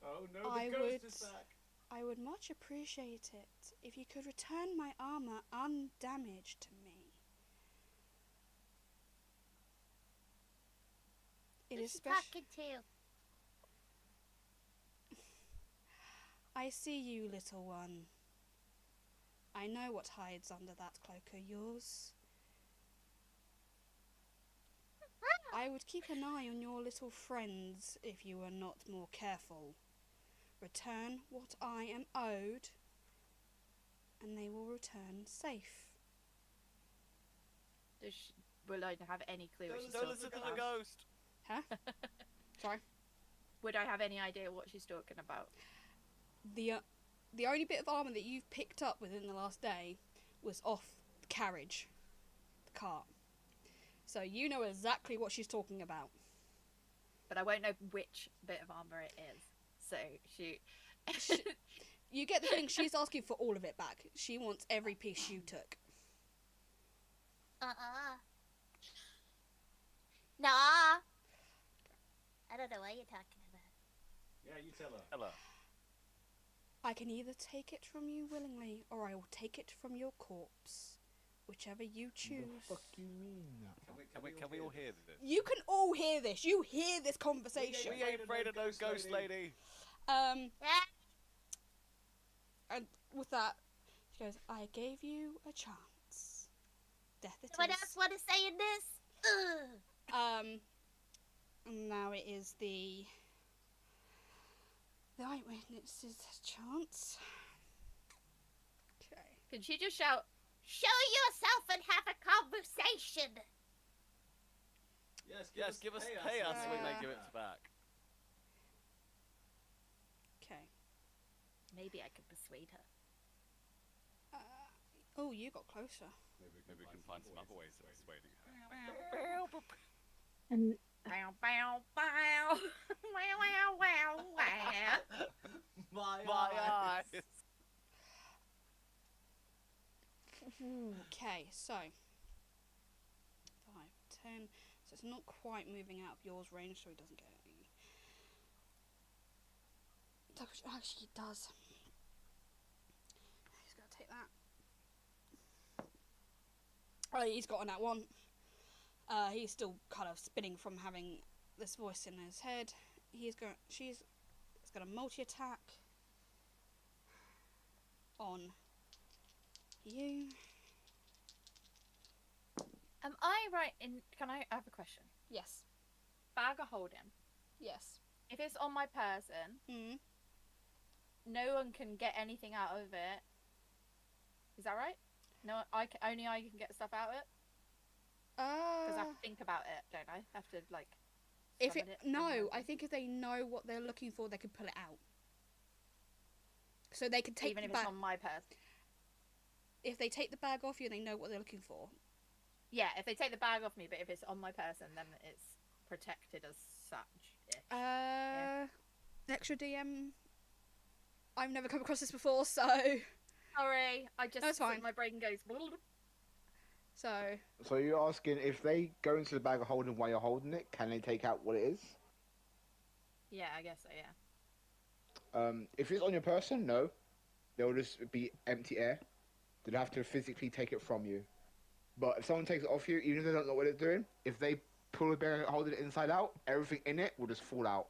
Oh no, the ghost is back. I would much appreciate it if you could return my armour undamaged to me. It is special. Talking to. I see you, little one. I know what hides under that cloak of yours. I would keep an eye on your little friends if you were not more careful. Return what I am owed, and they will return safe. Will I have any clue what she's Don't talking listen to about? the ghost. Huh? Sorry? Would I have any idea what she's talking about? The only bit of armour that you've picked up within the last day was off the carriage, the cart. So you know exactly what she's talking about. But I won't know which bit of armour it is. So she... You get the feeling she's asking for all of it back. She wants every piece you took. Nah. I don't know what you're talking about. Yeah, you tell her. Tell her. I can either take it from you willingly, or I will take it from your corpse. Whichever you choose. The fuck you mean? Can we all hear this? You can all hear this. You hear this conversation. We ain't afraid of no ghost lady. And with that, she goes, I gave you a chance. Death it Someone is. else want to say in this? Ugh. Now it is the eyewitness's chance. Okay. Can she just shout, Show yourself and have a conversation. Yes, give us pay us so we may give it back. Okay. maybe I could persuade her. Oh, you got closer. Maybe we can find some other ways of persuading her. And Bow, bow, bow. Wow, wow, wow, wow. My eyes. Okay, so 5, 10. So it's not quite moving out of yours range, so it doesn't get any. Actually, it does. He's gonna take that. Oh, he's got on that one. He's still kind of spinning from having this voice in his head. She's gonna multi-attack on you. Am I right in? Can I have a question? Yes. Bag of holding. Yes. If it's on my person, no one can get anything out of it. Is that right? No, only I can get stuff out of it. Because I have to think about it, don't I? I have to like. I think if they know what they're looking for, they can pull it out. So they can take even the if bag. it's on my person. If they take the bag off you, they know what they're looking for. Yeah, if they take the bag off me, but if it's on my person, then it's protected as such. Extra DM. I've never come across this before, so. Sorry, I just. That's fine. My brain goes. So you're asking if they go into the bag of holding while you're holding it, can they take out what it is? Yeah, I guess so. Yeah. If it's on your person, no. They'll just be empty air. They'll have to physically take it from you. But if someone takes it off you, even if they don't know what they're doing, if they pull the bag holding it inside out, everything in it will just fall out.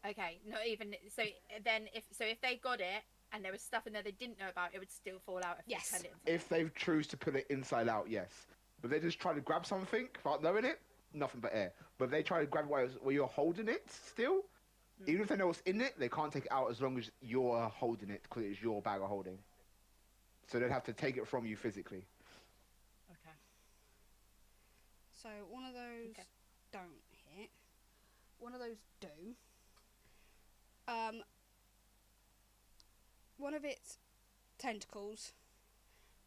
Okay, not even so. Then if they got it and there was stuff in there they didn't know about, it would still fall out. If they turned it inside If they choose to put it inside out, yes. But they just try to grab something without knowing it, nothing but air. But if they try to grab it while you're holding it still, even if they know what's in it, they can't take it out as long as you're holding it because it's your bag of holding. So they'd have to take it from you physically. Okay. So one of those don't hit. One of those do. One of its tentacles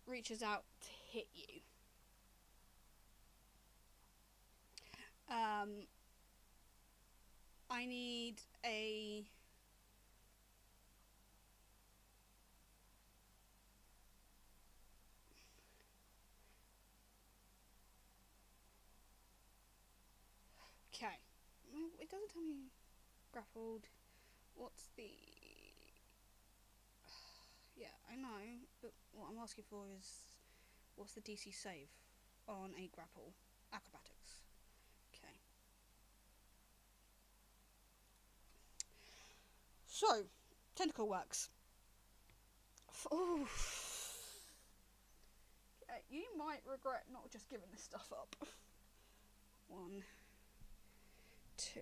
reaches out to hit you. I need a... Okay. It doesn't tell me grappled. What's the... Yeah, I know, but what I'm asking for is what's the DC save on a grapple? Acrobatics. Okay. So, tentacle works. Ooh. Okay, you might regret not just giving this stuff up. 1, 2.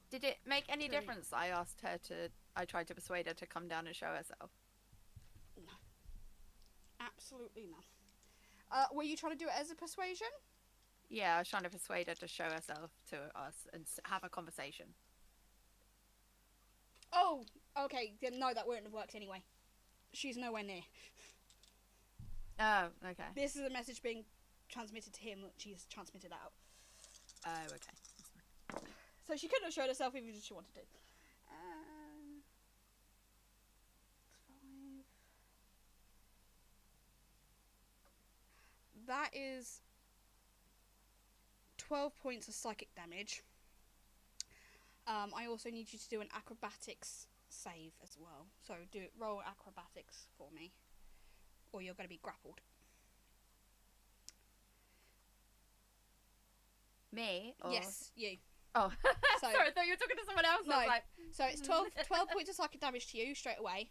Did it make any 3. difference? I tried to persuade her to come down and show herself. No. Absolutely none. Were you trying to do it as a persuasion? Yeah, I was trying to persuade her to show herself to us and have a conversation. Oh, okay. No, that wouldn't have worked anyway. She's nowhere near. Oh, okay. This is a message being transmitted to him that she's transmitted out. Oh, okay. So she couldn't have showed herself even if she wanted to. 5. That is 12 points of psychic damage. I also need you to do an acrobatics save as well. So roll acrobatics for me, or you're going to be grappled. Me? Or... Yes, you. Oh, So, sorry, I thought you were talking to someone else. No, I was like... so it's 12 points of psychic damage to you straight away.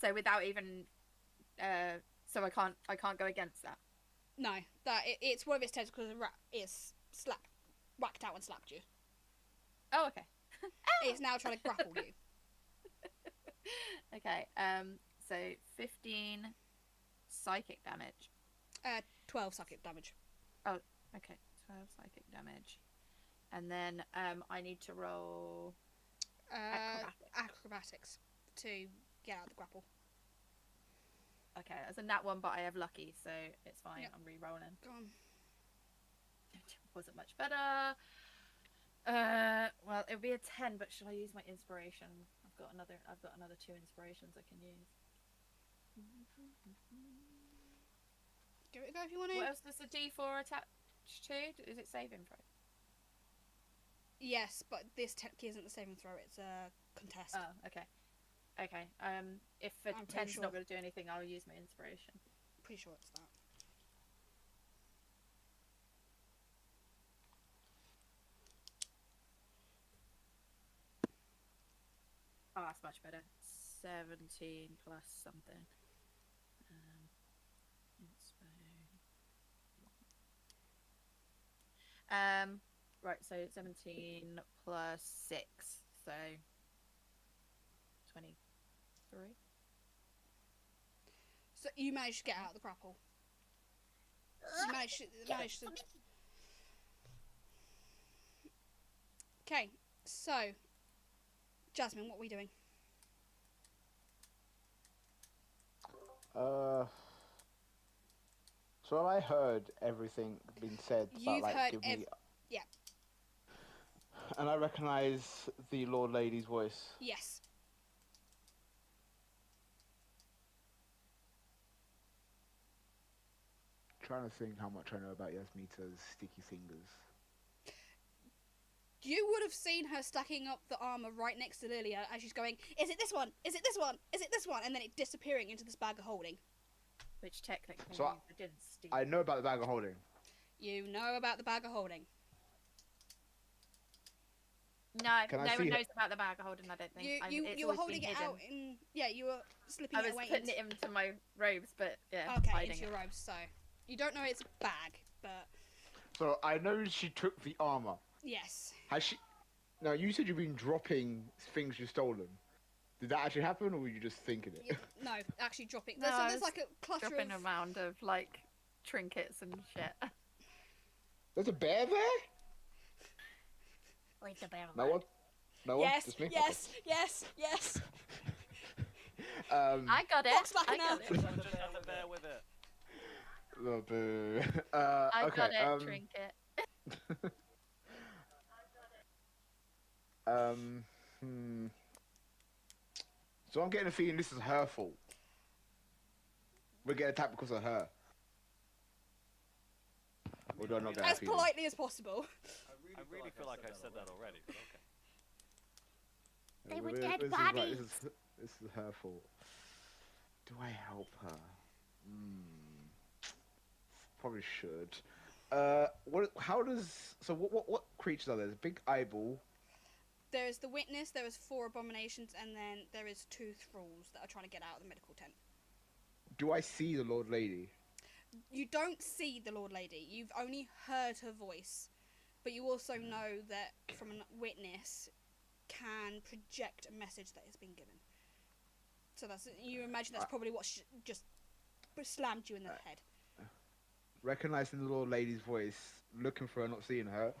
So without even, so I can't go against that. No, it's one of its tentacles is whacked out and slapped you. Oh, okay. It's now trying to grapple you. Okay. So 15 psychic damage. 12 psychic damage. Oh, okay. 12 psychic damage. And then I need to roll acrobatics to get out of the grapple. Okay, that's a nat 1, but I have lucky, so it's fine. Yep. I'm re-rolling. Go on. It wasn't much better. Well, it would be a 10, but should I use my inspiration? I've got another 2 inspirations I can use. Give it a go if you want to. What else does the D4 attach to? Is it saving throw? Yes, but this technically isn't the saving throw. It's a contest. Oh, okay. Okay. If a I'm pretty 10's sure. not going to do anything, I'll use my inspiration. Pretty sure it's that. Oh, that's much better. 17 plus something. Right, so 17 plus 6, so 23. So you managed to get out of the grapple. You managed to... Okay, so Jasmine, what are we doing? So have I heard everything being said You've about, like, heard give me... Yeah. And I recognise the Lord Lady's voice. Yes. Trying to think how much I know about Yasmita's sticky fingers. You would have seen her stacking up the armour right next to Lilia as she's going, is it this one? Is it this one? Is it this one? And then it disappearing into this bag of holding. Which technically So I didn't steal. I know about the bag of holding. You know about the bag of holding. No, Can I no one see knows about the bag of holding, I don't think. You were holding it out in... Yeah, you were slipping I it was away. putting it into my robes, but yeah, Okay, hiding into it. your robes, so... You don't know it's a bag, but... So I know she took the armour. Yes. Has she... Now, you said you've been dropping things you've stolen. Did that actually happen, or were you just thinking it? No, actually dropping. No, There's like a clutter dropping of... around of like trinkets and shit. There's a bear there? Leave the bear No alone. one? No one? Yes, Just me? yes, yes, yes. I got it. Fox back I now. got it. Just have the bear with it. Oh, boo. I okay, got it, trinket. So I'm getting a feeling this is her fault. We're getting attacked because of her. Or do I not get As that feeling? politely as possible. I really feel like I said that already, but okay. They were This dead is right, bodies. This is her fault. Do I help her? Probably should. What creatures are there? There's a big eyeball. There is the witness, there is 4 abominations, and then there is 2 thralls that are trying to get out of the medical tent. Do I see the Lord Lady? You don't see the Lord Lady, you've only heard her voice, but you also know that from a witness can project a message that has been given. So you imagine that's probably what just slammed you in the head. Recognizing the Lord Lady's voice, looking for her, not seeing her.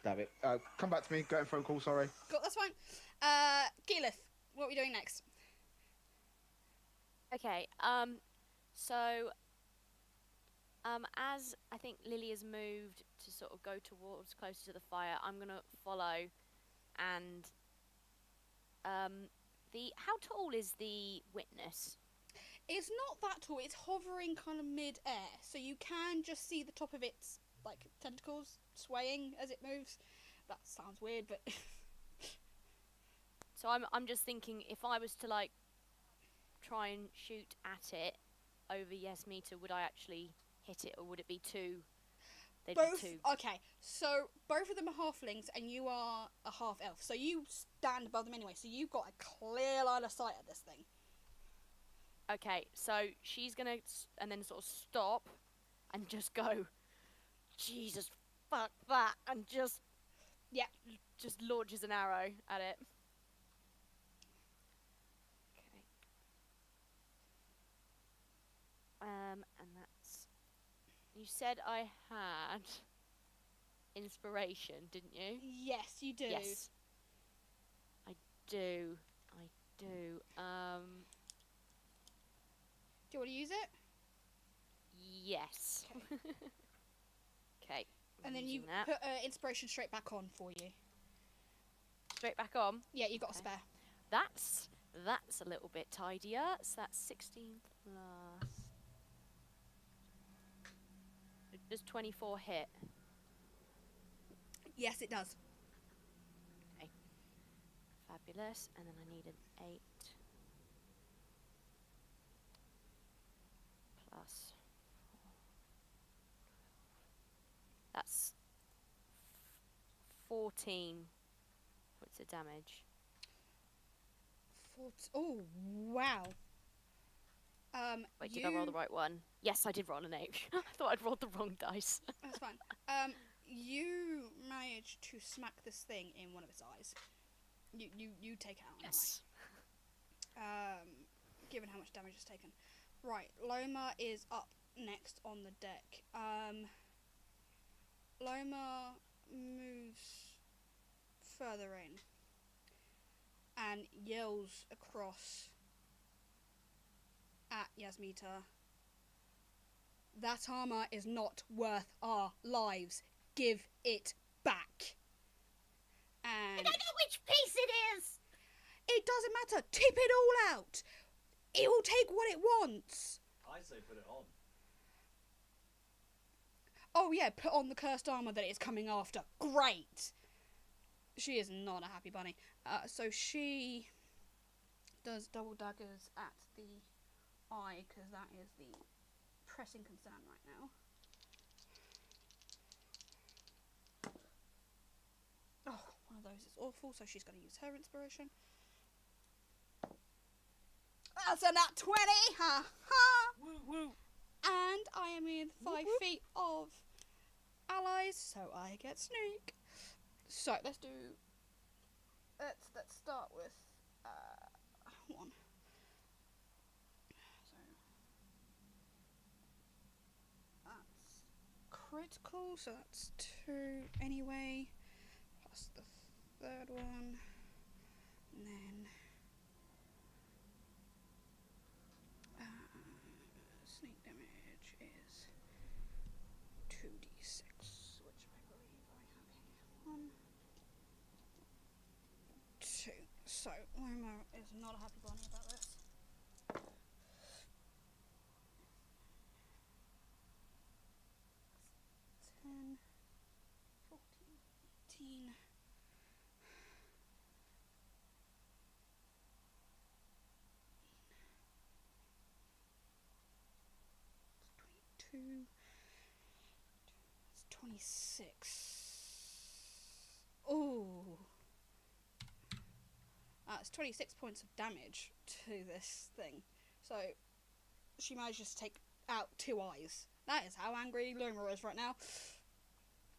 Damn it. Come back to me. Getting phone call. Sorry. Cool, that's fine. Keyleth, what are we doing next? Okay, so, as I think Lily has moved to sort of go towards closer to the fire, I'm gonna follow, and, how tall is the witness? It's not that tall, it's hovering kind of mid-air, so you can just see the top of its, like, tentacles swaying as it moves. That sounds weird, but... So I'm just thinking, if I was to, like, try and shoot at it over Yasmita, would I actually hit it, or would it be two? They'd be two. Okay, so both of them are halflings, and you are a half-elf, so you stand above them anyway, so you've got a clear line of sight at this thing. Okay, so she's gonna, and then sort of stop, and just go, Jesus, fuck that, and just, yeah, just launches an arrow at it. Okay. And that's, you said I had inspiration, didn't you? Yes, you do. Yes. I do. Do you want to use it? Yes. Okay. And then you put inspiration straight back on for you. Straight back on? Yeah, you got a spare. That's a little bit tidier. So that's 16 plus. Does 24 hit? Yes, it does. Fabulous. And then I need an 8 plus 4. That's 14 points of damage. Oh, wow. Wait, did I roll the right one? Yes, I did roll an 8. I thought I'd rolled the wrong dice. That's fine. You manage to smack this thing in one of its eyes. You take out an Yes. eye. Given how much damage it's taken. Right, Loma is up next on the deck. Loma moves further in and yells across at Yasmita. That armor is not worth our lives. Give it back. And I know which piece it is. It doesn't matter. Tip it all out. It will take what it wants. I say put it on. Oh yeah, put on the cursed armor that it's coming after. Great. She is not a happy bunny. So she does double daggers at the eye, because that is the pressing concern right now. Oh, one of those is awful, so she's going to use her inspiration. That's a nat 20! Ha ha! Woo woo! And I am in 5 feet of allies, so I get sneak. So let's start with one. So that's critical, so that's 2 anyway, plus the third one, and then sneak damage is 2d6, which I believe I have here. 1, 2. So Loma is not a happy bunny about this. That's 10, 14, 18. 22. It's 26. Ooh. It's 26 points of damage to this thing. So she manages to take out 2 eyes. That is how angry Loma is right now.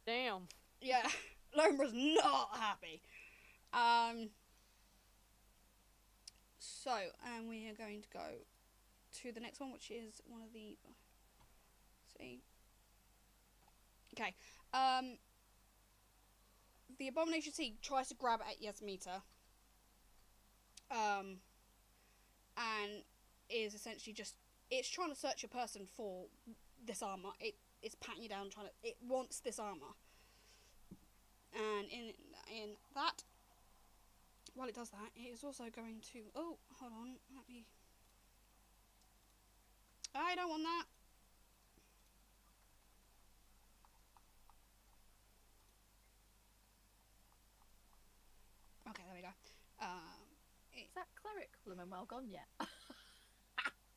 Damn. Yeah, Loma's not happy. So, and we are going to go to the next one, which is one of the... See? Okay. The Abomination Sea tries to grab at Yasmita. And is essentially just... It's trying to search a person for this armor. It's patting you down, it wants this armor. And in that, while it does that, it is also going to... Oh, hold on. Let me... I don't want that. Okay, there we go. Is that cleric blooming well gone yet?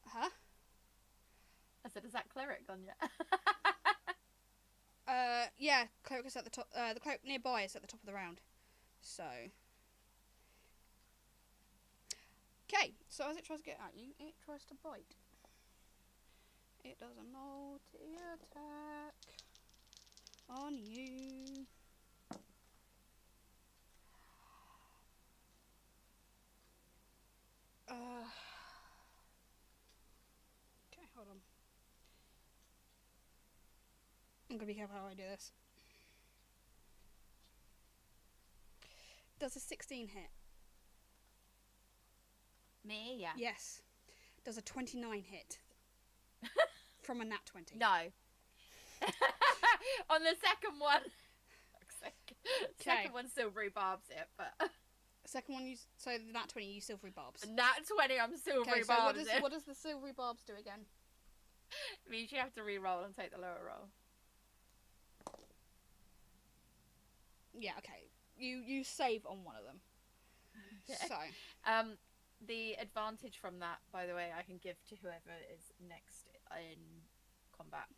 Huh? I said, is that cleric gone yet? Yeah, cleric is at the top. The cleric nearby is at the top of the round. So. Okay, so as it tries to get at you, it tries to bite. It does a multi-attack on you. Okay, hold on. I'm gonna be careful how I do this. Does a 16 hit? Me, yeah. Yes. Does a 29 hit? From a nat 20? No. On the second one. Second one still rebarbs it, but... Second one, so the nat 20, you silvery barbs. Nat 20, I'm still Okay, so rebarbs it. what does the silvery barbs do again? It means you have to re-roll and take the lower roll. Yeah, okay. You save on one of them. So, the advantage from that, by the way, I can give to whoever is next in combat.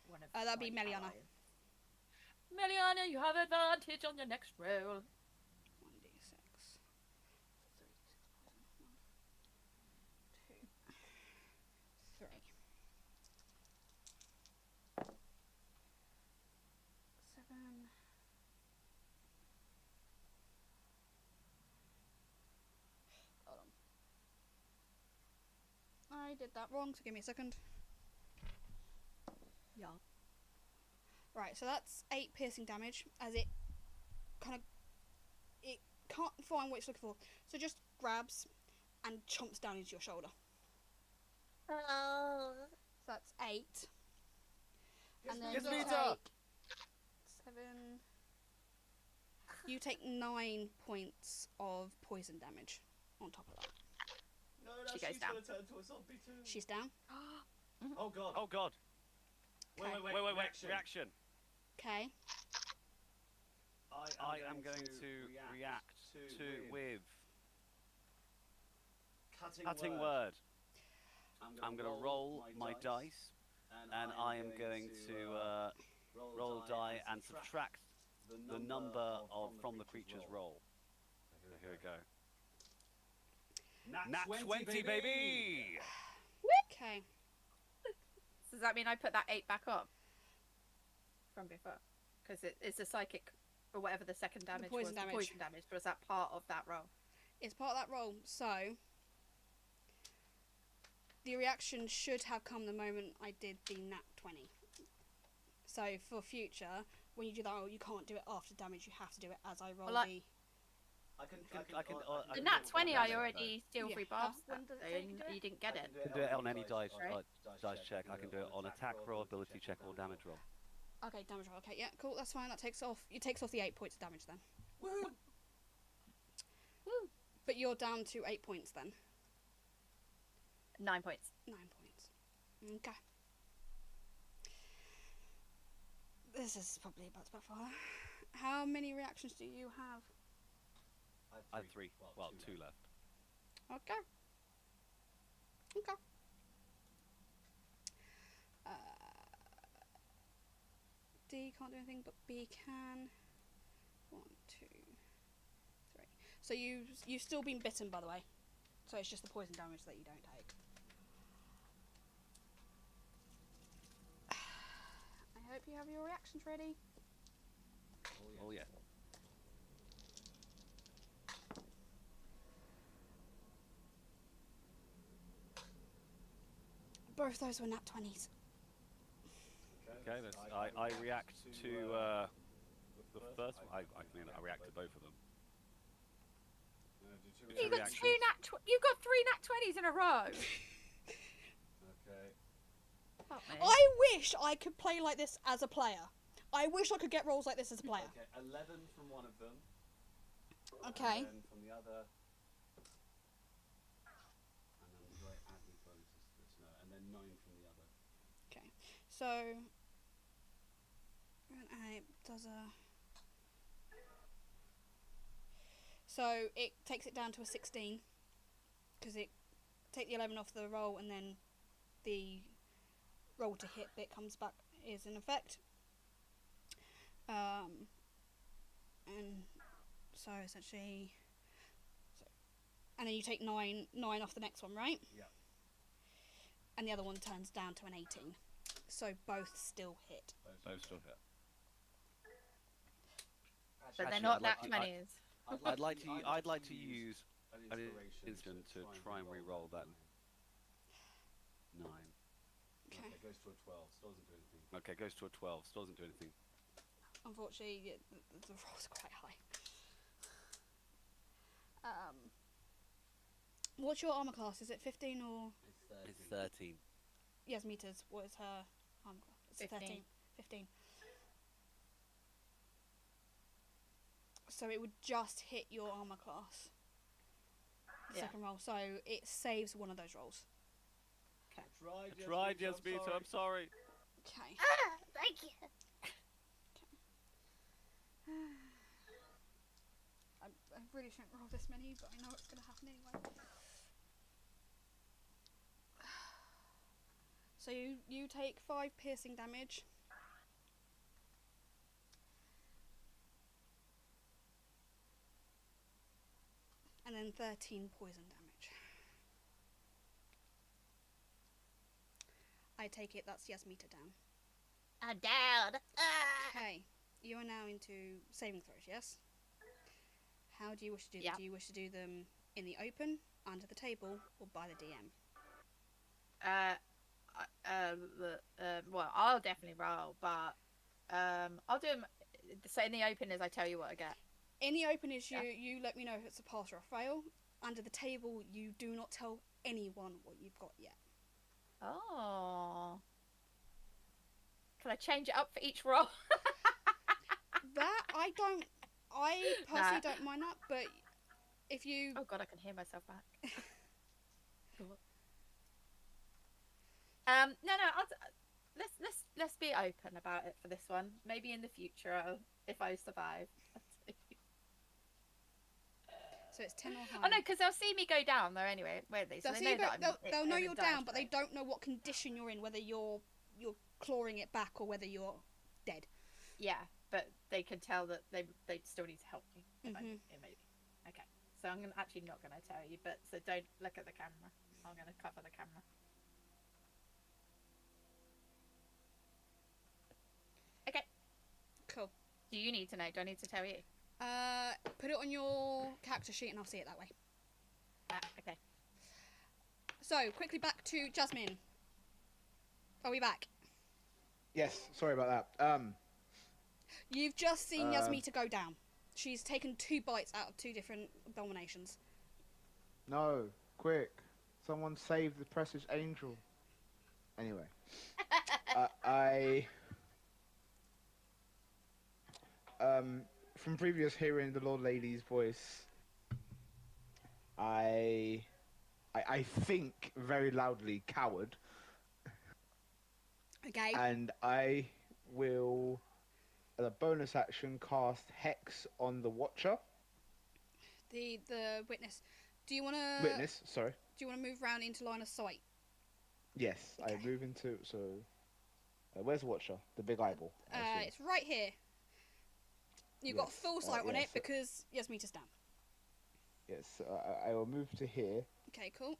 One of that'd be my Meliana. allies. Meliana, you have advantage on your next roll. 1d6. 2, 3. 7. Hold on. I did that wrong, so give me a second. Yeah. Right, so that's 8 piercing damage, as it it can't find what it's looking for, so just grabs and chomps down into your shoulder. Oh. So that's 8. And then Yes, you Lita! take 7. You take 9 points of poison damage on top of that. No, She she's goes down. gonna turn to a zombie too. She's down. Oh god. Oh god. Okay. Wait. Reaction. Okay. I am going to react to with cutting word. I'm going to roll my dice, and I am going to roll a die and subtract the number from the creature's roll. Here we go. Nat 20, baby! Okay. Does that mean I put that 8 back up from before? Because it's a psychic, or whatever the second damage poison was. damage. The poison damage. But is that part of that roll? It's part of that roll, so the reaction should have come the moment I did the nat 20. So for future, when you do that, you can't do it after damage. You have to do it as I roll Well, the. The nat 20, I already steal Yeah. free buffs. When does it say you can do it? You didn't get it. I can do it on any dice Right. dice check. I can do it on attack roll, ability check, or damage roll. Okay, damage roll. Okay, yeah, cool. That's fine. That takes off. It takes off the 8 points of damage then. Woo! But you're down to 8 points then. 9 points. 9 points. Okay. This is probably about to backfire. How many reactions do you have? I have 3. Well, 2 left. Okay. Okay. D can't do anything, but B can. 1, 2, 3. So you've still been bitten, by the way. So it's just the poison damage that you don't take. I hope you have your reactions ready. Oh yeah. Both those were nat 20s. Okay, I react to the first one. I react to both of them. You got you got 3 nat 20s in a row. Okay. Fuck me. I wish I could play like this as a player. I wish I could get rolls like this as a player. Okay, 11 from one of them. Okay. And then from the other. And then do I add any bonuses to this? No. And then 9 from the other. Okay. So, it does a. So it takes it down to a 16 because it take the 11 off the roll and then the roll to hit bit comes back is in effect. And so essentially, and then you take 9 off the next one, right? Yeah. And the other one turns down to an 18. So both still hit. Both still hit. But they're Actually, not I'd nat like 20s. I'd like to use an instant to try and re-roll that 9. Okay. Okay, goes to a 12. Still doesn't do anything. Okay, goes to a 12. Still doesn't do anything. Unfortunately, the rolls are quite high. What's your armor class? Is it 15 or? It's 13. Yes, meters. What is her armor class? It's 15. 15. So it would just hit your armor class. Yeah. Second roll. So it saves one of those rolls. I tried, Tried, Yasmita, I'm sorry. Okay. Ah, thank you. I I really shouldn't roll this many, but I know it's going to happen anyway. So you take 5 piercing damage. And then 13 poison damage. I take it that's Yasmita down. I'm down. Okay, you are now into saving throws, yes? How do you wish to do them? Yeah. Do you wish to do them in the open, under the table, or by the DM? Well, I'll definitely roll, but I'll do them. So in the open is I tell you what I get. In the open is you let me know if it's a pass or a fail. Under the table, you do not tell anyone what you've got yet. Oh. Can I change it up for each roll? That I personally don't mind that, but if you Oh god, I can hear myself back. No, let's be open about it for this one. Maybe in the future, if I survive. So it's 10 or higher. Oh no, because they'll see me go down there anyway, won't they? So they'll know you're down, but they don't know what condition you're in, whether you're clawing it back or whether you're dead. Yeah, but they can tell that they still need to help me. Mhm. Maybe. Okay, so I'm actually not going to tell you, but so don't look at the camera. I'm going to cover the camera. Okay. Cool. Do you need to know? Do I need to tell you? Put it on your character sheet and I'll see it that way. Okay. So, quickly back to Jasmine. Are we back? Yes, sorry about that. You've just seen Yasmita go down. She's taken 2 bites out of 2 different abominations. No, quick. Someone save the precious angel. Anyway. From previous hearing the Lord Lady's voice, I think very loudly, coward. Okay. And I will, as a bonus action, cast Hex on the Watcher. The witness. Do you want to... Witness, sorry. Do you want to move around into line of sight? Yes, Okay. I move into, so... where's the Watcher? The big eyeball. It's right here. You've got full sight on it because Yasmita's down. Yes, I will move to here. Okay, cool.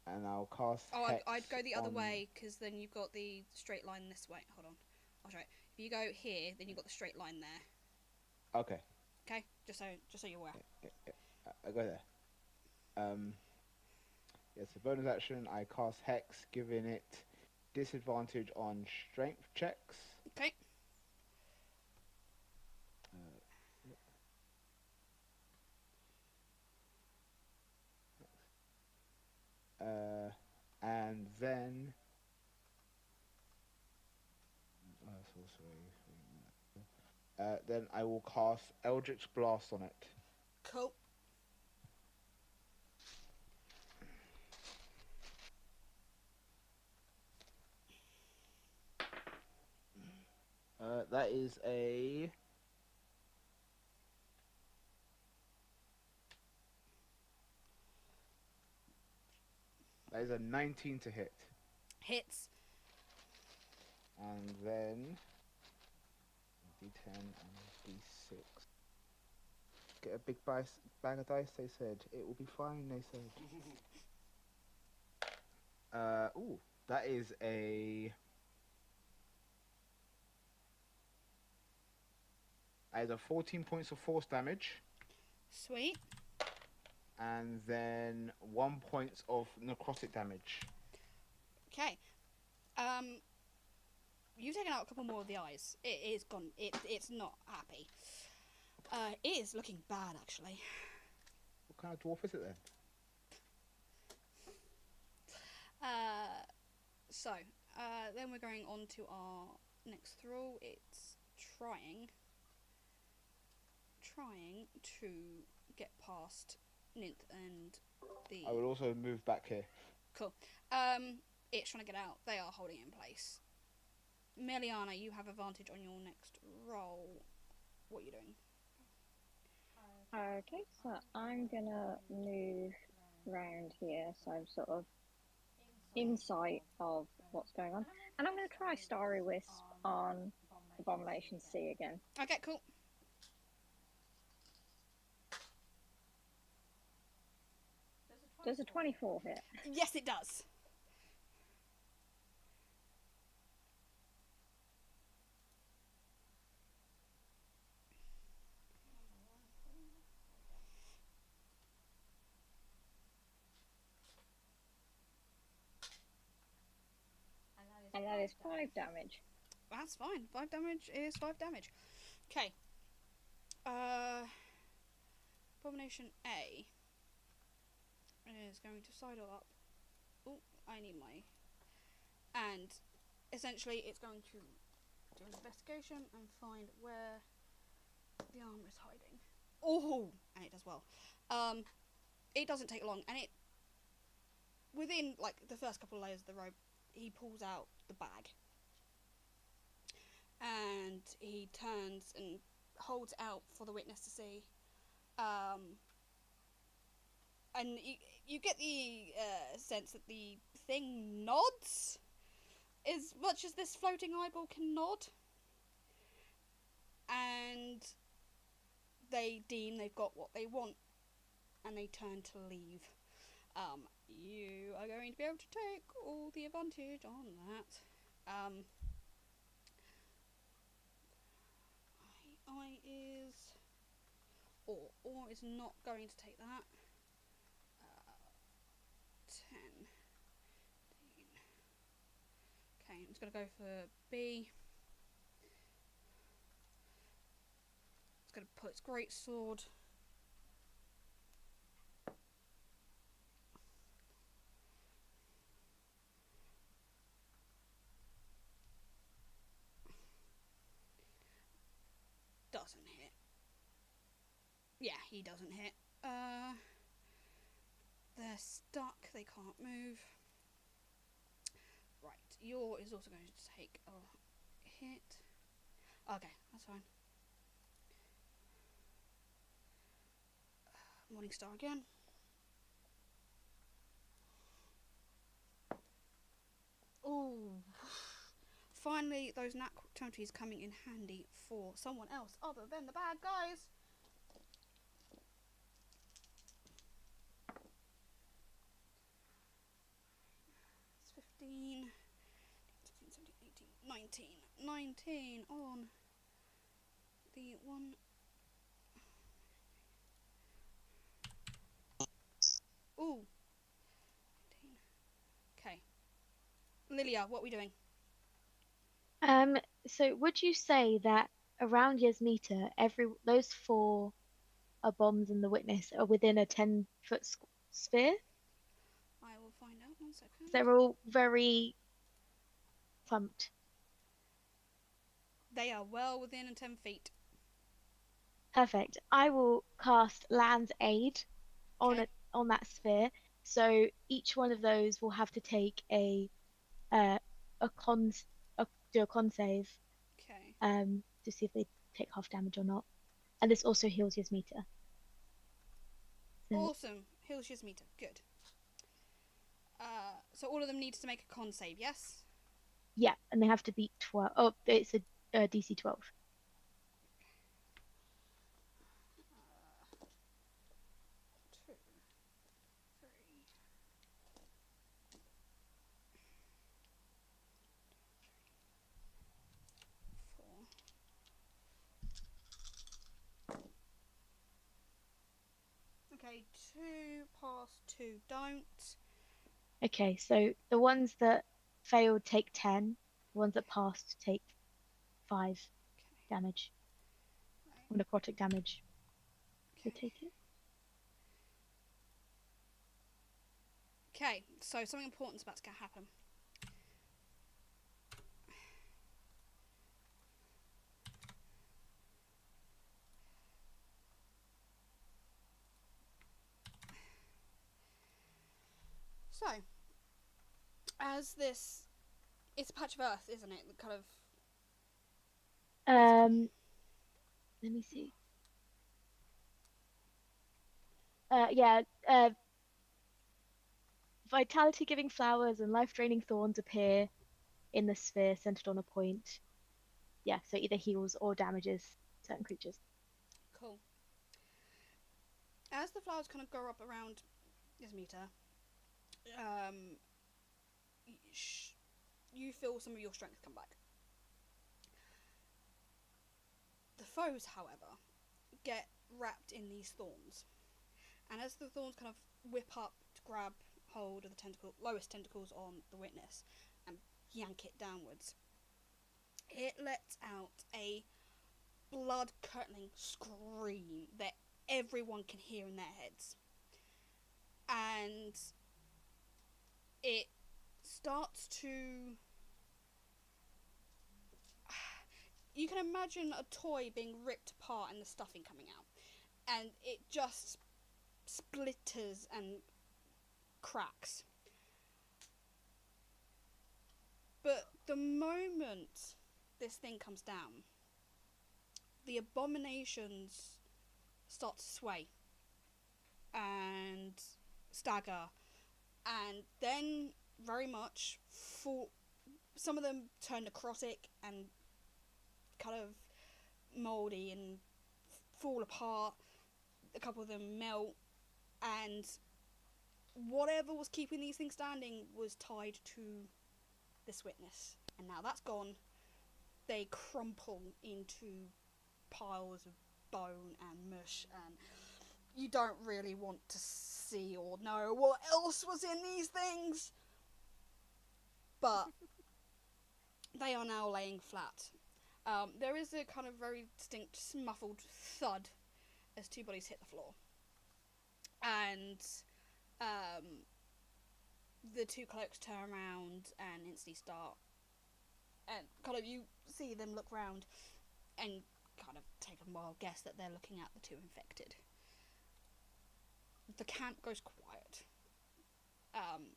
And I'll cast Oh, Hex I'd go the other on... way because then you've got the straight line this way. Hold on, I'll show it. If you go here, then you've got the straight line there. Okay. Okay, just so you're aware. I go there. Yes, a bonus action. I cast Hex, giving it disadvantage on strength checks. Okay. And then then I will cast Eldritch Blast on it. Cool. That is a... That is a 19 to hit. Hits. And then... D10 and D6. Get a big bag of dice, they said. It will be fine, they said. Ooh, that is a... That is a 14 points of force damage. Sweet. And then 1 point of necrotic damage. Okay. You've taken out a couple more of the eyes. It is gone. It's not happy. It is looking bad, actually. What kind of dwarf is it then? Then we're going on to our next thrall. It's trying to get past Ninth and the... I will also move back here. Cool. It's trying to get out. They are holding it in place. Meliana, you have advantage on your next roll. What are you doing? Okay, so I'm gonna move round here, so I'm sort of in sight of what's going on, and I'm gonna try Starry Wisp on Abomination C again. Okay, cool. Does a 24 hit? Yes, it does. And that is 5 damage. That's fine. 5 damage is 5 damage. Okay. Abomination A is going to sidle up. Oh, I need my... And essentially it's going to do an investigation and find where the armor is hiding. Oh, and it does well. It doesn't take long, and it... Within, like, the first couple of layers of the robe, he pulls out the bag. And he turns and holds it out for the witness to see. And you get the sense that the thing nods as much as this floating eyeball can nod. And they deem they've got what they want, and they turn to leave. You are going to be able to take all the advantage on that. I is... Or is not going to take that. 10. Okay, I'm just going to go for B. It's going to put its great sword. Doesn't hit. Yeah, he doesn't hit. They're stuck. They can't move. Right, your is also going to take a hit. Okay, that's fine. Morningstar again. Ooh. Finally, those nat 20s coming in handy for someone else other than the bad guys. It's 15, 16, 17, 18, 19 on the one. Ooh. 19. Okay. Lilia, what are we doing? So would you say that around Yasmita, those four bombs and the witness are within a 10-foot sphere? I will find out 1 second. They're all very clumped. They are well within 10 feet. Perfect. I will cast Land's Aid on Okay. on that sphere. So each one of those will have to take do a con save Okay. to see if they take half damage or not. And this also heals Yasmita. So, Awesome. Heals Yasmita. Good. So all of them needs to make a con save, yes? yeah, and they have to beat 12. Oh, it's a DC 12. 2, 3, 4. Okay, 2 pass, 2 don't. Okay, so the ones that failed take 10. The ones that passed take 5 damage. Right. Necrotic damage. They Okay. take it. Okay, so something important's about to happen. So, as this... It's a patch of earth, isn't it? Kind of... Let me see. Yeah. Vitality-giving flowers and life-draining thorns appear in the sphere centered on a point. Yeah, so either heals or damages certain creatures. Cool. As the flowers kind of grow up around Yasmita, um, you feel some of your strength come back. The foes, however, get wrapped in these thorns, and as the thorns kind of whip up to grab hold of the lowest tentacles on the witness and yank it downwards, it lets out a blood-curdling scream that everyone can hear in their heads, and it starts to... You can imagine a toy being ripped apart and the stuffing coming out, and it just splitters and cracks. But the moment this thing comes down, the abominations start to sway and stagger, and then very much fall. Some of them turn necrotic and kind of mouldy and fall apart. A couple of them melt, and whatever was keeping these things standing was tied to this witness, and now that's gone. They crumple into piles of bone and mush, and you don't really want to see or know what else was in these things, but they are now laying flat. There is a kind of very distinct muffled thud as two bodies hit the floor, and the two cloaks turn around and instantly start, and kind of you see them look round and kind of take a wild guess that they're looking at the two infected. The camp goes quiet.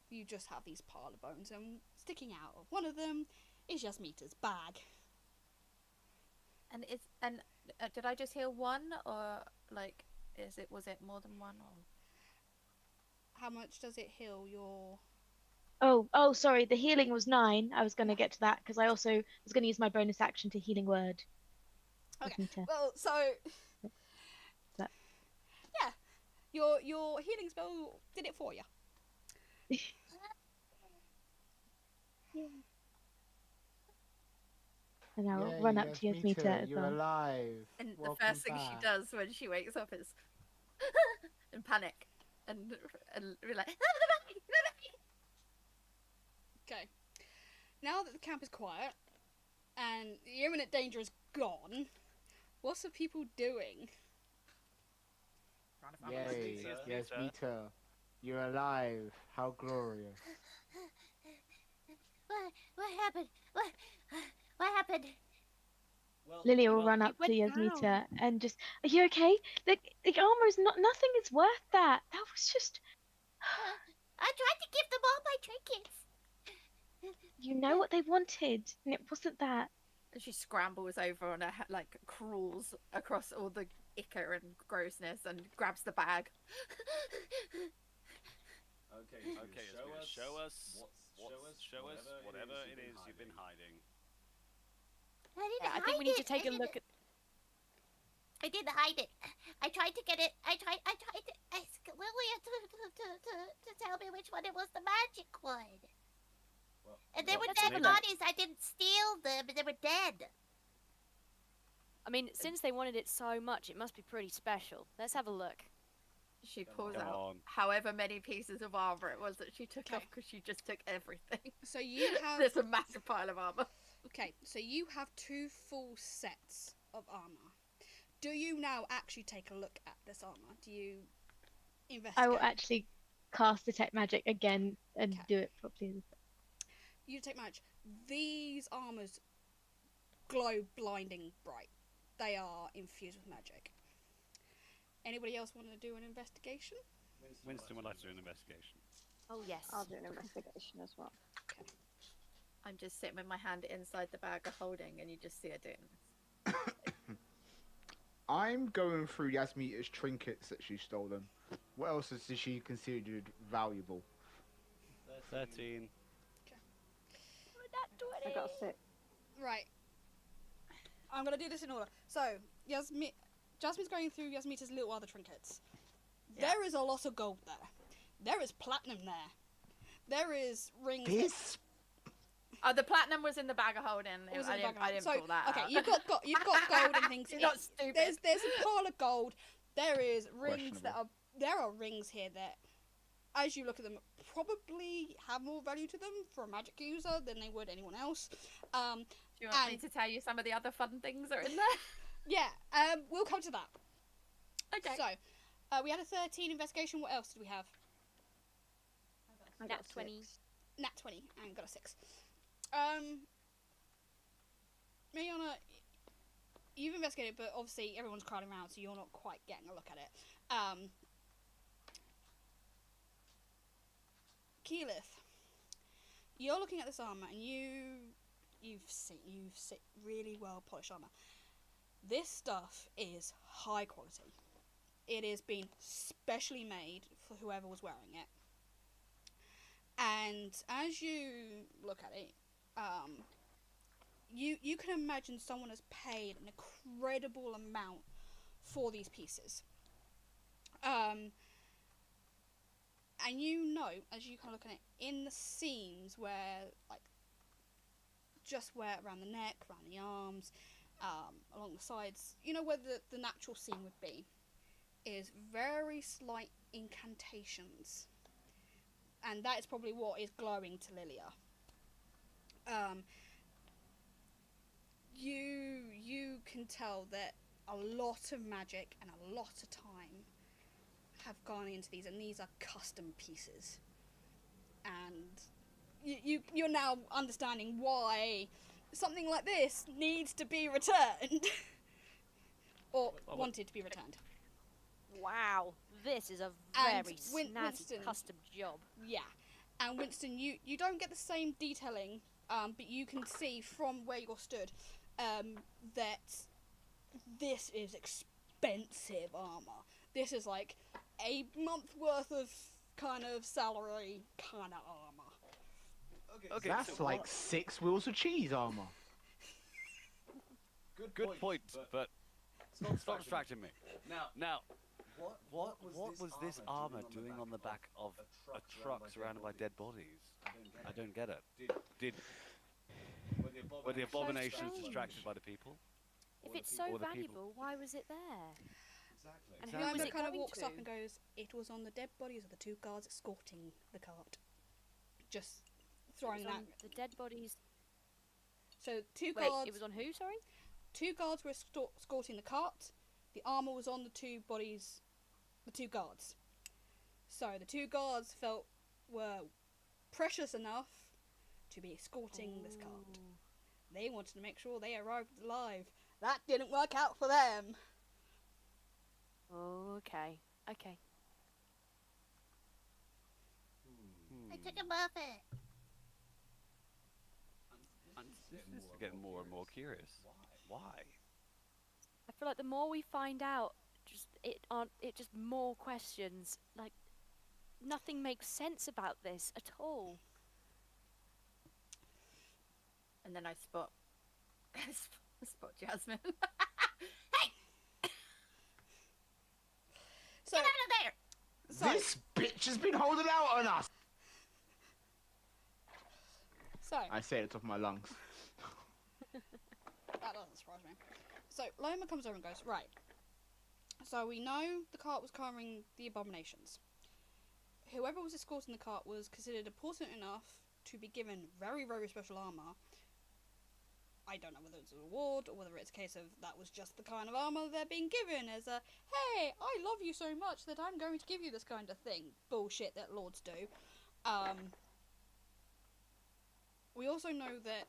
You just have these pile of bones, and sticking out of one of them is Yasmita's bag. And did I just hear one, or like, was it more than one, or? How much does it heal your... Oh, sorry. The healing was 9. I was going to get to that because I also was going to use my bonus action to healing word. Okay. Well, so that... yeah, your healing spell did it for you. Yeah. And I'll run up to Yasmita as you're well. alive. And Welcome the first thing back. she does when she wakes up is in panic and be like, Okay. Now that the camp is quiet and the imminent danger is gone, what's the people doing? Yay, Yasmita, you're alive. How glorious. What happened? What happened? Well, Lily will run up to Yasmita and just, are you okay? The armor is nothing is worth that. That was just... I tried to give them all my trinkets. You know what they wanted, and it wasn't that. and she scrambles over on her, like crawls across all the ichor and grossness and grabs the bag. Okay, show us whatever it is you've been hiding. I didn't hide I think we need to take a look at... I didn't hide it. I tried to get it. I tried to ask Lilia to tell me which one it was the magic one. And they were dead bodies. I didn't steal them. They were dead. I mean, since they wanted it so much, it must be pretty special. Let's have a look. She pulls out however many pieces of armor it was that she took off, because she just took everything. So you have... There's a massive pile of armor. Okay, so you have 2 full sets of armor. Do you now actually take a look at this armor? Do you investigate? I will actually cast Detect Magic again and do it properly. You detect magic. These armors glow blinding bright. They are infused with magic. Anybody else want to do an investigation? Winston would like to do an investigation. Oh, yes. I'll do an investigation as well. Okay. I'm just sitting with my hand inside the bag of holding, and you just see her doing this. I'm going through Yasmita's trinkets that she's stolen. What else is she considered valuable? 13. I got 6. Right. I'm gonna do this in order. So, Jasmine's going through Yasmita's little other trinkets. Yeah. There is a lot of gold there. There is platinum there. There is rings. This. Oh, the platinum was in the bag of holding. I didn't pull that okay, out. you've got gold and things. You're not stupid. There's a pile of gold. There is rings there are rings here that, as you look at them, probably have more value to them for a magic user than they would anyone else. Do you want me to tell you some of the other fun things that are in there? Yeah, we'll come to that. Okay. So, we had a 13 investigation. What else did we have? I Nat got 20. 6. Nat 20 and got a 6. Mariana, you've investigated, but obviously everyone's crowding around, so you're not quite getting a look at it. Keyleth, you're looking at this armor, and you've seen really well polished armor. This stuff is high quality. It has been specially made for whoever was wearing it. And as you look at it, you can imagine someone has paid an incredible amount for these pieces. And you know, as you kind of look at it, in the seams where, like, just where around the neck, around the arms, along the sides, you know where the natural seam would be, is very slight incantations. And that is probably what is glowing to Lilia. You can tell that a lot of magic and a lot of time have gone into these, and these are custom pieces. And you're now understanding why something like this needs to be returned. Or wanted to be returned. Wow, this is a And very Winston, snazzy custom job. Yeah, and Winston, you don't get the same detailing, but you can see from where you're stood that this is expensive armor. This is like a month worth of kind of salary kind of armor. Okay, That's so like 6 wheels of cheese armor. Good point, but stop distracting me. Now, what was this armor doing on the back of a truck surrounded by dead bodies? I don't get it. Were the abominations strange. distracted by the people? If it's so Or the valuable, why was it there? Exactly. And Whoever who was it kind of going walks to? up and goes, "It was on the dead bodies of the 2 guards escorting the cart." Just throwing It was that. on the dead bodies. So 2 Wait, guards. it was on who? Sorry. 2 guards were escorting the cart. The armor was on the 2 bodies, the 2 guards. So the 2 guards were precious enough to be escorting this cart. They wanted to make sure they arrived alive. That didn't work out for them. Oh, okay. Okay. I took him off it. This is getting more and more curious. Why? I feel like the more we find out, just more questions. Like, nothing makes sense about this at all. And then I spot Jasmine. So, Get out of there! so, This bitch has been holding out on us. so I say it at the top of my lungs. that doesn't surprise me. So Loma comes over and goes, right. So we know the cart was carrying the abominations. Whoever was escorting the cart was considered important enough to be given very, very special armor. I don't know whether it's a reward or whether it's a case of that was just the kind of armor they're being given as a, hey, I love you so much that I'm going to give you this kind of thing. Bullshit that lords do. We also know that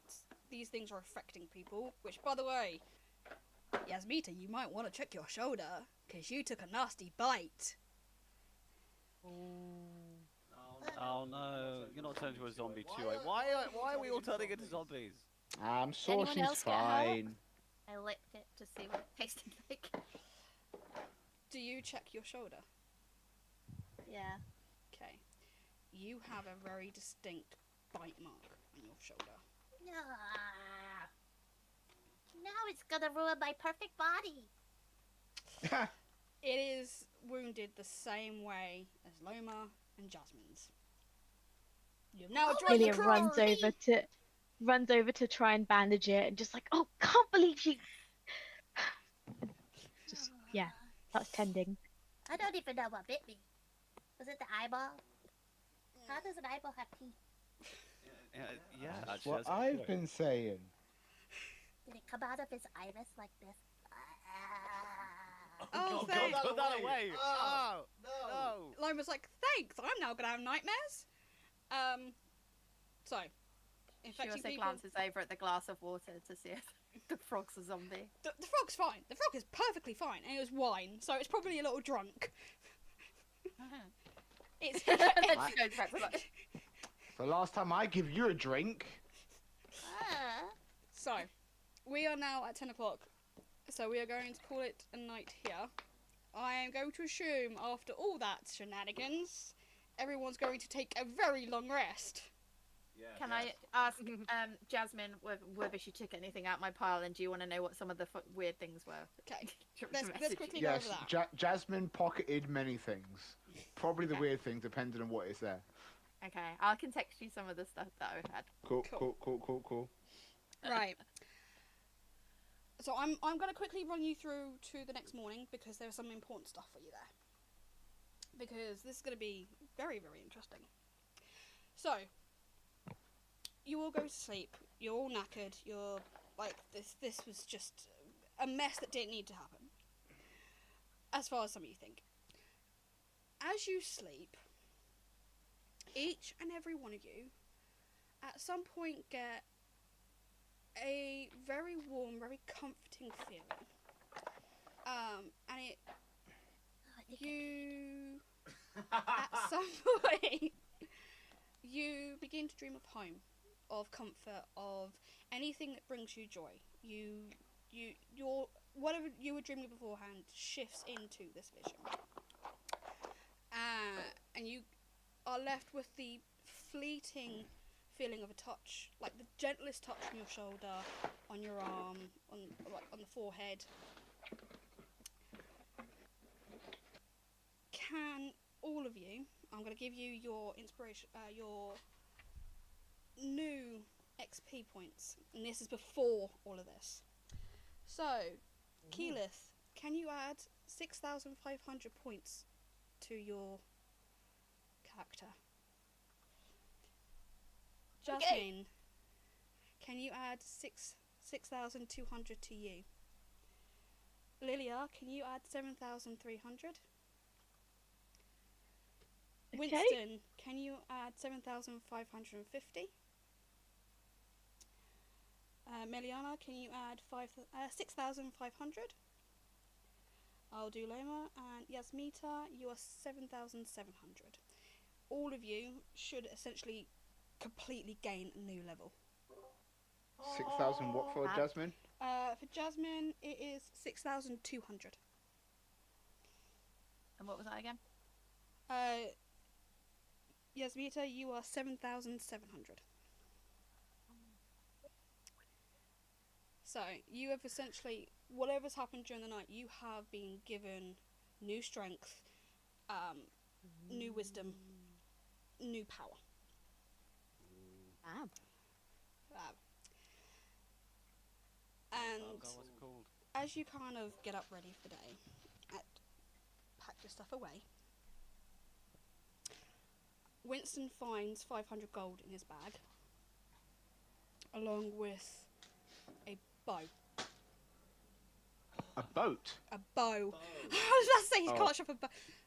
these things are affecting people, which, by the way, Yasmita, you might want to check your shoulder, because you took a nasty bite. Oh no, you're not turning into a zombie too. Why are we all turning into zombies? I'm sure Anyone she's else get help? fine. I licked it to see what it tasted like. Do you check your shoulder? Yeah. Okay. You have a very distinct bite mark on your shoulder. Ah. Now it's gonna ruin my perfect body. It is wounded the same way as Loma and Jasmine's. You've now joined the Lilia crew. runs over to try and bandage it, and just like, oh, can't believe she. Just that's tending. I don't even know what bit me. Was it the eyeball? How does an eyeball have teeth? Yeah, That's actually, what that's a good I've point. been saying. Did it come out of his iris like this? Oh, God, thanks. put that away! Oh, no! Loma's like, thanks, I'm now gonna have nightmares. So, She infecting also people. glances over at the glass of water to see if the frog's a zombie. The frog's fine. The frog is perfectly fine, and it was wine, so it's probably a little drunk. It's Then she goes back to like, The last time I give you a drink. So, we are now at 10 o'clock, so we are going to call it a night here. I am going to assume after all that shenanigans, everyone's going to take a very long rest. can I ask Jasmine whether she took anything out my pile, and do you want to know what some of the weird things were? Okay, Do you want me to let's message quickly you? go Yes, over that. Jasmine pocketed many things. Probably the Okay. weird thing, depending on what is there. Okay, I can text you some of the stuff that I had. Cool. Right. So I'm going to quickly run you through to the next morning because there's some important stuff for you there. Because this is going to be very, very interesting. So, you all go to sleep. You're all knackered. You're like, this was just a mess that didn't need to happen. As far as some of you think. As you sleep, each and every one of you at some point get a very warm, very comforting feeling. And you at some point you begin to dream of home, of comfort, of anything that brings you joy. Your whatever you were dreaming beforehand shifts into this vision. And you are left with the fleeting feeling of a touch, like the gentlest touch on your shoulder, on your arm, on the forehead. Can all of you? I'm going to give you your inspiration, your new XP points, and this is before all of this. So, Keyleth, can you add 6,500 points to your character? Jasmine, can you add 6,200 to you? Lilia, can you add 7,300? Okay. Winston, can you add 7,550? Meliana, can you add 6,500? I'll do Loma, and Yasmita, you are 7,700. All of you should essentially completely gain a new level. 6,000 what for Jasmine? For Jasmine, it is 6,200. And what was that again? Yasmita, you are 7,700. So, you have essentially, whatever's happened during the night, you have been given new strength, new wisdom, new power. And Oh God, what's it called? as you kind of get up ready for the day, pack your stuff away, Winston finds 500 gold in his bag, along with a bow. A boat? A bow. I was about to say he's got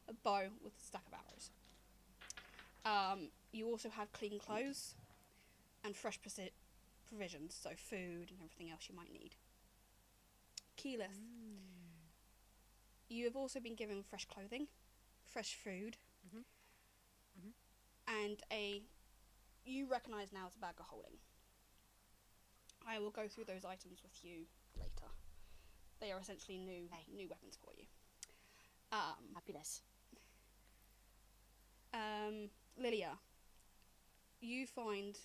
a bow with a stack of arrows. You also have clean clothes and fresh provisions, so food and everything else you might need. Keyleth, you have also been given fresh clothing, fresh food, and you recognise now as a bag of holding. I will go through those items with you later. They are essentially new weapons for you. Happiness. Lilia, you find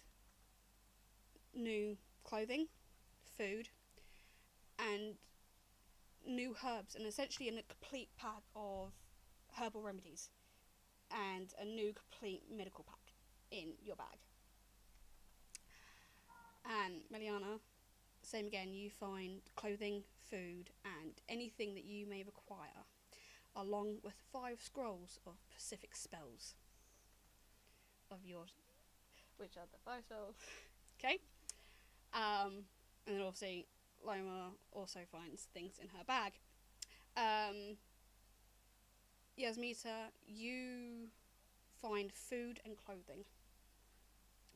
new clothing, food, and new herbs, and essentially a complete pack of herbal remedies, and a new complete medical pack in your bag. And Meliana, same again, you find clothing, food, and anything that you may require, along with 5 scrolls of specific spells of yours, which are the 5 spells. Okay. And then obviously Loma also finds things in her bag. Yasmita, you find food and clothing.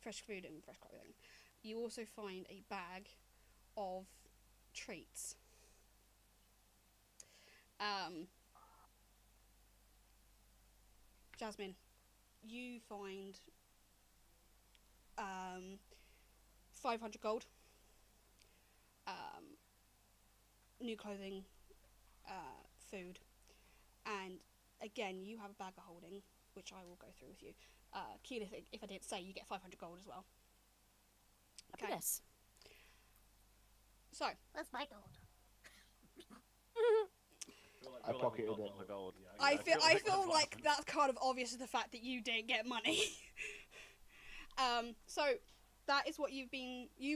Fresh food and fresh clothing. You also find a bag of treats. Jasmine, you find 500 gold, new clothing, food, and again you have a bag of holding, which I will go through with you. Keyleth, if I didn't say, you get 500 gold as well. Okay. Yes. So, Where's my gold? I pocketed it. The gold. I feel like that's kind of obvious, the fact that you didn't get money. So that is what you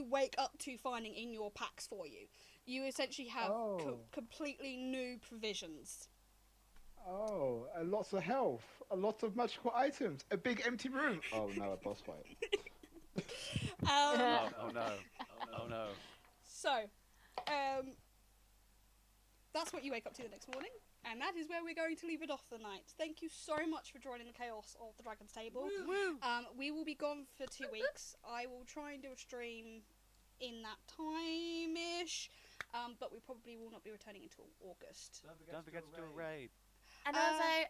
wake up to finding in your packs for you. You essentially have completely new provisions. Oh, and lots of health, a lot of magical items, a big empty room. Oh no, a boss fight. Oh no. Oh no. So, that's what you wake up to the next morning, and that is where we're going to leave it off the night. Thank you so much for joining the chaos of the Dragon's Table. Woo. We will be gone for 2 weeks. I will try and do a stream in that time-ish, but we probably will not be returning until August. Don't forget to do a raid. And also,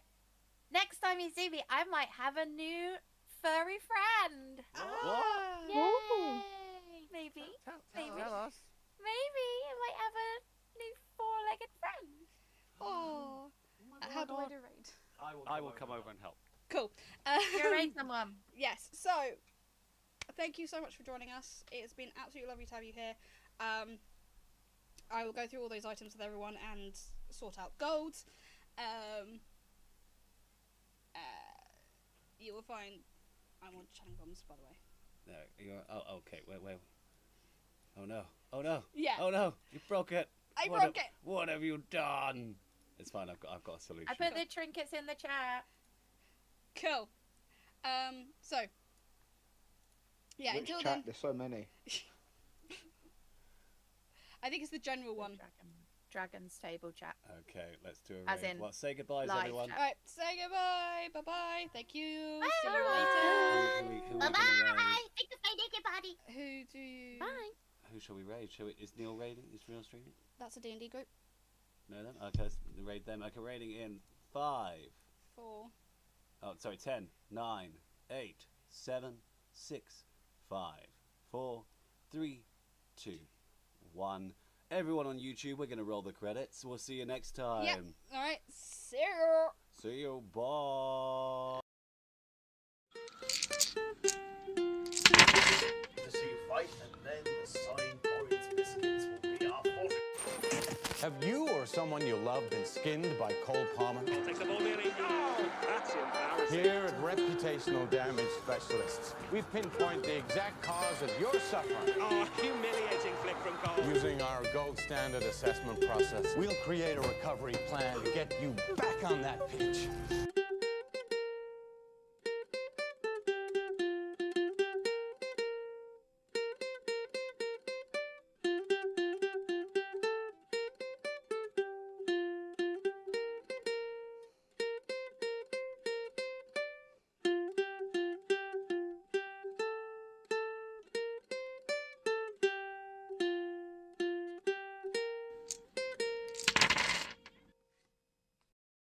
next time you see me, I might have a new furry friend. What? Yay! Maybe. Tell us. Maybe I might have a new 4-legged friend. Oh, how do I do raid? I will come over and help. Cool. Go raid someone. Yes. So, thank you so much for joining us. It's been absolutely lovely to have you here. I will go through all those items with everyone and sort out golds. You will find. I'm on channeling bombs, by the way. No, you're. Oh, okay. Wait. Oh no. Yeah. Oh no, you broke it. I broke it. What have you done? It's fine. I've got a solution. I put the trinkets in the chat. Cool. So. Yeah. Which until chat? then. There's so many. I think it's the general one. Dragon's Table chat. Okay, let's do a As raid. in Well, say goodbyes, live everyone. chat. All right. Say goodbye. Bye bye. Thank you. Bye, See you everyone. later. Who are we Bye gonna raid? bye. Think of my naked body. Who do you? Bye. Who shall we raid? Is Neil raiding? Is Neil streaming? That's a D&D group. No, them. Okay, let's raid them. Okay, raiding in 5. 4. Oh, sorry, 10, 9, 8, 7, 6, 5, 4, 3, 2, 1. Everyone on YouTube, we're going to roll the credits. We'll see you next time. Yep. All right. See you. See you. Bye. To see you fight, and then the signed Boyd's biscuits will be our fortune. Have you or someone you love been skinned by Cole Palmer? Take the ball nearly. Oh, that's embarrassing. Here at Reputational Damage Specialists, we pinpoint the exact cause of your suffering. Oh, humiliating flick from Cole. Using our gold standard assessment process, we'll create a recovery plan to get you back on that pitch.